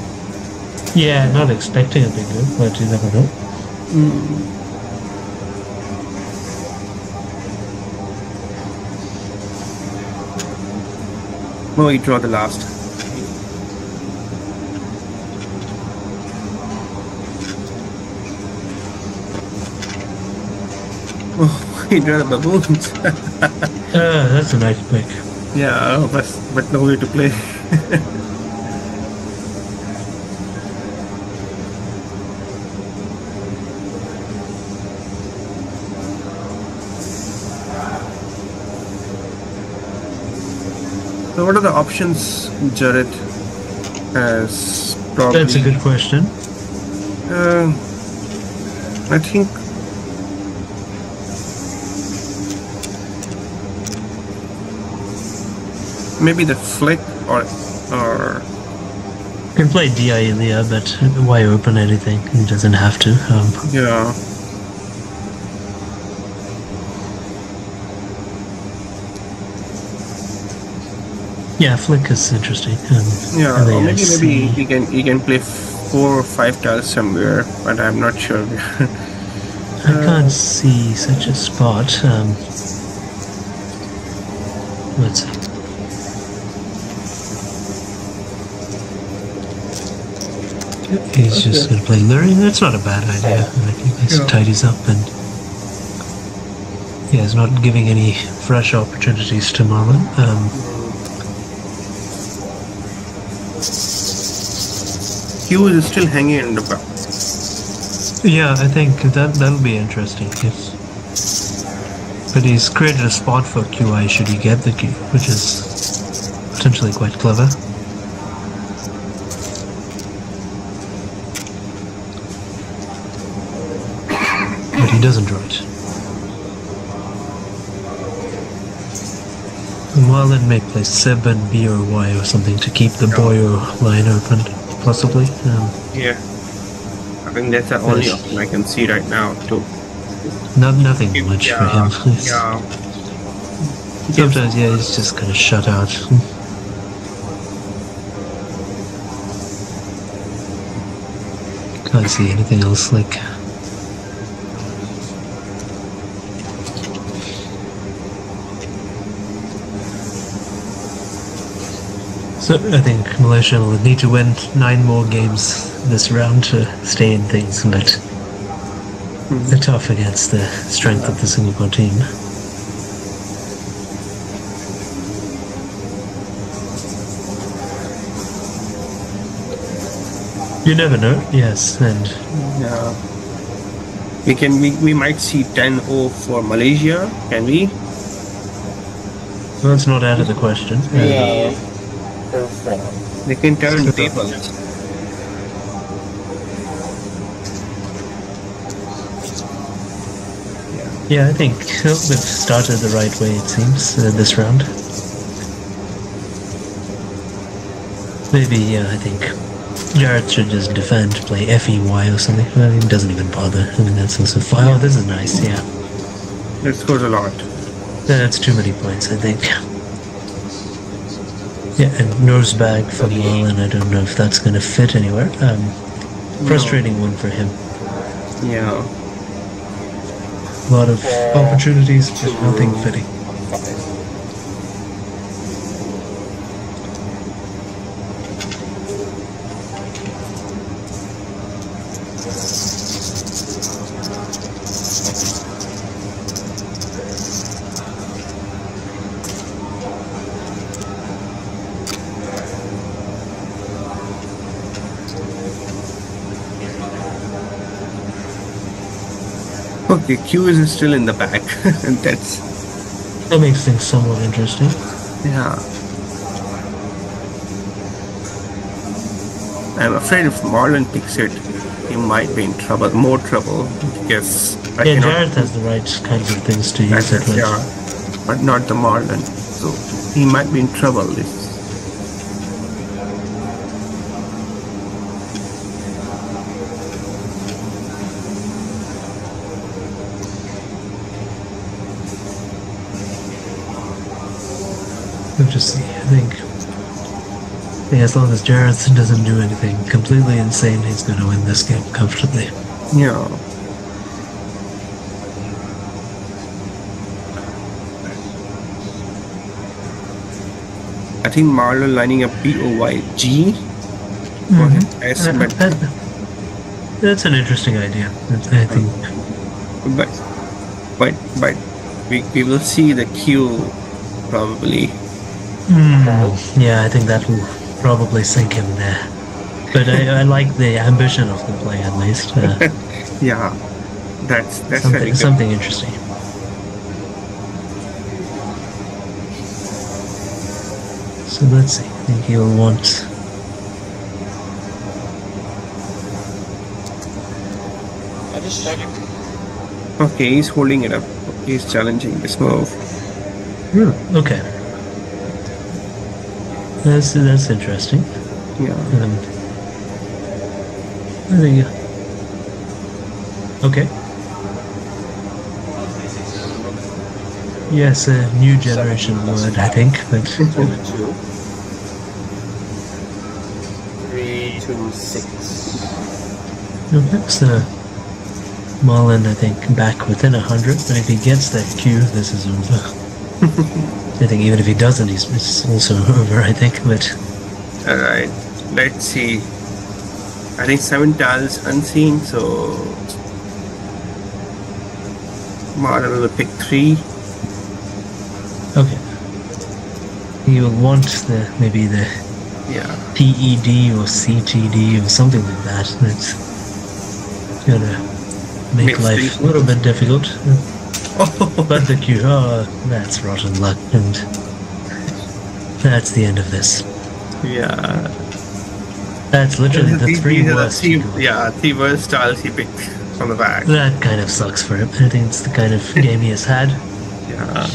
Yeah, not expecting a big move, but you never know. No, he draw the last. Oh, he drew the baboons. That's a nice pick. Yeah, but no way to play. So what are the options Jareth has probably? That's a good question. I think maybe the flick or You can play DI Ilya, but why open anything? He doesn't have to. yeah. Yeah, flick is interesting. Yeah, or maybe LAIC. he can play 4 or 5 tiles somewhere, but I'm not sure. I can't see such a spot. Let's see. He's just going to play luring. That's not a bad idea. I think this tidies up, and yeah, he's not giving any fresh opportunities to Marlon. Khoo is still hanging in the back. Yeah, I think that'll be interesting. But he's created a spot for QI should he get the Q, which is potentially quite clever. But he doesn't draw it. Marlon may play Seb and B or Y or something to keep the Boyo line open, possibly. Yeah. I think that's the only option I can see right now, too. Nothing much for him. Yeah. Sometimes, yeah, he's just kind of shut out. Can't see anything else like. So I think Malaysia will need to win 9 more games this round to stay in things, but they're tough against the strength of the Singapore team. You never know, yes, and Yeah. We might see 10-0 for Malaysia, can we? well, it's not out of the question. Yeah. They can turn tables. Yeah, I think they've started the right way, it seems, this round. Maybe, yeah, I think Jareth should just defend, play FEY or something. Well, he doesn't even bother. I mean, that's also fine. Oh, this is nice, yeah. That scores a lot. That's too many points, I think. Yeah, and nose bag for Marlon, I don't know if that's going to fit anywhere. Frustrating one for him. Yeah. A lot of opportunities, but nothing fitting. Okay, Q is still in the back. And that's That makes things somewhat interesting. yeah. I'm afraid if Marlon picks it, he might be in trouble, more trouble, because I Yeah, cannot. Jareth has the right kinds of things to use it with. Yeah, but not the Marlon. So he might be in trouble. We'll just see. I think as long as Jareth doesn't do anything completely insane, he's going to win this game comfortably. Yeah. I think Marlon lining up BOYG for his S, That's an interesting idea. I think. but we will see the Q probably. Yeah, I think that will probably sink him there. But I like the ambition of the play at least. Yeah, that's very something, good. something interesting. So let's see. I think he'll want. I just checked. Okay, he's holding it up. He's challenging this move. Okay. That's interesting. Yeah. I think. Okay. Yes, a new generation word, I think, but 2, 3, 2, 6. no, that's Marlon, I think, back within 100. But if he gets that Q, this is over. I think even if he doesn't, it's also over, I think. But Alright, let's see. I think 7 tiles unseen, so Marlon will pick 3. okay, he will want maybe the Yeah. PED or CTD or something like that. That's gonna make Makes life things a little bit difficult. Oh, But the Q, that's rotten luck, and that's the end of this. yeah. That's literally the three These are worst. the 3 worst tiles he picked from the back. That kind of sucks for him. I think it's the kind of game he has had. Yeah.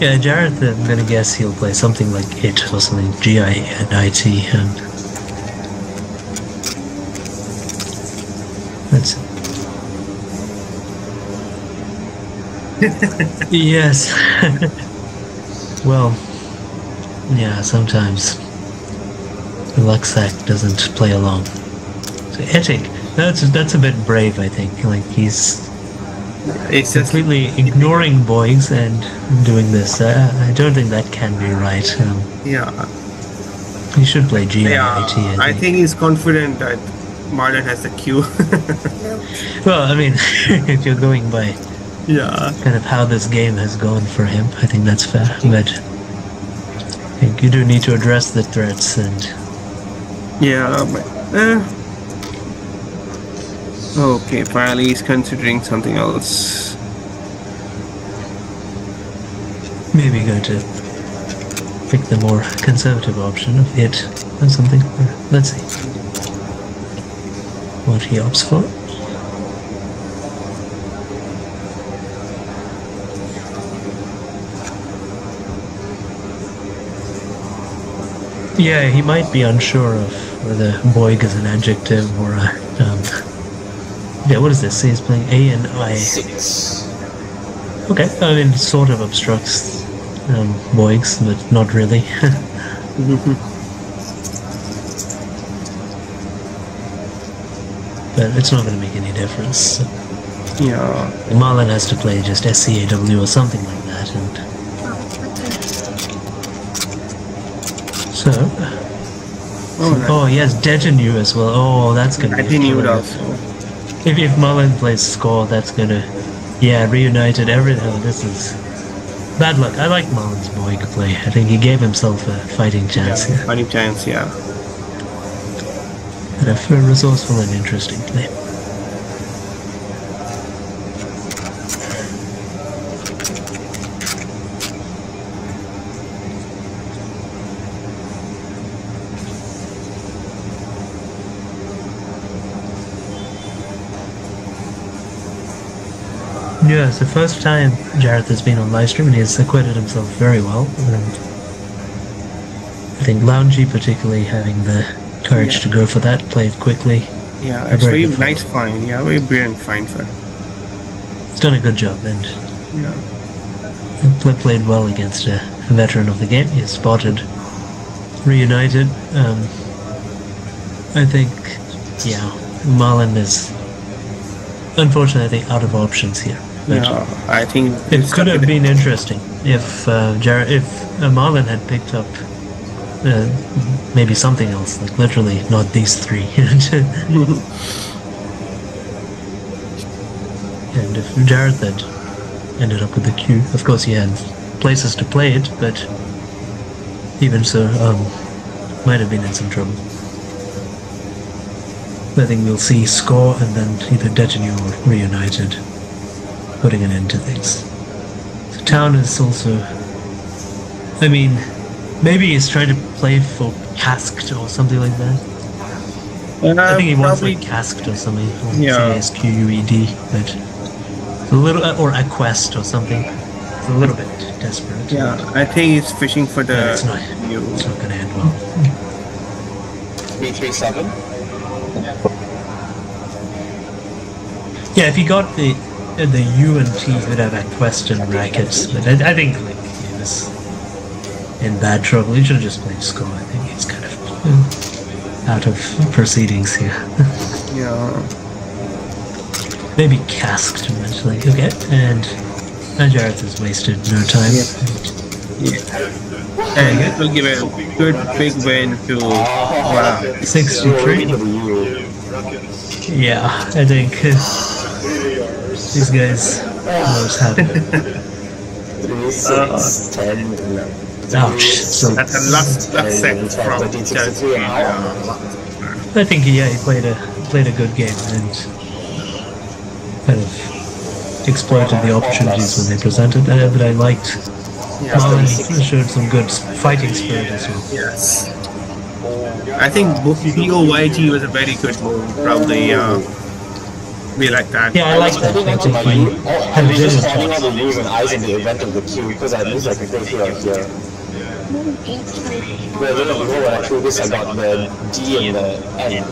Yeah, Jareth, I'm gonna guess he'll play something like IT or something, GI and IT, and that's yes. Well, yeah, sometimes the luck sack doesn't play along. So Etik, that's a bit brave, I think. Like he's It's just completely ignoring Boygs and doing this. I don't think that can be right. yeah. He should play GIIT. Yeah. I think he's confident that Marlon has the Q. Well, I mean, if you're going by Yeah. kind of how this game has gone for him, I think that's fair. But I think you do need to address the threats and Yeah, but okay, finally he's considering something else. maybe go to pick the more conservative option of it or something. Let's see what he opts for. Yeah, he might be unsure of whether Boyg is an adjective or a yeah, what is this? He's playing A and I. 6. Okay, I mean, sort of obstructs Boygs, but not really. But it's not going to make any difference. So Yeah. Marlon has to play just SCAW or something like that, and so. Oh, he has Detenue as well. Oh, that's going to I be a think he would killer. also. If Marlon plays score, that's gonna, yeah, reunited everything. Oh, this is bad luck. I like Marlon's Boyg play. I think he gave himself a fighting chance here. Funny chance, yeah. And a resourceful and interesting play. Yeah, it's the first time Jareth has been on live stream and he has acquitted himself very well. And I think Loungy particularly having the courage to go for that, play it quickly. Yeah, A it's very very good nice find. Yeah, very brilliant find, sir. He's done a good job and Yeah. played well against a veteran of the game. He has spotted Reunited. I think, yeah, Marlon is unfortunately I think out of options here. But Yeah, I think it could have been interesting if Marlon had picked up maybe something else, like literally not these three. And if Jareth had ended up with the queue, of course he had places to play it, but even so, might have been in some trouble. I think we'll see score and then either Detinue or Reunited putting an end to things. So Town is also, I mean, maybe he's trying to play for Casked or something like that. I think he wants probably, like Casked or something, or Yeah. CASQUED, but it's a little, or a Quest or something. It's a little bit desperate. yeah, I think he's fishing for But the it's not going to end well. 337. Yeah, if he got the U and T, he would have a Quest and Rackets, but I think like he was in bad trouble. He should have just played Score. I think he's kind of out of proceedings here. Yeah. Maybe Casked eventually. Okay, and Jareth has wasted no time. And it will give a good big win to 63. Yeah, I think these guys know what's happening. 3, 6, 10, 11. Ouch. So That's a last set from 13, 63 and how? I think he played a good game and kind of exploited the opportunities when they presented. But I liked Marlon showed some good fighting spirit as well. Yes. I think BOYG was a very good move from the we like that. Yeah, I like that. I think he had a I'm just finding brilliant all the U's and I's in the event of the queue because I lose like a great deal here. Where when I threw this, I got the D and the N.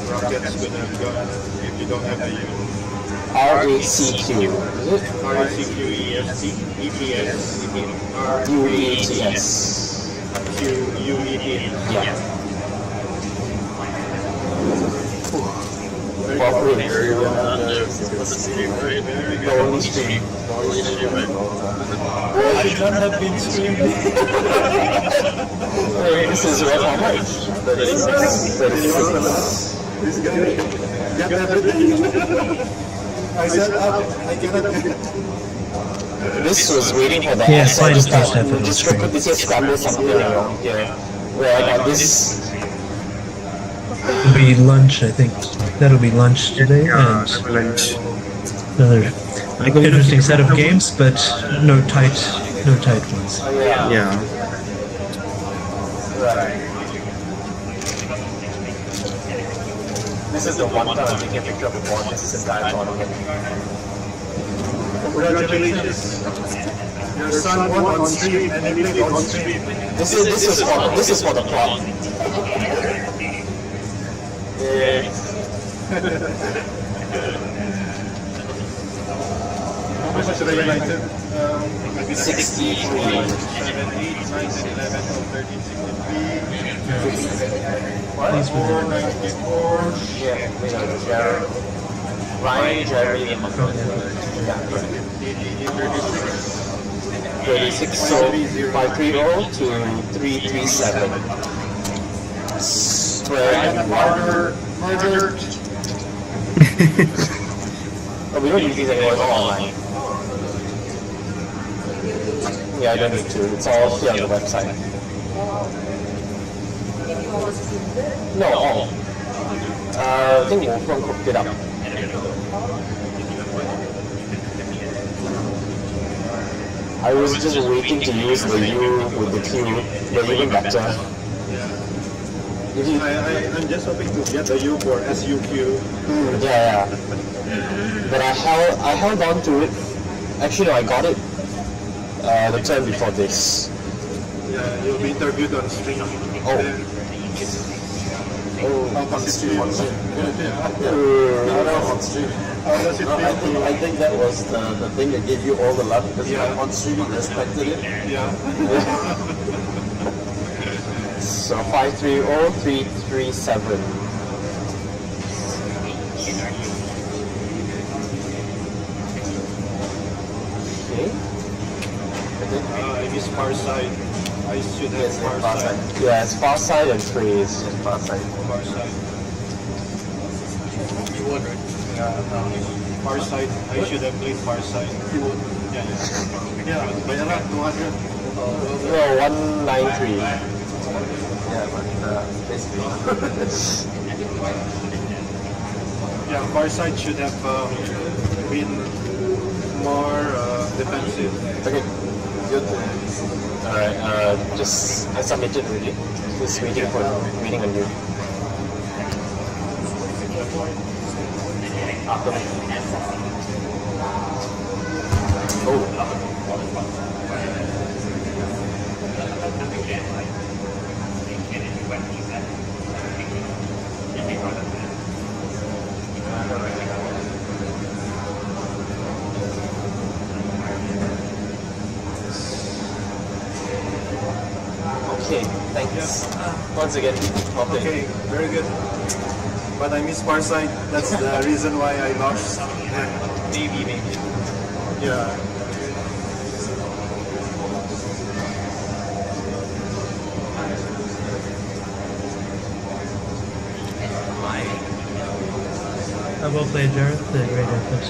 Rockets would have gone if you don't have the U. RACQ. Is it? RCQEST, EPS, UETS. QUET. Yeah. Cooperate. The only stream. I should not have been streaming. Wait, this is what how much? 36. This guy got everything. I set up, I cannot. This was waiting for the Yeah, answer. fine Just first like, effort just was put this here, Scrabble something wrong here. Where I got this. It'll be lunch, I think. That'll be lunch today, and Lunch. another interesting set of games, but no tight ones. Yeah. This is the one time I'm taking a picture of the board. This is entire tournament. Congratulations. Your son won on stream and he played on stream. This is for the plot. Yeah. How much should I write it? 63. 7, 8, 9, 10, 11, 12, 13, 63. 4, 94. Yeah, we know the Jareth. Ryan, Jerry, and Marlon. Yeah, 36. So 530 to 337. Spread. Murdered. Oh, we don't use these anymore. It's all online. Yeah, I don't need to. It's all here on the website. No, all. I think Wolfram cooked it up. I was just waiting to use the U with the Q, but even better. I'm just hoping to get the U for SUQ. Yeah. But I held on to it. Actually, no, I got it the turn before this. Yeah, you'll be interviewed on stream. Oh. On stream. On stream. How does it feel? I think that was the thing that gave you all the luck because on stream you respected it. Yeah. So 530337. Okay. I miss far side. I should have far side. Yeah, it's far side and freeze. It's far side. Far side. You won, right? Far side. I should have played far side. You won. Yeah. By a lot, 200. No, 193. Yeah, but basically. Yeah, far side should have been more defensive. Okay, good. Alright, just I submitted already. Just waiting on you. Oh. Okay, thanks. Once again, Okay, very good. But I miss far side. That's the reason why I lost. Maybe. Yeah. Well played, Jareth. Great effort.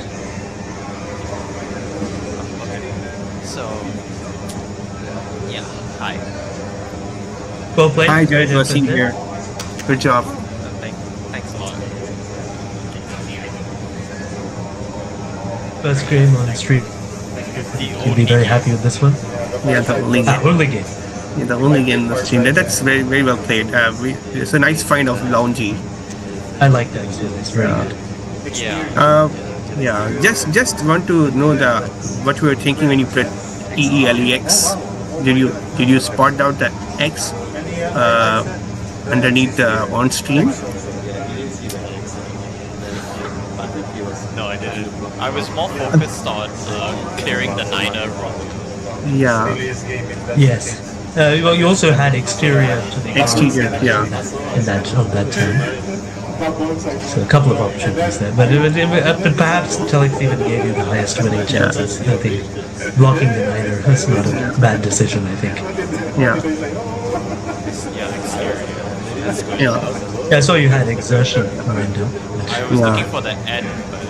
So, yeah, hi. Well played. Hi, Great Jareth. effort Waseem there. here. Good job. Thanks a lot. First game on stream. You'd be very happy with this one. Yeah, the only game. Only game. Yeah, the only game in the stream. That's very, very well played. It's a nice find of Loungy. I like that too. It's very good. Yeah. Just want to know what you were thinking when you played EELEX. Did you spot out the X underneath the on stream? No, I didn't. I was more focused on clearing the niner Rong. Yeah, Yes. Well, you also had exterior to the exterior. Yeah, in that on that turn. So a couple of opportunities there, but perhaps Telex even gave you the highest winning chances. I think blocking the niner is not a bad decision. I think. yeah, Yeah, exterior. That's good. yeah. I saw you had exertion window. I was Yeah. looking for the end, but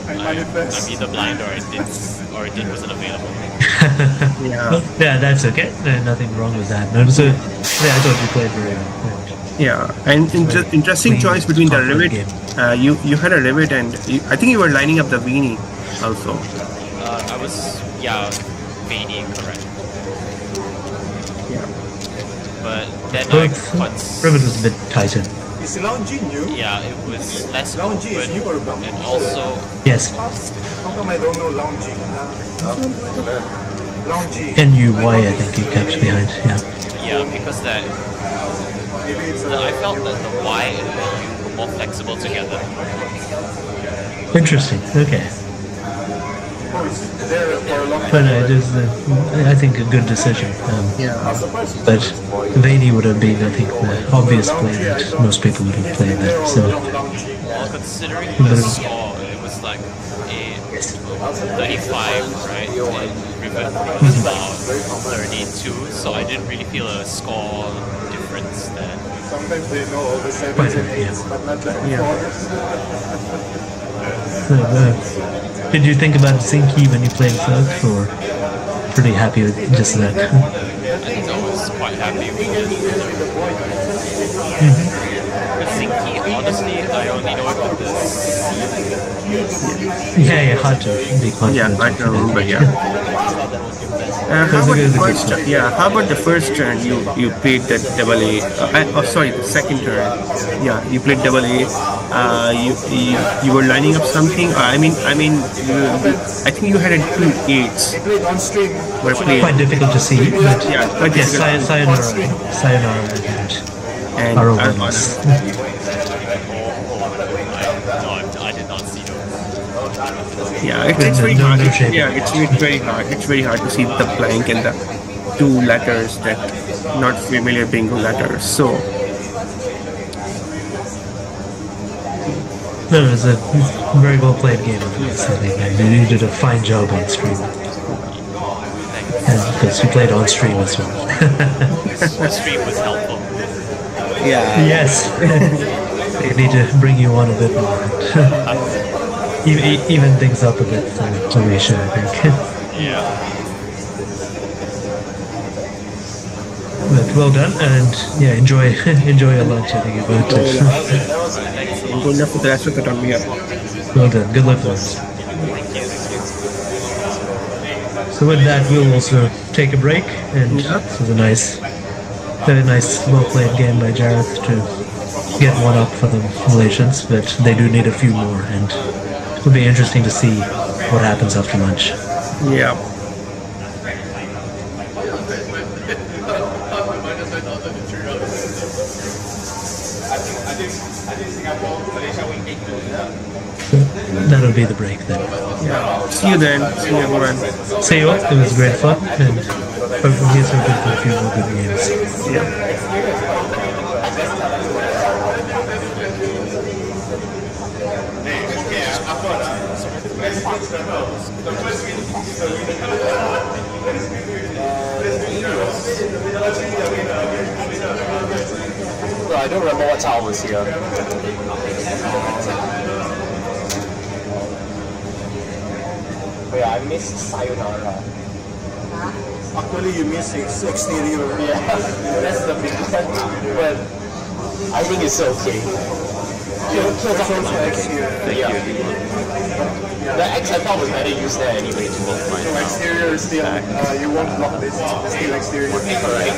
I'm either blind or it wasn't available. Yeah, Yeah, that's okay. Nothing wrong with that. No, so yeah, I thought you played very well. yeah. And interesting choice between the rivet. You had a rivet, and I think you were lining up the weenie also. I was, veiny, correct. Yeah, But then Rivet was a bit tighter. Is Loungy new? it was less Loungy is new or open, Loungy? and also, Yes. How come I don't know Loungy? Loungy. NUY, I think you kept behind. Yeah. because that Maybe it's I felt that the Y and the U were more flexible together. Interesting. Okay. there for a long But it is, I think, a good decision. yeah. But Veiny would have been, I think, the obvious play that most people would have played there. So, Well, considering the score, it was like a 35, right? And Rivet was about 32, so I didn't really feel a score difference there. Sometimes they know all the 7s and 8s, but not the 4s. so did you think about Zinky when you played first, or pretty happy with just that? I think I was quite happy with it. But Zinky, honestly, I only know it with the Yeah, hard to be confident. Yeah, I can remember. Yeah, How was a about the good first? start. Yeah. How about the first turn? You played the double A. Oh, sorry, the second turn. Yeah, you played double A. You were lining up something. I think you had a two eights. They played on stream. Were played. Quite difficult to see, but Yeah, quite yes, difficult. sayonara, And our Anand. winners. No, I did not see those. Yeah, it's very No hard. shame. Yeah, it's very hard. It's very hard to see the blank and the two letters that not familiar bingo letters. So No, it was a very well played game. I think you did a fine job on stream, and because you played on stream as well. The stream was helpful. yeah, Yes, they need to bring you on a bit more, even things up a bit for Malaysia, I think. Yeah. But well done, and yeah, enjoy your lunch. I think you got it. I'm going up to the rest of the time. Yeah. Well done. Good luck for us. So with that, we'll also take a break, and this was a very nice, well-played game by Jareth to get one up for the Malaysians, but they do need a few more, and it'll be interesting to see what happens after lunch. Yeah. That'll be the break then. See you then. See you everyone. See you all. It was great fun, and here's hoping for a few more good games. Well, I don't remember what time I was here. Oh yeah, I missed Sayonara. Actually, you miss exterior. Yeah, that's the big one. But I think it's okay. Yeah. The X I thought was better used there anyway to both my So exterior is still, you won't block this. Still exterior. Alright.